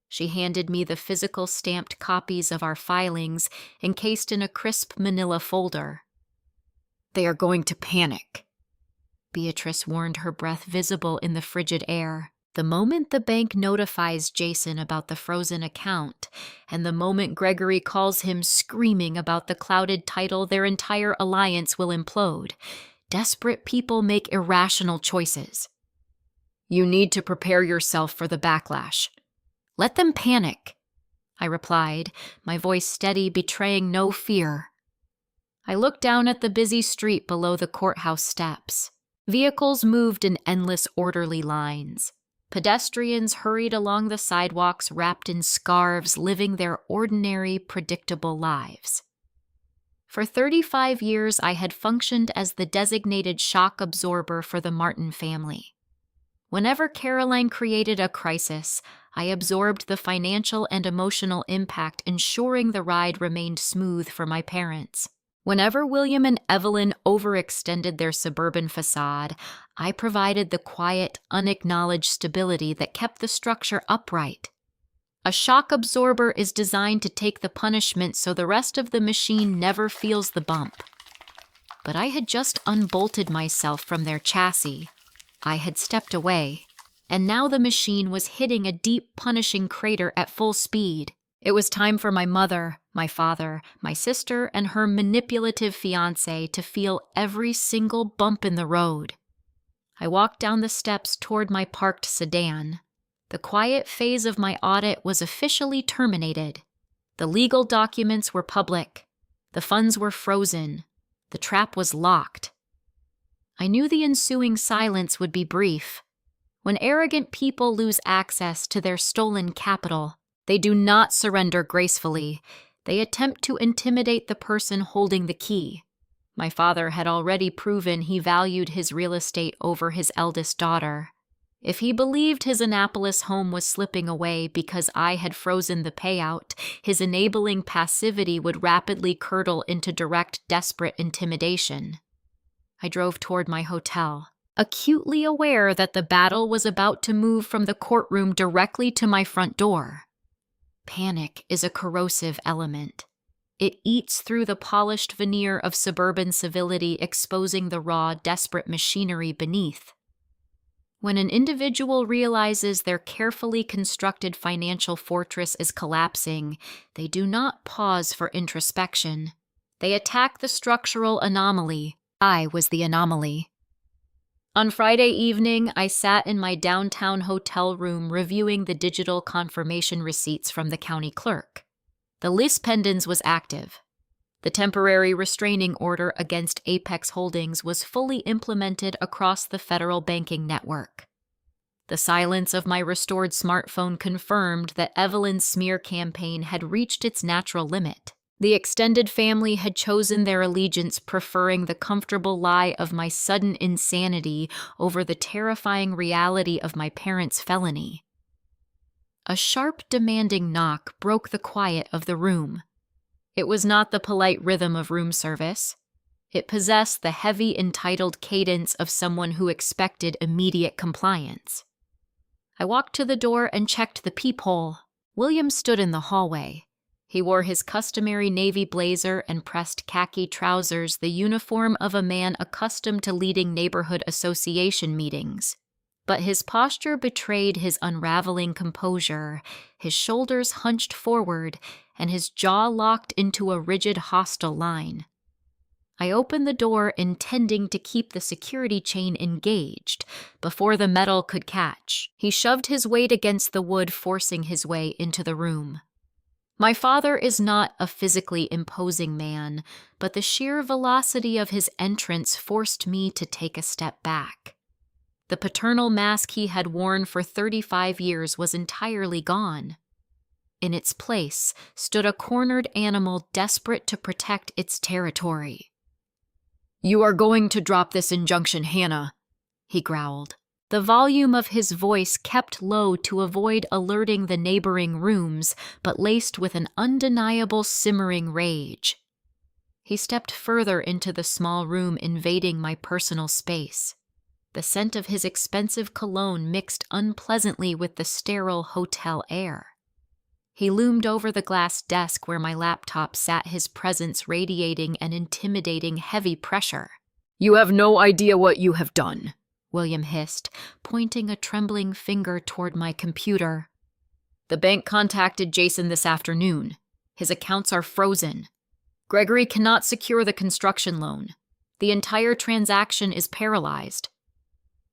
She handed me the physical stamped copies of our filings, encased in a crisp manila folder. "They are going to panic," Beatrice warned, her breath visible in the frigid air. The moment the bank notifies Jason about the frozen account, and the moment Gregory calls him screaming about the clouded title, their entire alliance will implode. Desperate people make irrational choices. You need to prepare yourself for the backlash. Let them panic, I replied, my voice steady, betraying no fear. I looked down at the busy street below the courthouse steps. Vehicles moved in endless orderly lines. Pedestrians hurried along the sidewalks wrapped in scarves, living their ordinary, predictable lives. For 35 years, I had functioned as the designated shock absorber for the Martin family. Whenever Caroline created a crisis, I absorbed the financial and emotional impact, ensuring the ride remained smooth for my parents. Whenever William and Evelyn overextended their suburban facade, I provided the quiet, unacknowledged stability that kept the structure upright. A shock absorber is designed to take the punishment so the rest of the machine never feels the bump. But I had just unbolted myself from their chassis. I had stepped away, and now the machine was hitting a deep, punishing crater at full speed. It was time for my mother, my father, my sister, and her manipulative fiancé to feel every single bump in the road. I walked down the steps toward my parked sedan. The quiet phase of my audit was officially terminated. The legal documents were public. The funds were frozen. The trap was locked. I knew the ensuing silence would be brief. When arrogant people lose access to their stolen capital, they do not surrender gracefully. They attempt to intimidate the person holding the key. My father had already proven he valued his real estate over his eldest daughter. If he believed his Annapolis home was slipping away because I had frozen the payout, his enabling passivity would rapidly curdle into direct, desperate intimidation. I drove toward my hotel, acutely aware that the battle was about to move from the courtroom directly to my front door. Panic is a corrosive element. It eats through the polished veneer of suburban civility, exposing the raw, desperate machinery beneath. When an individual realizes their carefully constructed financial fortress is collapsing, they do not pause for introspection. They attack the structural anomaly. I was the anomaly. On Friday evening, I sat in my downtown hotel room reviewing the digital confirmation receipts from the county clerk. The lis pendens was active. The temporary restraining order against Apex Holdings was fully implemented across the federal banking network. The silence of my restored smartphone confirmed that Evelyn's smear campaign had reached its natural limit. The extended family had chosen their allegiance, preferring the comfortable lie of my sudden insanity over the terrifying reality of my parents' felony. A sharp, demanding knock broke the quiet of the room. It was not the polite rhythm of room service. It possessed the heavy, entitled cadence of someone who expected immediate compliance. I walked to the door and checked the peephole. William stood in the hallway. He wore his customary navy blazer and pressed khaki trousers, the uniform of a man accustomed to leading neighborhood association meetings. But his posture betrayed his unraveling composure, his shoulders hunched forward, and his jaw locked into a rigid, hostile line. I opened the door, intending to keep the security chain engaged. Before the metal could catch, he shoved his weight against the wood, forcing his way into the room. My father is not a physically imposing man, but the sheer velocity of his entrance forced me to take a step back. The paternal mask he had worn for 35 years was entirely gone. In its place stood a cornered animal desperate to protect its territory. "You are going to drop this injunction, Hannah," he growled. The volume of his voice kept low to avoid alerting the neighboring rooms, but laced with an undeniable simmering rage. He stepped further into the small room, invading my personal space. The scent of his expensive cologne mixed unpleasantly with the sterile hotel air. He loomed over the glass desk where my laptop sat, his presence radiating an intimidating heavy pressure. "You have no idea what you have done," William hissed, pointing a trembling finger toward my computer. The bank contacted Jason this afternoon. His accounts are frozen. Gregory cannot secure the construction loan. The entire transaction is paralyzed.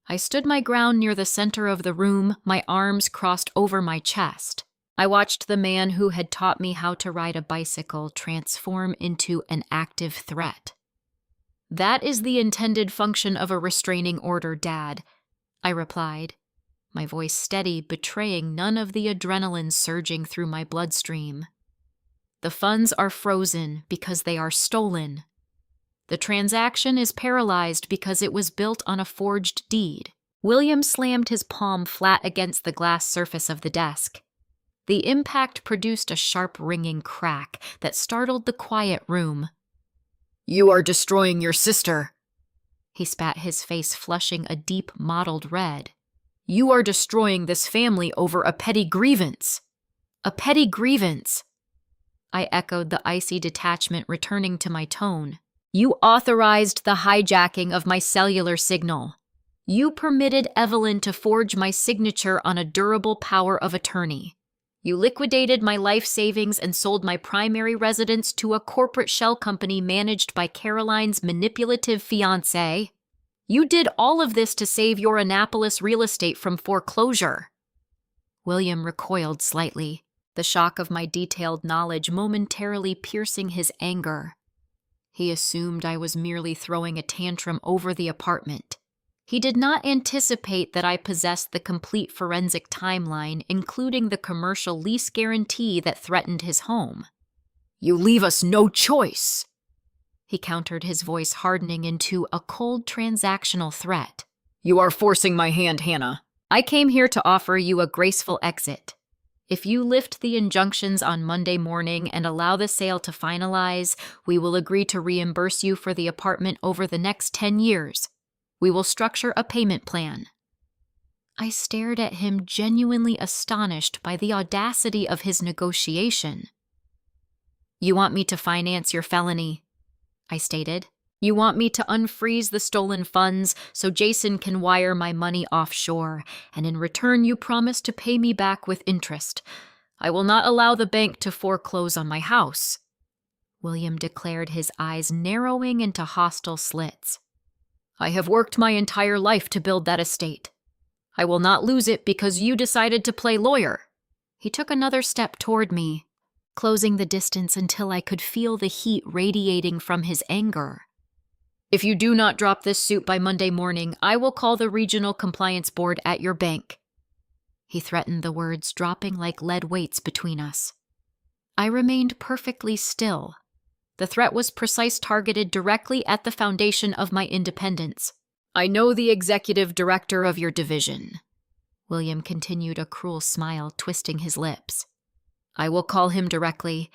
I stood my ground near the center of the room, my arms crossed over my chest. I watched the man who had taught me how to ride a bicycle transform into an active threat. That is the intended function of a restraining order, Dad, I replied, my voice steady, betraying none of the adrenaline surging through my bloodstream. The funds are frozen because they are stolen. The transaction is paralyzed because it was built on a forged deed. William slammed his palm flat against the glass surface of the desk. The impact produced a sharp ringing crack that startled the quiet room. "You are destroying your sister." He spat, his face flushing a deep mottled red. "You are destroying this family over a petty grievance." "A petty grievance." I echoed, the icy detachment returning to my tone. "You authorized the hijacking of my cellular signal. You permitted Evelyn to forge my signature on a durable power of attorney. You liquidated my life savings and sold my primary residence to a corporate shell company managed by Caroline's manipulative fiancé. You did all of this to save your Annapolis real estate from foreclosure." William recoiled slightly, the shock of my detailed knowledge momentarily piercing his anger. He assumed I was merely throwing a tantrum over the apartment. He did not anticipate that I possessed the complete forensic timeline, including the commercial lease guarantee that threatened his home. "You leave us no choice," he countered, his voice hardening into a cold transactional threat. "You are forcing my hand, Hannah. I came here to offer you a graceful exit. If you lift the injunctions on Monday morning and allow the sale to finalize, we will agree to reimburse you for the apartment over the next 10 years. We will structure a payment plan." I stared at him, genuinely astonished by the audacity of his negotiation. "You want me to finance your felony," I stated. "You want me to unfreeze the stolen funds so Jason can wire my money offshore, and in return you promise to pay me back with interest. I will not allow the bank to foreclose on my house," William declared, his eyes narrowing into hostile slits. "I have worked my entire life to build that estate. I will not lose it because you decided to play lawyer." He took another step toward me, closing the distance until I could feel the heat radiating from his anger. "If you do not drop this suit by Monday morning, I will call the Regional Compliance Board at your bank." He threatened, the words dropping like lead weights between us. I remained perfectly still. The threat was precise, targeted directly at the foundation of my independence. "I know the executive director of your division," William continued, a cruel smile twisting his lips. "I will call him directly.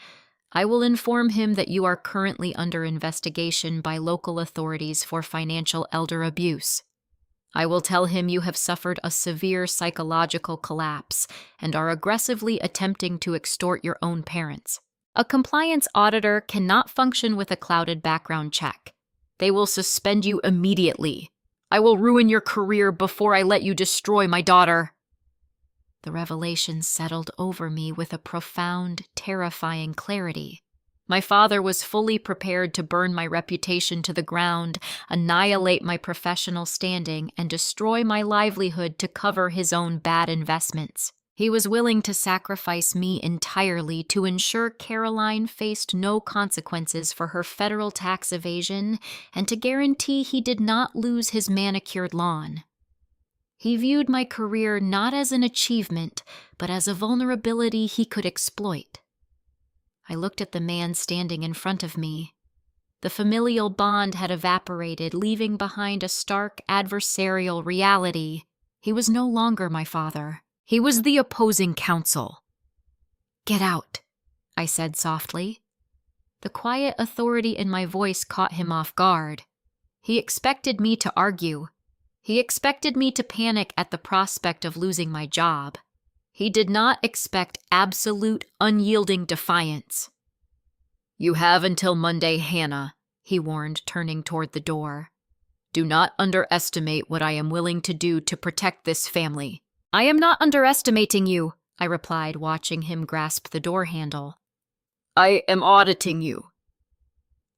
I will inform him that you are currently under investigation by local authorities for financial elder abuse. I will tell him you have suffered a severe psychological collapse and are aggressively attempting to extort your own parents. A compliance auditor cannot function with a clouded background check. They will suspend you immediately. I will ruin your career before I let you destroy my daughter." The revelation settled over me with a profound, terrifying clarity. My father was fully prepared to burn my reputation to the ground, annihilate my professional standing, and destroy my livelihood to cover his own bad investments. He was willing to sacrifice me entirely to ensure Caroline faced no consequences for her federal tax evasion and to guarantee he did not lose his manicured lawn. He viewed my career not as an achievement, but as a vulnerability he could exploit. I looked at the man standing in front of me. The familial bond had evaporated, leaving behind a stark adversarial reality. He was no longer my father. He was the opposing counsel. "Get out," I said softly. The quiet authority in my voice caught him off guard. He expected me to argue. He expected me to panic at the prospect of losing my job. He did not expect absolute, unyielding defiance. "You have until Monday, Hannah," he warned, turning toward the door. Do not underestimate what I am willing to do to protect this family. I am not underestimating you, I replied, watching him grasp the door handle. I am auditing you.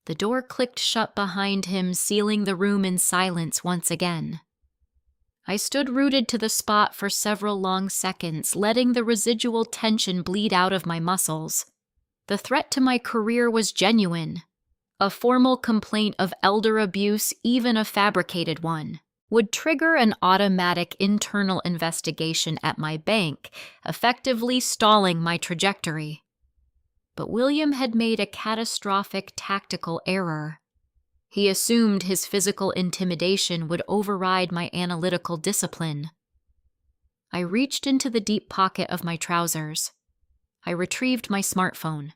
The door clicked shut behind him, sealing the room in silence once again. I stood rooted to the spot for several long seconds, letting the residual tension bleed out of my muscles. The threat to my career was genuine. A formal complaint of elder abuse, even a fabricated one, would trigger an automatic internal investigation at my bank, effectively stalling my trajectory. But William had made a catastrophic tactical error. He assumed his physical intimidation would override my analytical discipline. I reached into the deep pocket of my trousers. I retrieved my smartphone.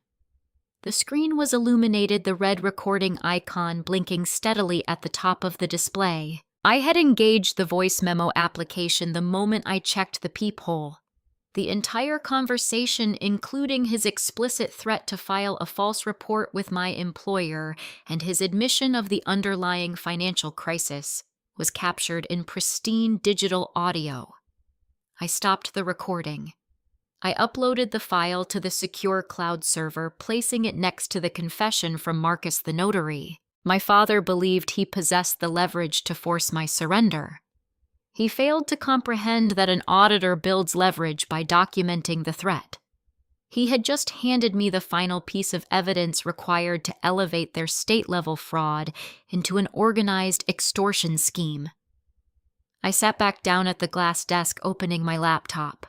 The screen was illuminated, the red recording icon blinking steadily at the top of the display. I had engaged the voice memo application the moment I checked the peephole. The entire conversation, including his explicit threat to file a false report with my employer and his admission of the underlying financial crisis, was captured in pristine digital audio. I stopped the recording. I uploaded the file to the secure cloud server, placing it next to the confession from Marcus the notary. My father believed he possessed the leverage to force my surrender. He failed to comprehend that an auditor builds leverage by documenting the threat. He had just handed me the final piece of evidence required to elevate their state-level fraud into an organized extortion scheme. I sat back down at the glass desk, opening my laptop.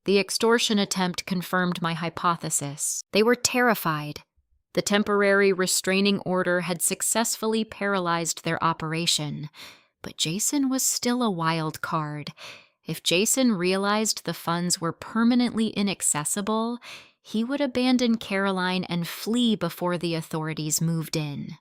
The extortion attempt confirmed my hypothesis. They were terrified. The temporary restraining order had successfully paralyzed their operation. But Jason was still a wild card. If Jason realized the funds were permanently inaccessible, he would abandon Caroline and flee before the authorities moved in.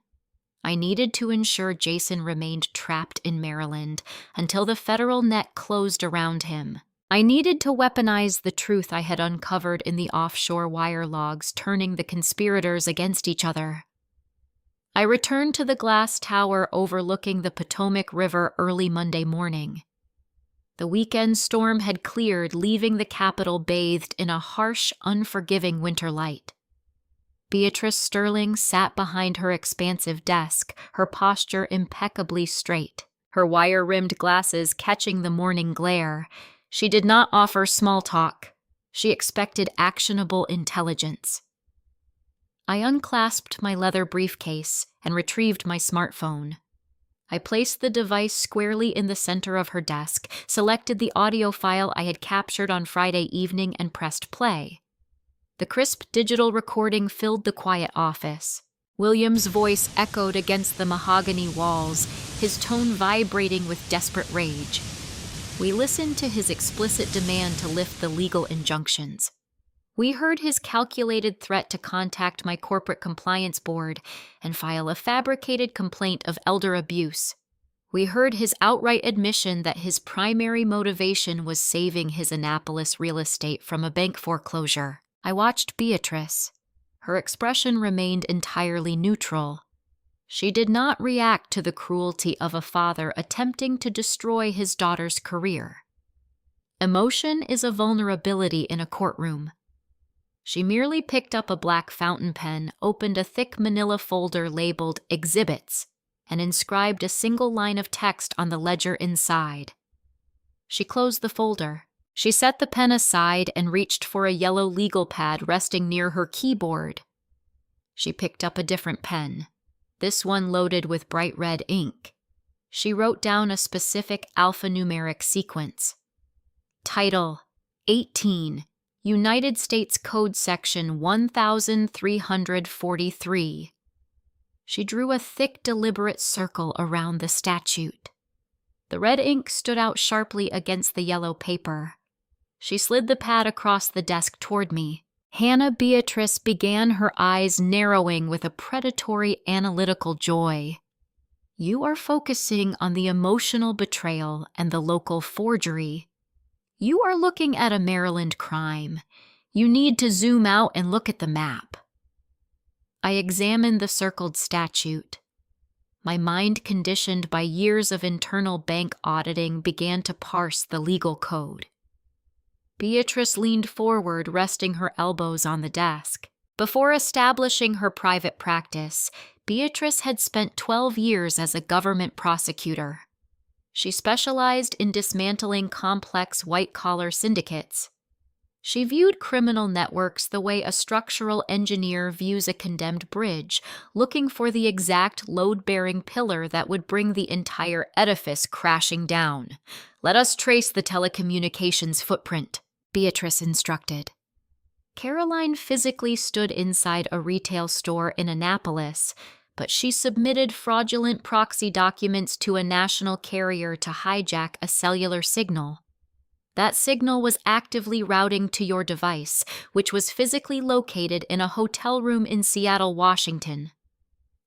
I needed to ensure Jason remained trapped in Maryland until the federal net closed around him. I needed to weaponize the truth I had uncovered in the offshore wire logs, turning the conspirators against each other. I returned to the glass tower overlooking the Potomac River early Monday morning. The weekend storm had cleared, leaving the capital bathed in a harsh, unforgiving winter light. Beatrice Sterling sat behind her expansive desk, her posture impeccably straight, her wire-rimmed glasses catching the morning glare. She did not offer small talk. She expected actionable intelligence. I unclasped my leather briefcase and retrieved my smartphone. I placed the device squarely in the center of her desk, selected the audio file I had captured on Friday evening, and pressed play. The crisp digital recording filled the quiet office. William's voice echoed against the mahogany walls, his tone vibrating with desperate rage. We listened to his explicit demand to lift the legal injunctions. We heard his calculated threat to contact my corporate compliance board and file a fabricated complaint of elder abuse. We heard his outright admission that his primary motivation was saving his Annapolis real estate from a bank foreclosure. I watched Beatrice. Her expression remained entirely neutral. She did not react to the cruelty of a father attempting to destroy his daughter's career. Emotion is a vulnerability in a courtroom. She merely picked up a black fountain pen, opened a thick manila folder labeled Exhibits, and inscribed a single line of text on the ledger inside. She closed the folder. She set the pen aside and reached for a yellow legal pad resting near her keyboard. She picked up a different pen, this one loaded with bright red ink. She wrote down a specific alphanumeric sequence. Title: 18. United States Code Section 1343. She drew a thick, deliberate circle around the statute. The red ink stood out sharply against the yellow paper. She slid the pad across the desk toward me. Hannah Beatrice began, her eyes narrowing with a predatory, analytical joy. You are focusing on the emotional betrayal and the local forgery. You are looking at a Maryland crime. You need to zoom out and look at the map. I examined the circled statute. My mind, conditioned by years of internal bank auditing, began to parse the legal code. Beatrice leaned forward, resting her elbows on the desk. Before establishing her private practice, Beatrice had spent 12 years as a government prosecutor. She specialized in dismantling complex white-collar syndicates. She viewed criminal networks the way a structural engineer views a condemned bridge, looking for the exact load-bearing pillar that would bring the entire edifice crashing down. "Let us trace the telecommunications footprint," Beatrice instructed. Caroline physically stood inside a retail store in Annapolis, but she submitted fraudulent proxy documents to a national carrier to hijack a cellular signal. That signal was actively routing to your device, which was physically located in a hotel room in Seattle, Washington.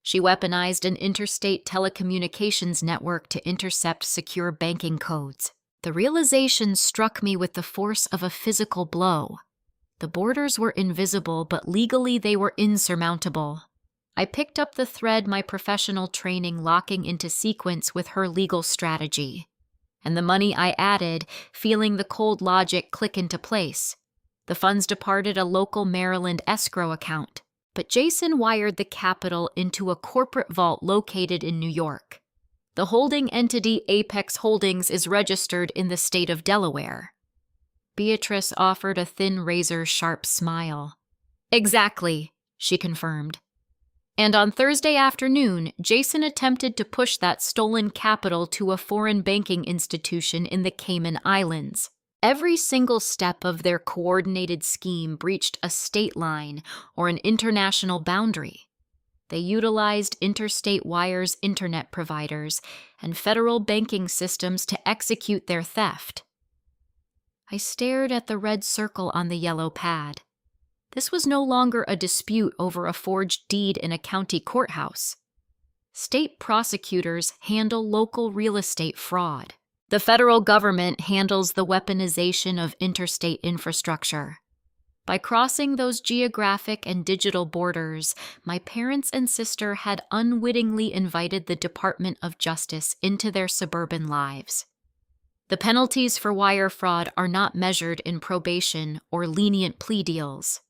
She weaponized an interstate telecommunications network to intercept secure banking codes. The realization struck me with the force of a physical blow. The borders were invisible, but legally they were insurmountable. I picked up the thread, my professional training locking into sequence with her legal strategy. And the money I added, feeling the cold logic click into place. The funds departed a local Maryland escrow account, but Jason wired the capital into a corporate vault located in New York. The holding entity Apex Holdings is registered in the state of Delaware. Beatrice offered a thin, razor-sharp smile. "Exactly," she confirmed. And on Thursday afternoon, Jason attempted to push that stolen capital to a foreign banking institution in the Cayman Islands. Every single step of their coordinated scheme breached a state line or an international boundary. They utilized interstate wires, internet providers, and federal banking systems to execute their theft. I stared at the red circle on the yellow pad. This was no longer a dispute over a forged deed in a county courthouse. State prosecutors handle local real estate fraud. The federal government handles the weaponization of interstate infrastructure. By crossing those geographic and digital borders, my parents and sister had unwittingly invited the Department of Justice into their suburban lives. The penalties for wire fraud are not measured in probation or lenient plea deals.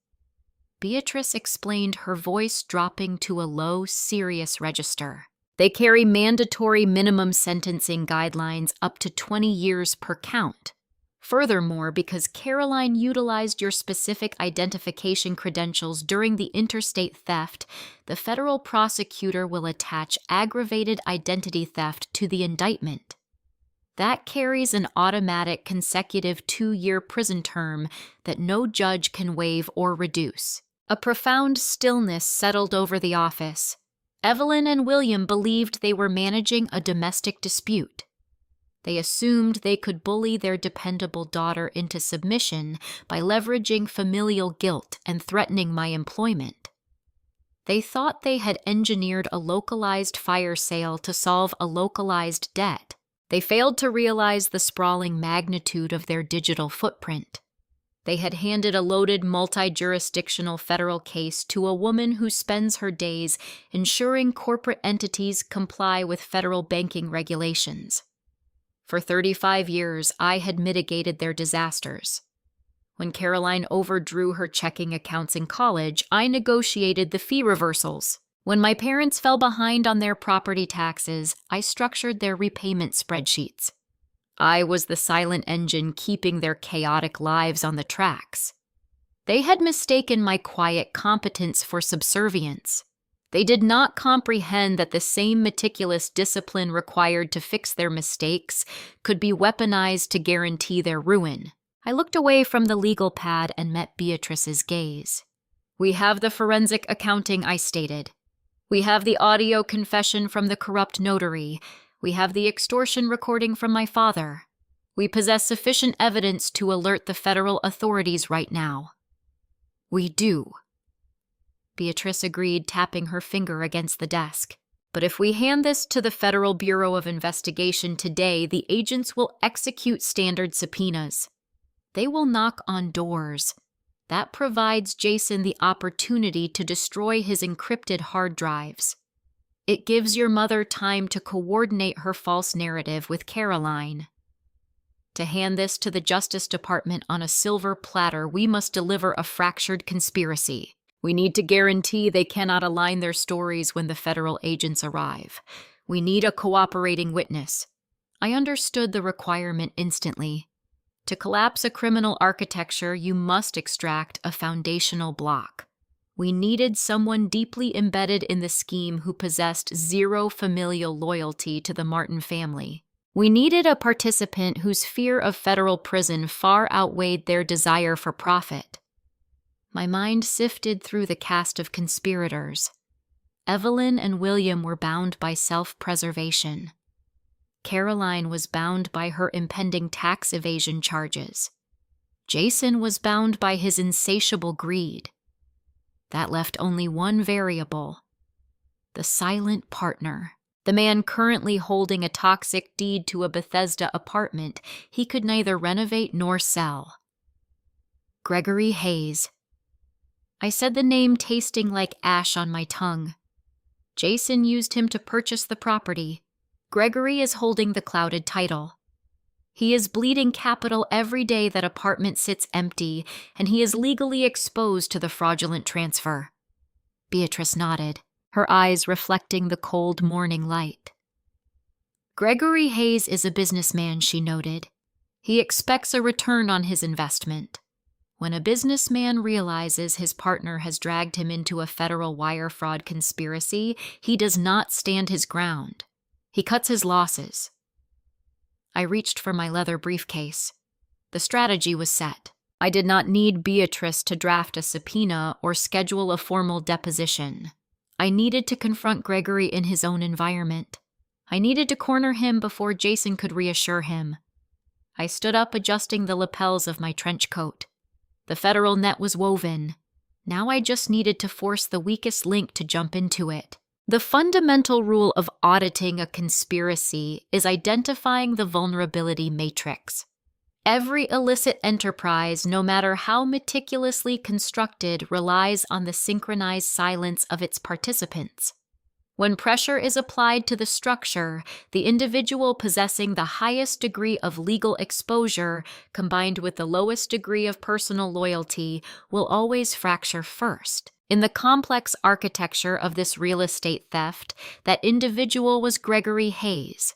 Beatrice explained, her voice dropping to a low, serious register. They carry mandatory minimum sentencing guidelines up to 20 years per count. Furthermore, because Caroline utilized your specific identification credentials during the interstate theft, the federal prosecutor will attach aggravated identity theft to the indictment. That carries an automatic consecutive 2-year prison term that no judge can waive or reduce. A profound stillness settled over the office. Evelyn and William believed they were managing a domestic dispute. They assumed they could bully their dependable daughter into submission by leveraging familial guilt and threatening my employment. They thought they had engineered a localized fire sale to solve a localized debt. They failed to realize the sprawling magnitude of their digital footprint. They had handed a loaded multi-jurisdictional federal case to a woman who spends her days ensuring corporate entities comply with federal banking regulations. For 35 years, I had mitigated their disasters. When Caroline overdrew her checking accounts in college, I negotiated the fee reversals. When my parents fell behind on their property taxes, I structured their repayment spreadsheets. I was the silent engine keeping their chaotic lives on the tracks. They had mistaken my quiet competence for subservience. They did not comprehend that the same meticulous discipline required to fix their mistakes could be weaponized to guarantee their ruin. I looked away from the legal pad and met Beatrice's gaze. "We have the forensic accounting," I stated. "We have the audio confession from the corrupt notary. We have the extortion recording from my father. We possess sufficient evidence to alert the federal authorities right now." "We do," Beatrice agreed, tapping her finger against the desk. "But if we hand this to the Federal Bureau of Investigation today, the agents will execute standard subpoenas. They will knock on doors. That provides Jason the opportunity to destroy his encrypted hard drives. It gives your mother time to coordinate her false narrative with Caroline. To hand this to the Justice Department on a silver platter, we must deliver a fractured conspiracy. We need to guarantee they cannot align their stories when the federal agents arrive. We need a cooperating witness. I understood the requirement instantly. To collapse a criminal architecture, you must extract a foundational block. We needed someone deeply embedded in the scheme who possessed zero familial loyalty to the Martin family. We needed a participant whose fear of federal prison far outweighed their desire for profit. My mind sifted through the cast of conspirators. Evelyn and William were bound by self-preservation. Caroline was bound by her impending tax evasion charges. Jason was bound by his insatiable greed. That left only one variable: the silent partner. The man currently holding a toxic deed to a Bethesda apartment he could neither renovate nor sell. Gregory Hayes. I said the name tasting like ash on my tongue. Jason used him to purchase the property. Gregory is holding the clouded title. He is bleeding capital every day that apartment sits empty, and he is legally exposed to the fraudulent transfer. Beatrice nodded, her eyes reflecting the cold morning light. Gregory Hayes is a businessman, she noted. He expects a return on his investment. When a businessman realizes his partner has dragged him into a federal wire fraud conspiracy, he does not stand his ground. He cuts his losses. I reached for my leather briefcase. The strategy was set. I did not need Beatrice to draft a subpoena or schedule a formal deposition. I needed to confront Gregory in his own environment. I needed to corner him before Jason could reassure him. I stood up, adjusting the lapels of my trench coat. The federal net was woven. Now I just needed to force the weakest link to jump into it. The fundamental rule of auditing a conspiracy is identifying the vulnerability matrix. Every illicit enterprise, no matter how meticulously constructed, relies on the synchronized silence of its participants. When pressure is applied to the structure, the individual possessing the highest degree of legal exposure, combined with the lowest degree of personal loyalty, will always fracture first. In the complex architecture of this real estate theft, that individual was Gregory Hayes.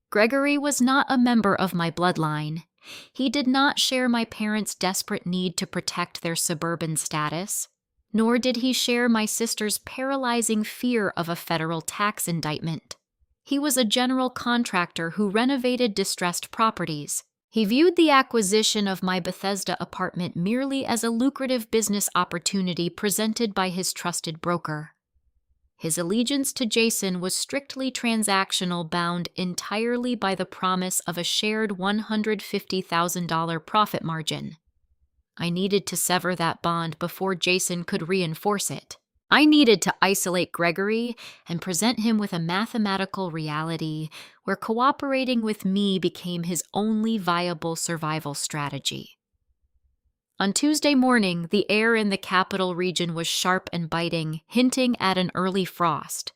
Gregory was not a member of my bloodline. He did not share my parents' desperate need to protect their suburban status, nor did he share my sister's paralyzing fear of a federal tax indictment. He was a general contractor who renovated distressed properties. He viewed the acquisition of my Bethesda apartment merely as a lucrative business opportunity presented by his trusted broker. His allegiance to Jason was strictly transactional, bound entirely by the promise of a shared $150,000 profit margin. I needed to sever that bond before Jason could reinforce it. I needed to isolate Gregory and present him with a mathematical reality where cooperating with me became his only viable survival strategy. On Tuesday morning, the air in the capital region was sharp and biting, hinting at an early frost.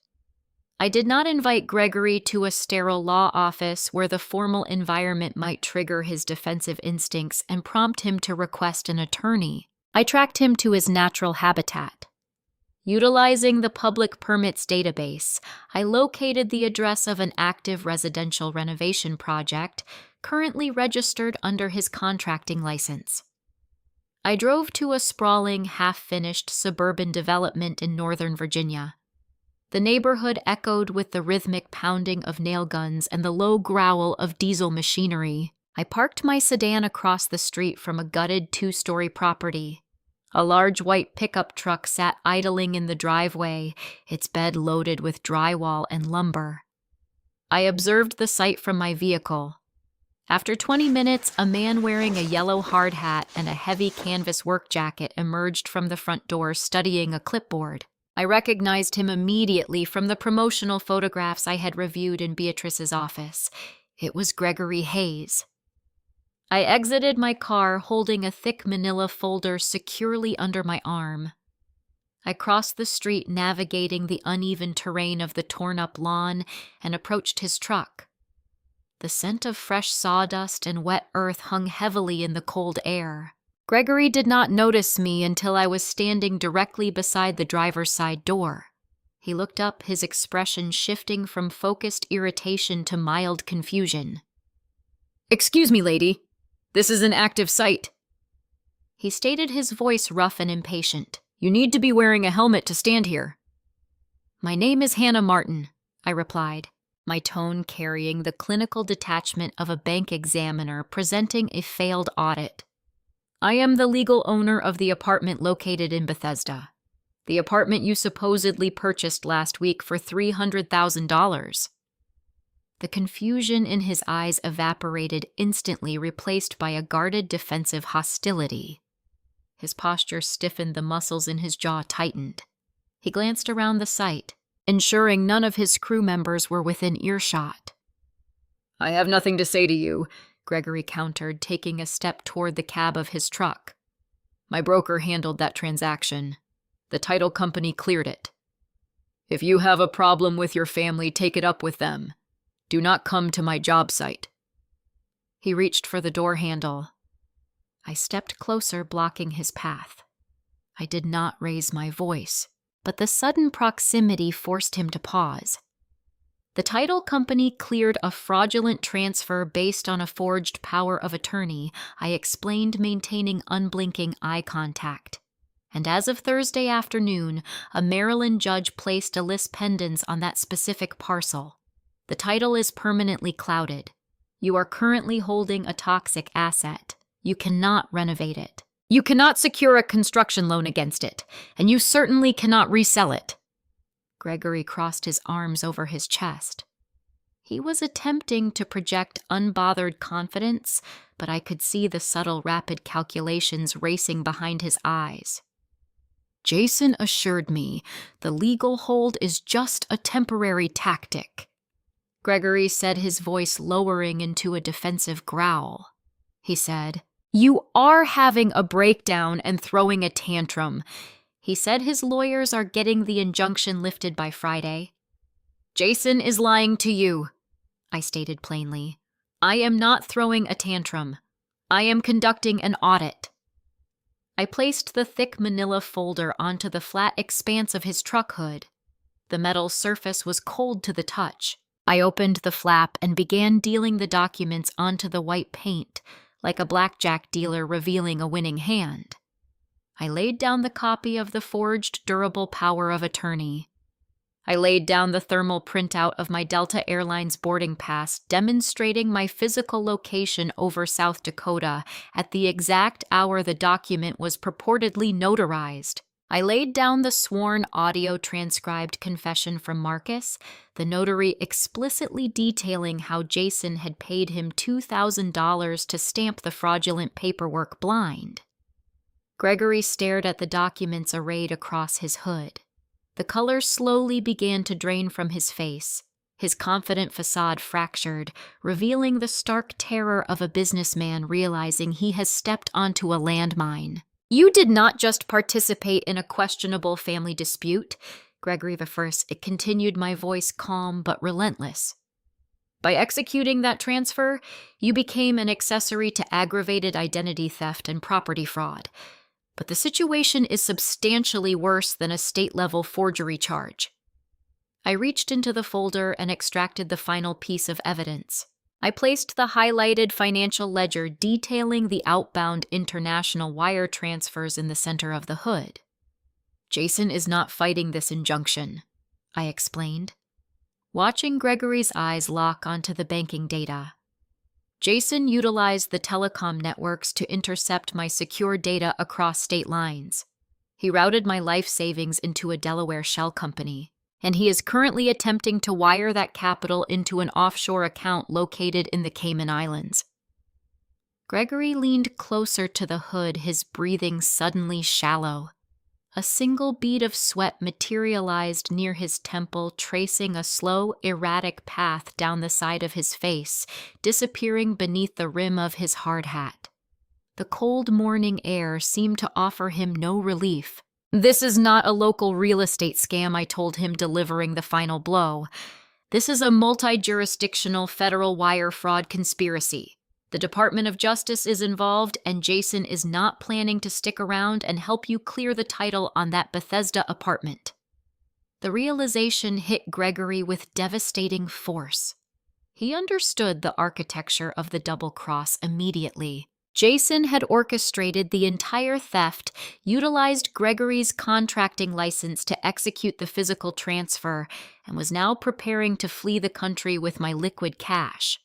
I did not invite Gregory to a sterile law office where the formal environment might trigger his defensive instincts and prompt him to request an attorney. I tracked him to his natural habitat. Utilizing the public permits database, I located the address of an active residential renovation project currently registered under his contracting license. I drove to a sprawling, half-finished suburban development in Northern Virginia. The neighborhood echoed with the rhythmic pounding of nail guns and the low growl of diesel machinery. I parked my sedan across the street from a gutted 2-story property. A large white pickup truck sat idling in the driveway, its bed loaded with drywall and lumber. I observed the site from my vehicle. After 20 minutes, a man wearing a yellow hard hat and a heavy canvas work jacket emerged from the front door, studying a clipboard. I recognized him immediately from the promotional photographs I had reviewed in Beatrice's office. It was Gregory Hayes. I exited my car holding a thick manila folder securely under my arm. I crossed the street, navigating the uneven terrain of the torn-up lawn, and approached his truck. The scent of fresh sawdust and wet earth hung heavily in the cold air. Gregory did not notice me until I was standing directly beside the driver's side door. He looked up, his expression shifting from focused irritation to mild confusion. "Excuse me, lady. This is an active site." He stated, his voice rough and impatient. "You need to be wearing a helmet to stand here." "My name is Hannah Martin," I replied, my tone carrying the clinical detachment of a bank examiner presenting a failed audit. "I am the legal owner of the apartment located in Bethesda. The apartment you supposedly purchased last week for $300,000. The confusion in his eyes evaporated instantly, replaced by a guarded defensive hostility. His posture stiffened, the muscles in his jaw tightened. He glanced around the site, ensuring none of his crew members were within earshot. "I have nothing to say to you," Gregory countered, taking a step toward the cab of his truck. "My broker handled that transaction. The title company cleared it. If you have a problem with your family, take it up with them. Do not come to my job site." He reached for the door handle. I stepped closer, blocking his path. I did not raise my voice, but the sudden proximity forced him to pause. The title company cleared a fraudulent transfer based on a forged power of attorney, I explained, maintaining unblinking eye contact. And as of Thursday afternoon, a Maryland judge placed a lis pendens on that specific parcel. The title is permanently clouded. You are currently holding a toxic asset. You cannot renovate it. You cannot secure a construction loan against it, and you certainly cannot resell it. Gregory crossed his arms over his chest. He was attempting to project unbothered confidence, but I could see the subtle, rapid calculations racing behind his eyes. "Jason assured me the legal hold is just a temporary tactic," Gregory said, his voice lowering into a defensive growl. He said, "You are having a breakdown and throwing a tantrum." He said his lawyers are getting the injunction lifted by Friday. "Jason is lying to you," I stated plainly. "I am not throwing a tantrum. I am conducting an audit." I placed the thick manila folder onto the flat expanse of his truck hood. The metal surface was cold to the touch. I opened the flap and began dealing the documents onto the white paint, like a blackjack dealer revealing a winning hand. I laid down the copy of the forged durable power of attorney. I laid down the thermal printout of my Delta Airlines boarding pass, demonstrating my physical location over South Dakota at the exact hour the document was purportedly notarized. I laid down the sworn audio-transcribed confession from Marcus, the notary explicitly detailing how Jason had paid him $2,000 to stamp the fraudulent paperwork blind. Gregory stared at the documents arrayed across his hood. The color slowly began to drain from his face, his confident facade fractured, revealing the stark terror of a businessman realizing he has stepped onto a landmine. "You did not just participate in a questionable family dispute," Gregory I continued, my voice calm but relentless. "By executing that transfer, you became an accessory to aggravated identity theft and property fraud. But the situation is substantially worse than a state-level forgery charge." I reached into the folder and extracted the final piece of evidence. I placed the highlighted financial ledger detailing the outbound international wire transfers in the center of the hood. "Jason is not fighting this injunction," I explained, watching Gregory's eyes lock onto the banking data. "Jason utilized the telecom networks to intercept my secure data across state lines. He routed my life savings into a Delaware shell company, and he is currently attempting to wire that capital into an offshore account located in the Cayman Islands." Gregory leaned closer to the hood, his breathing suddenly shallow. A single bead of sweat materialized near his temple, tracing a slow, erratic path down the side of his face, disappearing beneath the rim of his hard hat. The cold morning air seemed to offer him no relief. "This is not a local real estate scam," I told him, delivering the final blow. "This is a multi-jurisdictional federal wire fraud conspiracy. The Department of Justice is involved, and Jason is not planning to stick around and help you clear the title on that Bethesda apartment." The realization hit Gregory with devastating force. He understood the architecture of the double cross immediately. Jason had orchestrated the entire theft, utilized Gregory's contracting license to execute the physical transfer, and was now preparing to flee the country with my liquid cash.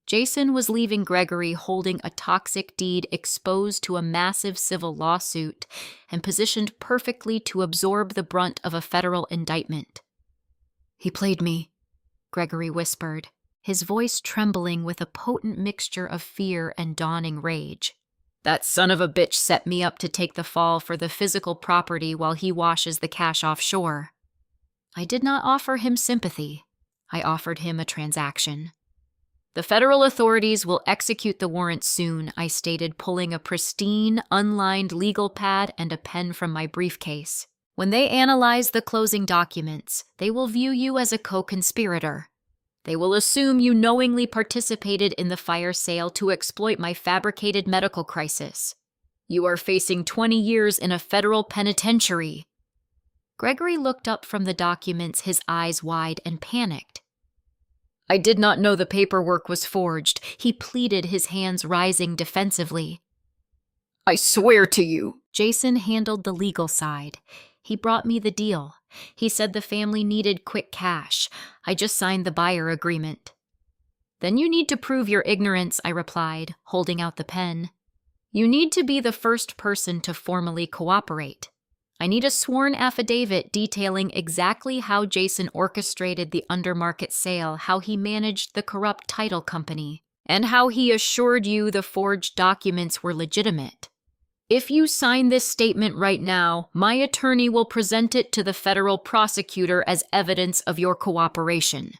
Jason was leaving Gregory holding a toxic deed exposed to a massive civil lawsuit and positioned perfectly to absorb the brunt of a federal indictment. "He played me," Gregory whispered, his voice trembling with a potent mixture of fear and dawning rage. "That son of a bitch set me up to take the fall for the physical property while he washes the cash offshore." I did not offer him sympathy. I offered him a transaction. "The federal authorities will execute the warrant soon," I stated, pulling a pristine, unlined legal pad and a pen from my briefcase. "When they analyze the closing documents, they will view you as a co-conspirator. They will assume you knowingly participated in the fire sale to exploit my fabricated medical crisis. You are facing 20 years in a federal penitentiary." Gregory looked up from the documents, his eyes wide, and panicked. "I did not know the paperwork was forged," he pleaded, his hands rising defensively. "I swear to you." Jason handled the legal side. He brought me the deal. He said the family needed quick cash. I just signed the buyer agreement. "Then you need to prove your ignorance," I replied, holding out the pen. "You need to be the first person to formally cooperate. I need a sworn affidavit detailing exactly how Jason orchestrated the undermarket sale, how he managed the corrupt title company, and how he assured you the forged documents were legitimate. If you sign this statement right now, my attorney will present it to the federal prosecutor as evidence of your cooperation.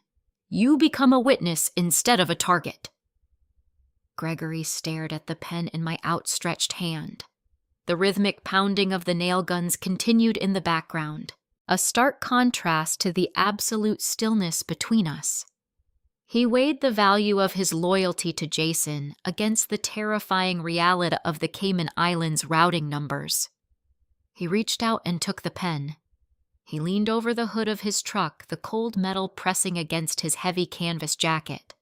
You become a witness instead of a target." Gregory stared at the pen in my outstretched hand. The rhythmic pounding of the nail guns continued in the background, a stark contrast to the absolute stillness between us. He weighed the value of his loyalty to Jason against the terrifying reality of the Cayman Islands' routing numbers. He reached out and took the pen. He leaned over the hood of his truck, the cold metal pressing against his heavy canvas jacket.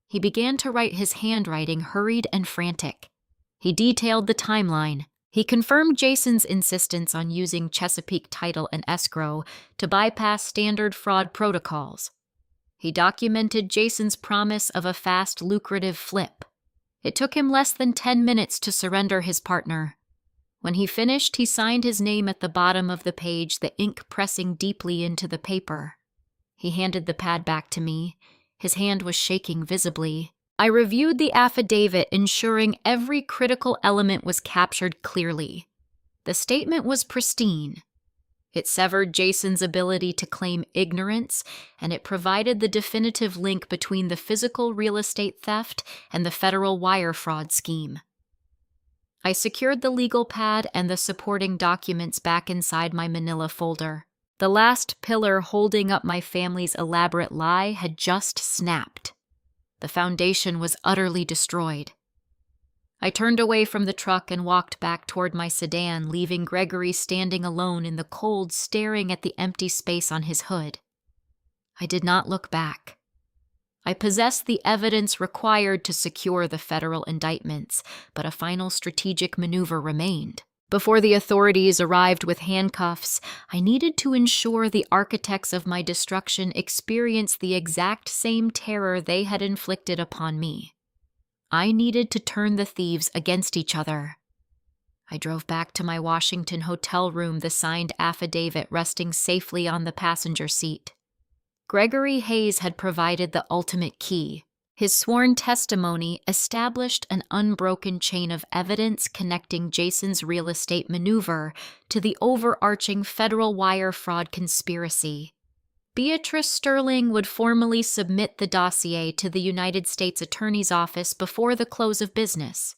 He began to write, his handwriting hurried and frantic. He detailed the timeline. He confirmed Jason's insistence on using Chesapeake title and escrow to bypass standard fraud protocols. He documented Jason's promise of a fast, lucrative flip. It took him less than 10 minutes to surrender his partner. When he finished, he signed his name at the bottom of the page, the ink pressing deeply into the paper. He handed the pad back to me. His hand was shaking visibly. I reviewed the affidavit, ensuring every critical element was captured clearly. The statement was pristine. It severed Jason's ability to claim ignorance, and it provided the definitive link between the physical real estate theft and the federal wire fraud scheme. I secured the legal pad and the supporting documents back inside my manila folder. The last pillar holding up my family's elaborate lie had just snapped. The foundation was utterly destroyed. I turned away from the truck and walked back toward my sedan, leaving Gregory standing alone in the cold, staring at the empty space on his hood. I did not look back. I possessed the evidence required to secure the federal indictments, but a final strategic maneuver remained. Before the authorities arrived with handcuffs, I needed to ensure the architects of my destruction experienced the exact same terror they had inflicted upon me. I needed to turn the thieves against each other. I drove back to my Washington hotel room, the signed affidavit resting safely on the passenger seat. Gregory Hayes had provided the ultimate key. His sworn testimony established an unbroken chain of evidence connecting Jason's real estate maneuver to the overarching federal wire fraud conspiracy. Beatrice Sterling would formally submit the dossier to the United States Attorney's Office before the close of business.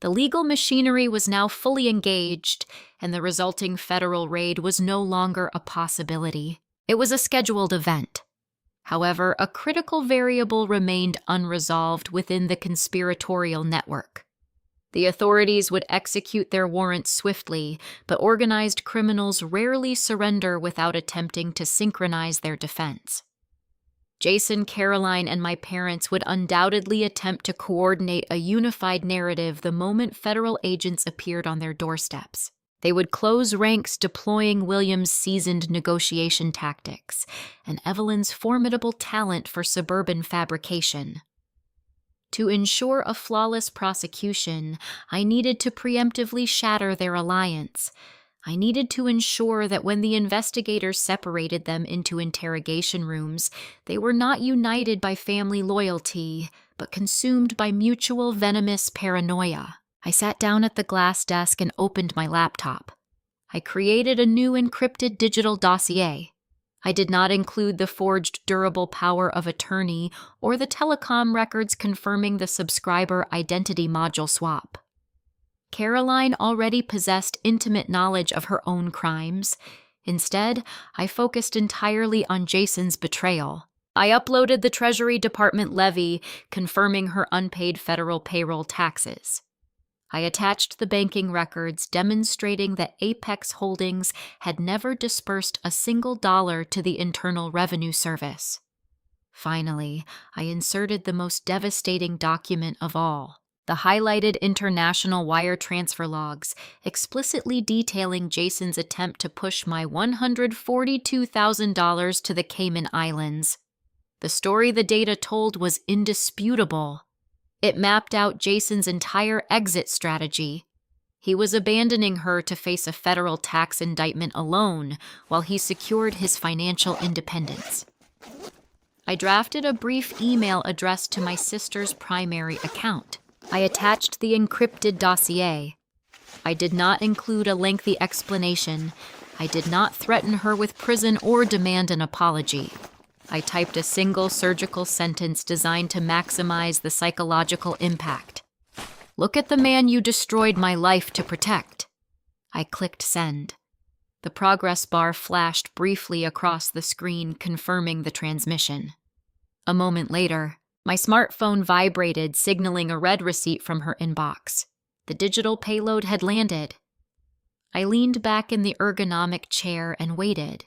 The legal machinery was now fully engaged, and the resulting federal raid was no longer a possibility. It was a scheduled event. However, a critical variable remained unresolved within the conspiratorial network. The authorities would execute their warrants swiftly, but organized criminals rarely surrender without attempting to synchronize their defense. Jason, Caroline, and my parents would undoubtedly attempt to coordinate a unified narrative the moment federal agents appeared on their doorsteps. They would close ranks, deploying William's seasoned negotiation tactics and Evelyn's formidable talent for suburban fabrication. To ensure a flawless prosecution, I needed to preemptively shatter their alliance. I needed to ensure that when the investigators separated them into interrogation rooms, they were not united by family loyalty, but consumed by mutual venomous paranoia. I sat down at the glass desk and opened my laptop. I created a new encrypted digital dossier. I did not include the forged durable power of attorney or the telecom records confirming the subscriber identity module swap. Caroline already possessed intimate knowledge of her own crimes. Instead, I focused entirely on Jason's betrayal. I uploaded the Treasury Department levy confirming her unpaid federal payroll taxes. I attached the banking records demonstrating that Apex Holdings had never disbursed a single dollar to the Internal Revenue Service. Finally, I inserted the most devastating document of all, the highlighted international wire transfer logs, explicitly detailing Jason's attempt to push my $142,000 to the Cayman Islands. The story the data told was indisputable. It mapped out Jason's entire exit strategy. He was abandoning her to face a federal tax indictment alone while he secured his financial independence. I drafted a brief email addressed to my sister's primary account. I attached the encrypted dossier. I did not include a lengthy explanation. I did not threaten her with prison or demand an apology. I typed a single surgical sentence designed to maximize the psychological impact. Look at the man you destroyed my life to protect. I clicked send. The progress bar flashed briefly across the screen, confirming the transmission. A moment later, my smartphone vibrated, signaling a red receipt from her inbox. The digital payload had landed. I leaned back in the ergonomic chair and waited.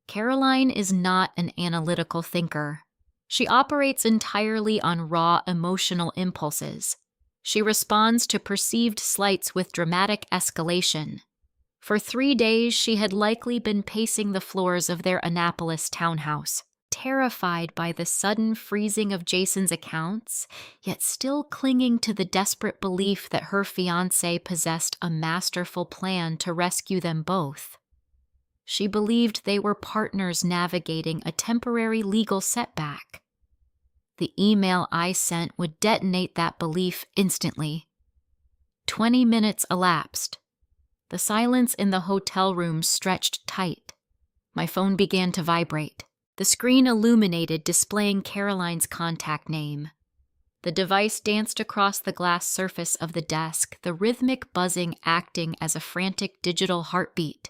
Caroline is not an analytical thinker. She operates entirely on raw emotional impulses. She responds to perceived slights with dramatic escalation. For 3 days, she had likely been pacing the floors of their Annapolis townhouse, terrified by the sudden freezing of Jason's accounts, yet still clinging to the desperate belief that her fiancé possessed a masterful plan to rescue them both. She believed they were partners navigating a temporary legal setback. The email I sent would detonate that belief instantly. 20 minutes elapsed. The silence in the hotel room stretched tight. My phone began to vibrate. The screen illuminated, displaying Caroline's contact name. The device danced across the glass surface of the desk, the rhythmic buzzing acting as a frantic digital heartbeat.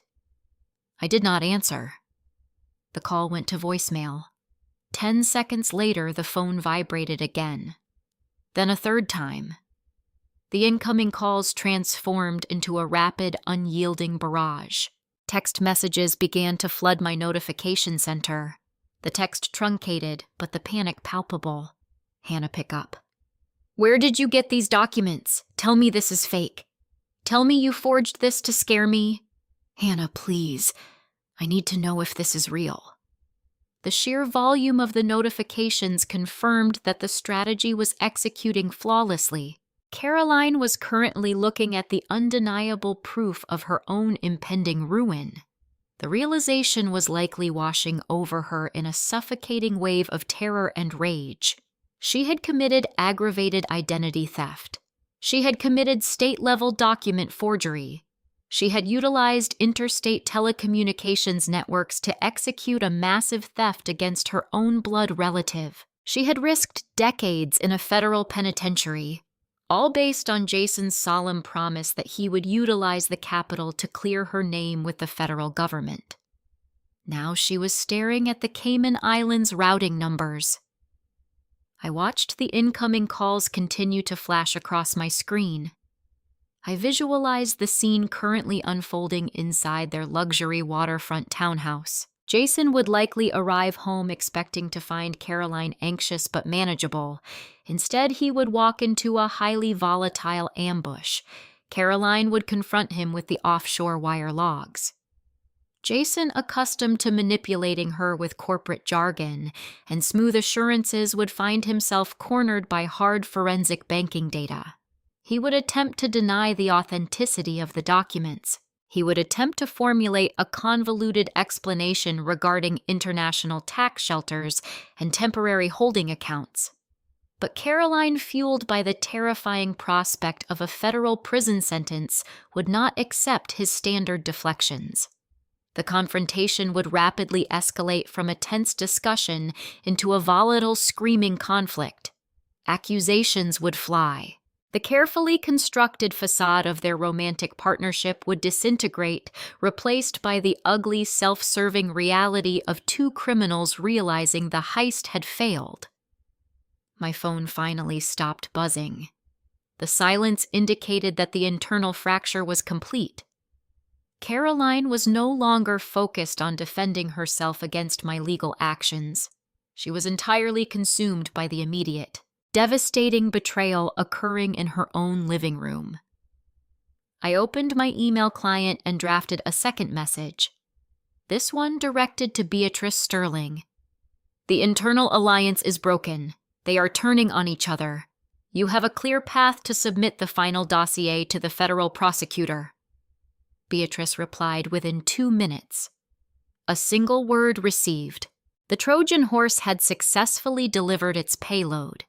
I did not answer. The call went to voicemail. 10 seconds later, the phone vibrated again. Then a third time. The incoming calls transformed into a rapid, unyielding barrage. Text messages began to flood my notification center. The text truncated, but the panic palpable. Hannah, pick up. Where did you get these documents? Tell me this is fake. Tell me you forged this to scare me. Hannah, please. I need to know if this is real. The sheer volume of the notifications confirmed that the strategy was executing flawlessly. Caroline was currently looking at the undeniable proof of her own impending ruin. The realization was likely washing over her in a suffocating wave of terror and rage. She had committed aggravated identity theft. She had committed state-level document forgery. She had utilized interstate telecommunications networks to execute a massive theft against her own blood relative. She had risked decades in a federal penitentiary, all based on Jason's solemn promise that he would utilize the capital to clear her name with the federal government. Now she was staring at the Cayman Islands routing numbers. I watched the incoming calls continue to flash across my screen. I visualized the scene currently unfolding inside their luxury waterfront townhouse. Jason would likely arrive home expecting to find Caroline anxious but manageable. Instead, he would walk into a highly volatile ambush. Caroline would confront him with the offshore wire logs. Jason, accustomed to manipulating her with corporate jargon and smooth assurances, would find himself cornered by hard forensic banking data. He would attempt to deny the authenticity of the documents. He would attempt to formulate a convoluted explanation regarding international tax shelters and temporary holding accounts. But Caroline, fueled by the terrifying prospect of a federal prison sentence, would not accept his standard deflections. The confrontation would rapidly escalate from a tense discussion into a volatile, screaming conflict. Accusations would fly. The carefully constructed facade of their romantic partnership would disintegrate, replaced by the ugly, self-serving reality of two criminals realizing the heist had failed. My phone finally stopped buzzing. The silence indicated that the internal fracture was complete. Caroline was no longer focused on defending herself against my legal actions. She was entirely consumed by the immediate, devastating betrayal occurring in her own living room. I opened my email client and drafted a second message. This one directed to Beatrice Sterling. The internal alliance is broken. They are turning on each other. You have a clear path to submit the final dossier to the federal prosecutor. Beatrice replied within 2 minutes. A single word received. The Trojan horse had successfully delivered its payload.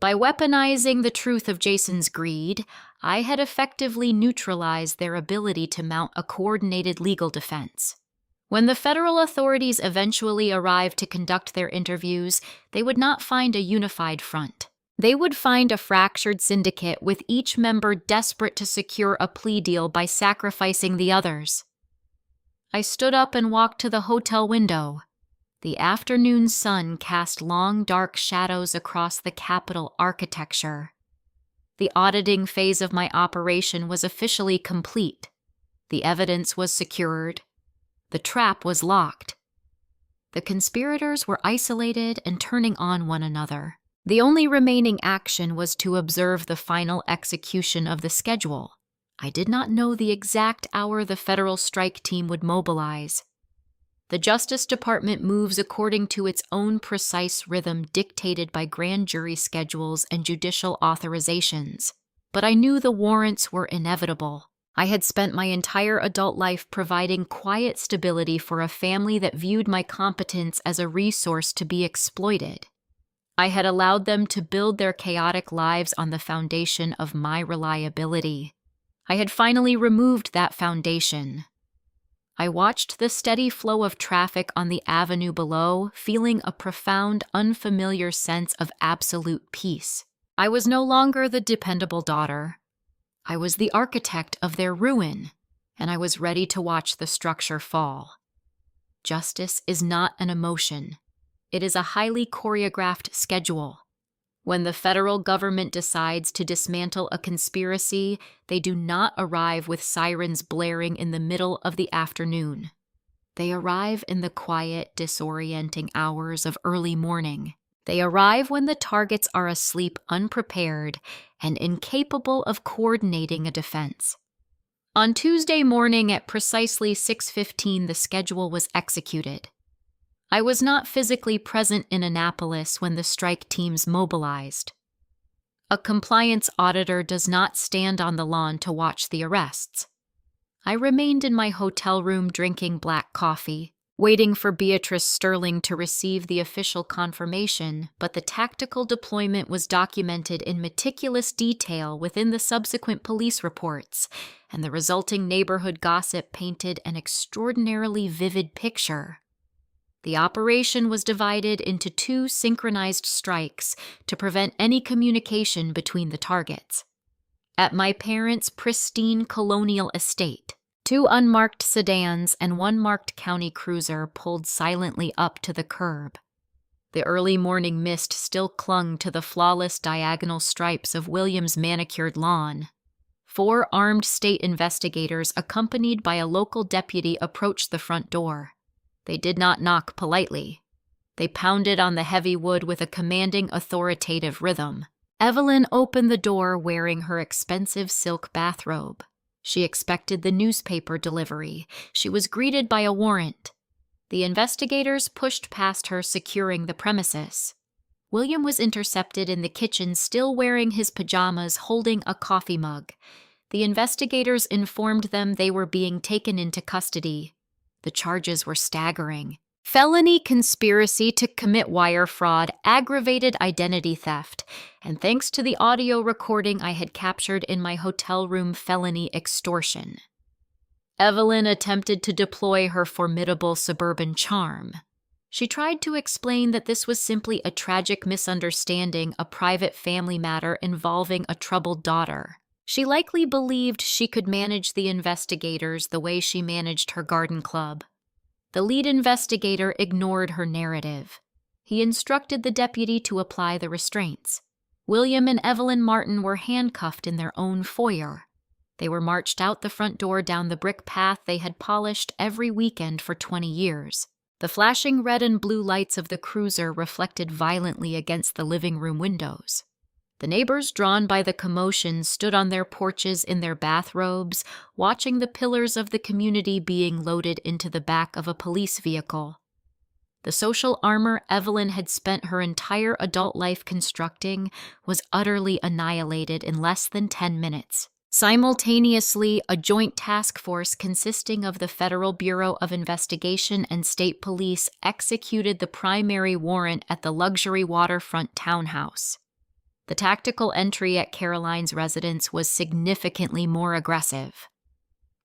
By weaponizing the truth of Jason's greed, I had effectively neutralized their ability to mount a coordinated legal defense. When the federal authorities eventually arrived to conduct their interviews, they would not find a unified front. They would find a fractured syndicate with each member desperate to secure a plea deal by sacrificing the others. I stood up and walked to the hotel window. The afternoon sun cast long, dark shadows across the Capitol architecture. The auditing phase of my operation was officially complete. The evidence was secured. The trap was locked. The conspirators were isolated and turning on one another. The only remaining action was to observe the final execution of the schedule. I did not know the exact hour the federal strike team would mobilize. The Justice Department moves according to its own precise rhythm dictated by grand jury schedules and judicial authorizations. But I knew the warrants were inevitable. I had spent my entire adult life providing quiet stability for a family that viewed my competence as a resource to be exploited. I had allowed them to build their chaotic lives on the foundation of my reliability. I had finally removed that foundation. I watched the steady flow of traffic on the avenue below, feeling a profound, unfamiliar sense of absolute peace. I was no longer the dependable daughter. I was the architect of their ruin, and I was ready to watch the structure fall. Justice is not an emotion. It is a highly choreographed schedule. When the federal government decides to dismantle a conspiracy, they do not arrive with sirens blaring in the middle of the afternoon. They arrive in the quiet, disorienting hours of early morning. They arrive when the targets are asleep, unprepared, and incapable of coordinating a defense. On Tuesday morning at precisely 6:15, the schedule was executed. I was not physically present in Annapolis when the strike teams mobilized. A compliance auditor does not stand on the lawn to watch the arrests. I remained in my hotel room drinking black coffee, waiting for Beatrice Sterling to receive the official confirmation, but the tactical deployment was documented in meticulous detail within the subsequent police reports, and the resulting neighborhood gossip painted an extraordinarily vivid picture. The operation was divided into 2 synchronized strikes to prevent any communication between the targets. At my parents' pristine colonial estate, 2 unmarked sedans and 1 marked county cruiser pulled silently up to the curb. The early morning mist still clung to the flawless diagonal stripes of William's manicured lawn. 4 armed state investigators accompanied by a local deputy approached the front door. They did not knock politely. They pounded on the heavy wood with a commanding, authoritative rhythm. Evelyn opened the door wearing her expensive silk bathrobe. She expected the newspaper delivery. She was greeted by a warrant. The investigators pushed past her, securing the premises. William was intercepted in the kitchen, still wearing his pajamas, holding a coffee mug. The investigators informed them they were being taken into custody. The charges were staggering: felony conspiracy to commit wire fraud, aggravated identity theft, and thanks to the audio recording I had captured in my hotel room, felony extortion. Evelyn attempted to deploy her formidable suburban charm. She tried to explain that this was simply a tragic misunderstanding, a private family matter involving a troubled daughter. She likely believed she could manage the investigators the way she managed her garden club. The lead investigator ignored her narrative. He instructed the deputy to apply the restraints. William and Evelyn Martin were handcuffed in their own foyer. They were marched out the front door down the brick path they had polished every weekend for 20 years. The flashing red and blue lights of the cruiser reflected violently against the living room windows. The neighbors, drawn by the commotion, stood on their porches in their bathrobes, watching the pillars of the community being loaded into the back of a police vehicle. The social armor Evelyn had spent her entire adult life constructing was utterly annihilated in less than 10 minutes. Simultaneously, a joint task force consisting of the Federal Bureau of Investigation and state police executed the primary warrant at the luxury waterfront townhouse. The tactical entry at Caroline's residence was significantly more aggressive.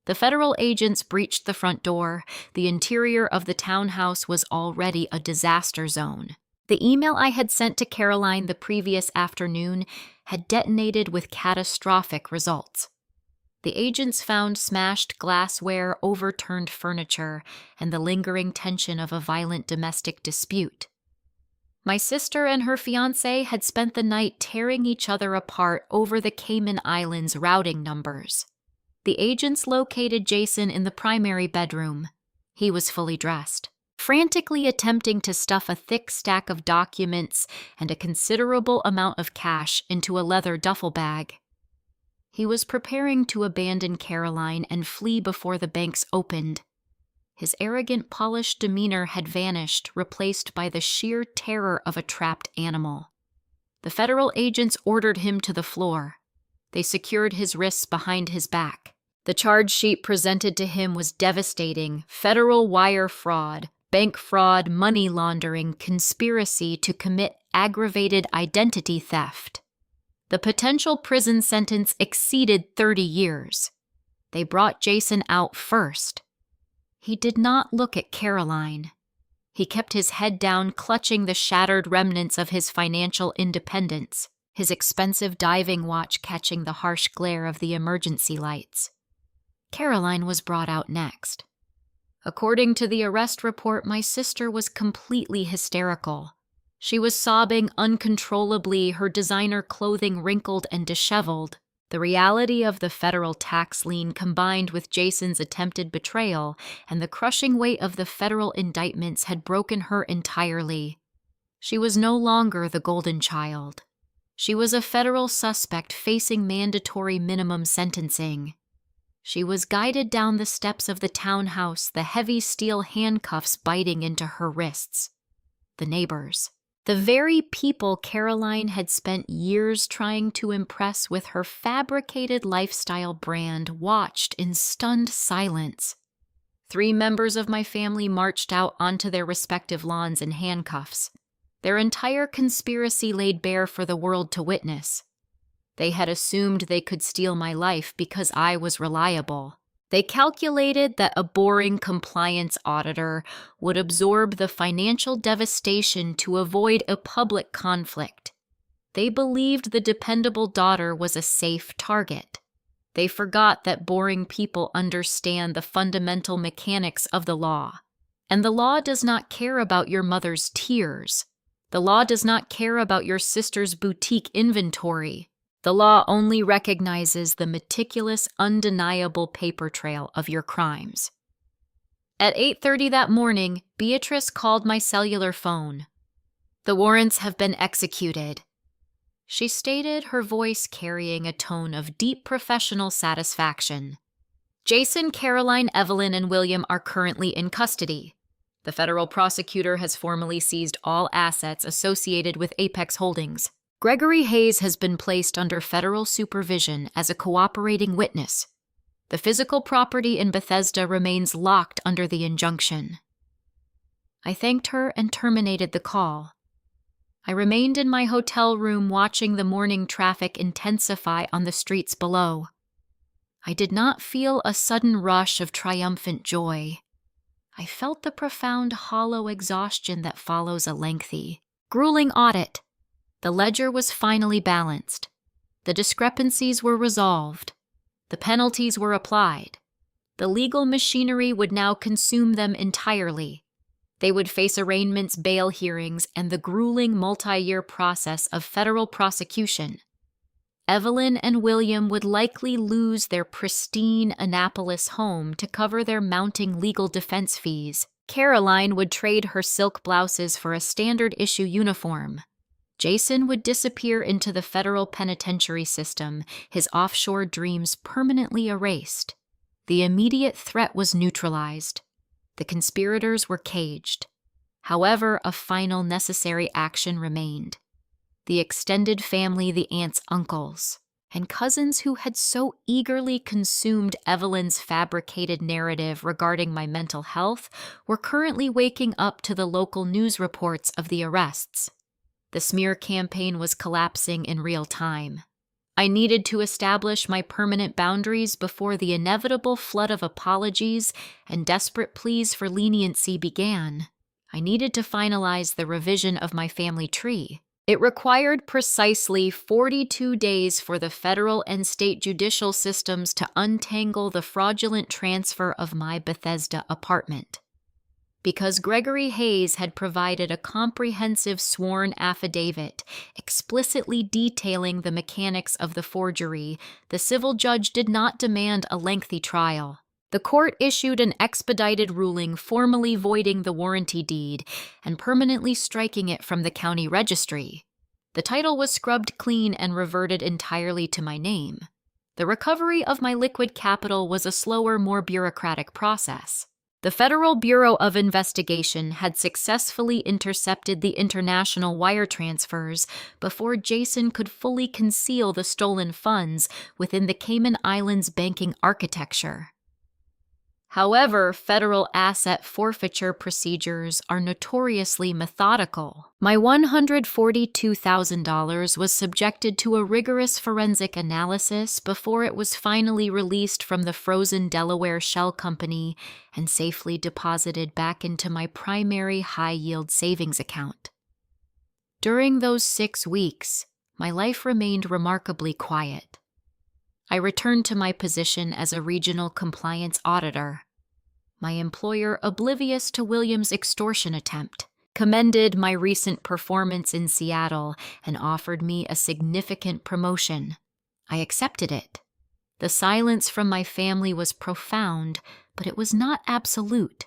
The federal agents breached the front door. The interior of the townhouse was already a disaster zone. The email I had sent to Caroline the previous afternoon had detonated with catastrophic results. The agents found smashed glassware, overturned furniture, and the lingering tension of a violent domestic dispute. My sister and her fiancé had spent the night tearing each other apart over the Cayman Islands routing numbers. The agents located Jason in the primary bedroom. He was fully dressed, frantically attempting to stuff a thick stack of documents and a considerable amount of cash into a leather duffel bag. He was preparing to abandon Caroline and flee before the banks opened. His arrogant, polished demeanor had vanished, replaced by the sheer terror of a trapped animal. The federal agents ordered him to the floor. They secured his wrists behind his back. The charge sheet presented to him was devastating: federal wire fraud, bank fraud, money laundering, conspiracy to commit aggravated identity theft. The potential prison sentence exceeded 30 years. They brought Jason out first. He did not look at Caroline. He kept his head down, clutching the shattered remnants of his financial independence, his expensive diving watch catching the harsh glare of the emergency lights. Caroline was brought out next. According to the arrest report, my sister was completely hysterical. She was sobbing uncontrollably, her designer clothing wrinkled and disheveled. The reality of the federal tax lien combined with Jason's attempted betrayal and the crushing weight of the federal indictments had broken her entirely. She was no longer the golden child. She was a federal suspect facing mandatory minimum sentencing. She was guided down the steps of the townhouse, the heavy steel handcuffs biting into her wrists. The neighbors, the very people Caroline had spent years trying to impress with her fabricated lifestyle brand, watched in stunned silence. 3 members of my family marched out onto their respective lawns in handcuffs, their entire conspiracy laid bare for the world to witness. They had assumed they could steal my life because I was reliable. They calculated that a boring compliance auditor would absorb the financial devastation to avoid a public conflict. They believed the dependable daughter was a safe target. They forgot that boring people understand the fundamental mechanics of the law. And the law does not care about your mother's tears. The law does not care about your sister's boutique inventory. The law only recognizes the meticulous, undeniable paper trail of your crimes. At 8:30 that morning, Beatrice called my cellular phone. "The warrants have been executed," she stated, her voice carrying a tone of deep professional satisfaction. "Jason, Caroline, Evelyn, and William are currently in custody. The federal prosecutor has formally seized all assets associated with Apex Holdings. Gregory Hayes has been placed under federal supervision as a cooperating witness. The physical property in Bethesda remains locked under the injunction." I thanked her and terminated the call. I remained in my hotel room watching the morning traffic intensify on the streets below. I did not feel a sudden rush of triumphant joy. I felt the profound, hollow exhaustion that follows a lengthy, grueling audit. The ledger was finally balanced. The discrepancies were resolved. The penalties were applied. The legal machinery would now consume them entirely. They would face arraignments, bail hearings, and the grueling multi-year process of federal prosecution. Evelyn and William would likely lose their pristine Annapolis home to cover their mounting legal defense fees. Caroline would trade her silk blouses for a standard-issue uniform. Jason would disappear into the federal penitentiary system, his offshore dreams permanently erased. The immediate threat was neutralized. The conspirators were caged. However, a final necessary action remained. The extended family, the aunts, uncles, and cousins who had so eagerly consumed Evelyn's fabricated narrative regarding my mental health were currently waking up to the local news reports of the arrests. The smear campaign was collapsing in real time. I needed to establish my permanent boundaries before the inevitable flood of apologies and desperate pleas for leniency began. I needed to finalize the revision of my family tree. It required precisely 42 days for the federal and state judicial systems to untangle the fraudulent transfer of my Bethesda apartment. Because Gregory Hayes had provided a comprehensive sworn affidavit explicitly detailing the mechanics of the forgery, the civil judge did not demand a lengthy trial. The court issued an expedited ruling formally voiding the warranty deed and permanently striking it from the county registry. The title was scrubbed clean and reverted entirely to my name. The recovery of my liquid capital was a slower, more bureaucratic process. The Federal Bureau of Investigation had successfully intercepted the international wire transfers before Jason could fully conceal the stolen funds within the Cayman Islands banking architecture. However, federal asset forfeiture procedures are notoriously methodical. My $142,000 was subjected to a rigorous forensic analysis before it was finally released from the frozen Delaware shell company and safely deposited back into my primary high-yield savings account. During those 6 weeks, my life remained remarkably quiet. I returned to my position as a regional compliance auditor. My employer, oblivious to William's extortion attempt, commended my recent performance in Seattle and offered me a significant promotion. I accepted it. The silence from my family was profound, but it was not absolute.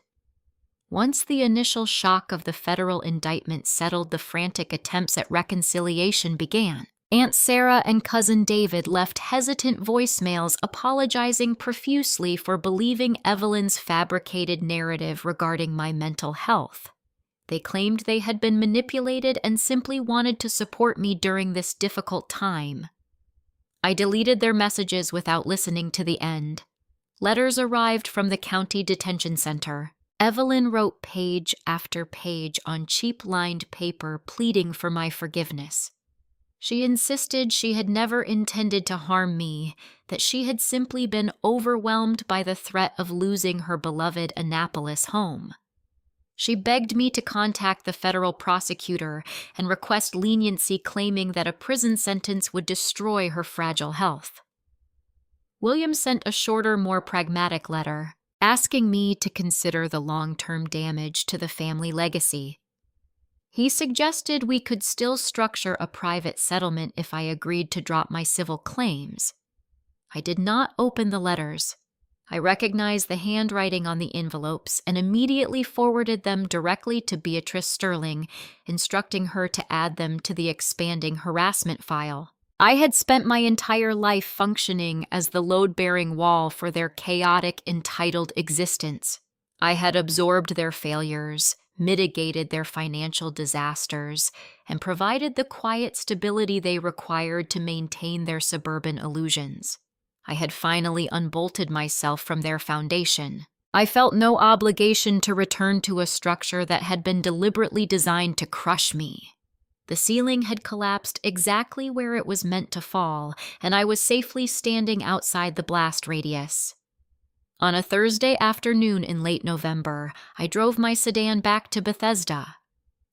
Once the initial shock of the federal indictment settled, the frantic attempts at reconciliation began. Aunt Sarah and Cousin David left hesitant voicemails apologizing profusely for believing Evelyn's fabricated narrative regarding my mental health. They claimed they had been manipulated and simply wanted to support me during this difficult time. I deleted their messages without listening to the end. Letters arrived from the county detention center. Evelyn wrote page after page on cheap lined paper pleading for my forgiveness. She insisted she had never intended to harm me, that she had simply been overwhelmed by the threat of losing her beloved Annapolis home. She begged me to contact the federal prosecutor and request leniency, claiming that a prison sentence would destroy her fragile health. William sent a shorter, more pragmatic letter, asking me to consider the long-term damage to the family legacy. He suggested we could still structure a private settlement if I agreed to drop my civil claims. I did not open the letters. I recognized the handwriting on the envelopes and immediately forwarded them directly to Beatrice Sterling, instructing her to add them to the expanding harassment file. I had spent my entire life functioning as the load-bearing wall for their chaotic, entitled existence. I had absorbed their failures, mitigated their financial disasters, and provided the quiet stability they required to maintain their suburban illusions. I had finally unbolted myself from their foundation. I felt no obligation to return to a structure that had been deliberately designed to crush me. The ceiling had collapsed exactly where it was meant to fall, and I was safely standing outside the blast radius. On a Thursday afternoon in late November, I drove my sedan back to Bethesda.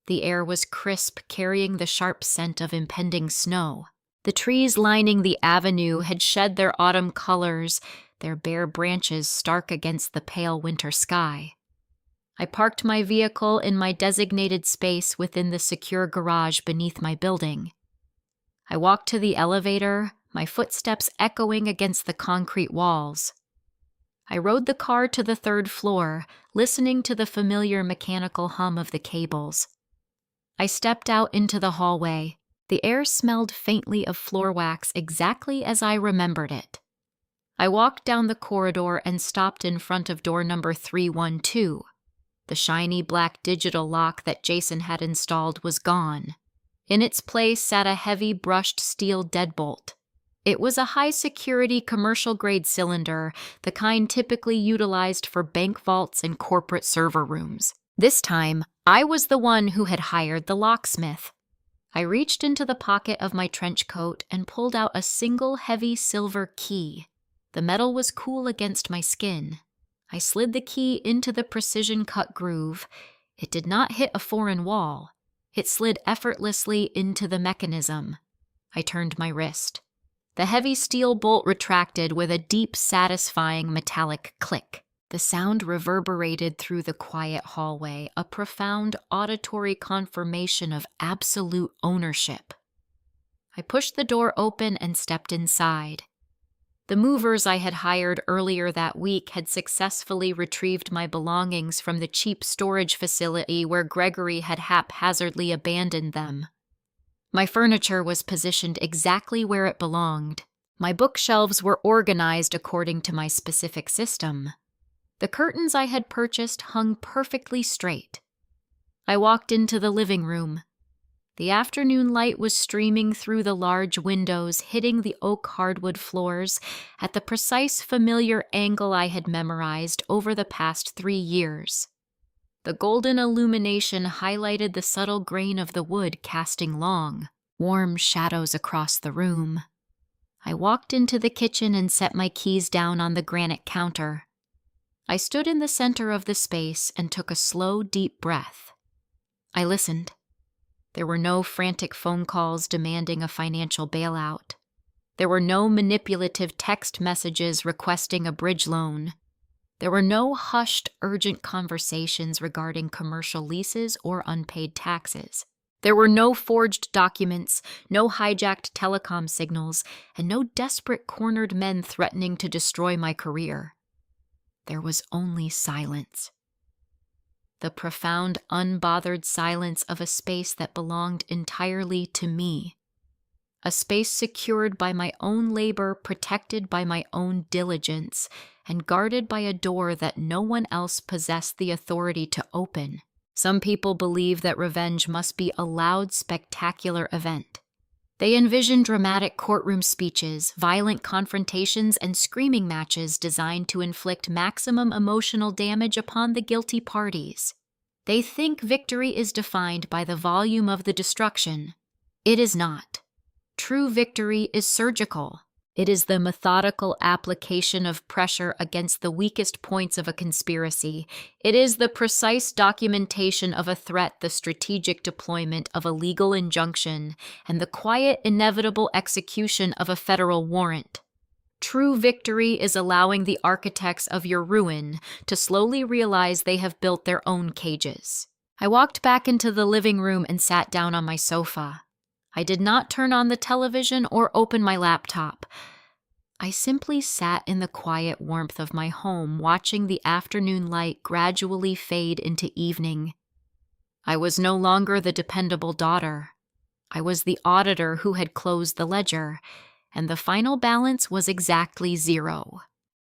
The air was crisp, carrying the sharp scent of impending snow. The trees lining the avenue had shed their autumn colors, their bare branches stark against the pale winter sky. I parked my vehicle in my designated space within the secure garage beneath my building. I walked to the elevator, my footsteps echoing against the concrete walls. I rode the car to the third floor, listening to the familiar mechanical hum of the cables. I stepped out into the hallway. The air smelled faintly of floor wax, exactly as I remembered it. I walked down the corridor and stopped in front of door number 312. The shiny black digital lock that Jason had installed was gone. In its place sat a heavy brushed steel deadbolt. It was a high-security commercial-grade cylinder, the kind typically utilized for bank vaults and corporate server rooms. This time, I was the one who had hired the locksmith. I reached into the pocket of my trench coat and pulled out a single heavy silver key. The metal was cool against my skin. I slid the key into the precision-cut groove. It did not hit a foreign wall. It slid effortlessly into the mechanism. I turned my wrist. The heavy steel bolt retracted with a deep, satisfying metallic click. The sound reverberated through the quiet hallway, a profound auditory confirmation of absolute ownership. I pushed the door open and stepped inside. The movers I had hired earlier that week had successfully retrieved my belongings from the cheap storage facility where Gregory had haphazardly abandoned them. My furniture was positioned exactly where it belonged. My bookshelves were organized according to my specific system. The curtains I had purchased hung perfectly straight. I walked into the living room. The afternoon light was streaming through the large windows, hitting the oak hardwood floors at the precise familiar angle I had memorized over the past 3 years. The golden illumination highlighted the subtle grain of the wood, casting long, warm shadows across the room. I walked into the kitchen and set my keys down on the granite counter. I stood in the center of the space and took a slow, deep breath. I listened. There were no frantic phone calls demanding a financial bailout. There were no manipulative text messages requesting a bridge loan. There were no hushed, urgent conversations regarding commercial leases or unpaid taxes. There were no forged documents, no hijacked telecom signals, and no desperate cornered men threatening to destroy my career. There was only silence. The profound, unbothered silence of a space that belonged entirely to me. A space secured by my own labor, protected by my own diligence, and guarded by a door that no one else possessed the authority to open. Some people believe that revenge must be a loud, spectacular event. They envision dramatic courtroom speeches, violent confrontations, and screaming matches designed to inflict maximum emotional damage upon the guilty parties. They think victory is defined by the volume of the destruction. It is not. True victory is surgical. It is the methodical application of pressure against the weakest points of a conspiracy. It is the precise documentation of a threat, the strategic deployment of a legal injunction, and the quiet, inevitable execution of a federal warrant. True victory is allowing the architects of your ruin to slowly realize they have built their own cages. I walked back into the living room and sat down on my sofa. I did not turn on the television or open my laptop. I simply sat in the quiet warmth of my home, watching the afternoon light gradually fade into evening. I was no longer the dependable daughter. I was the auditor who had closed the ledger, and the final balance was exactly 0.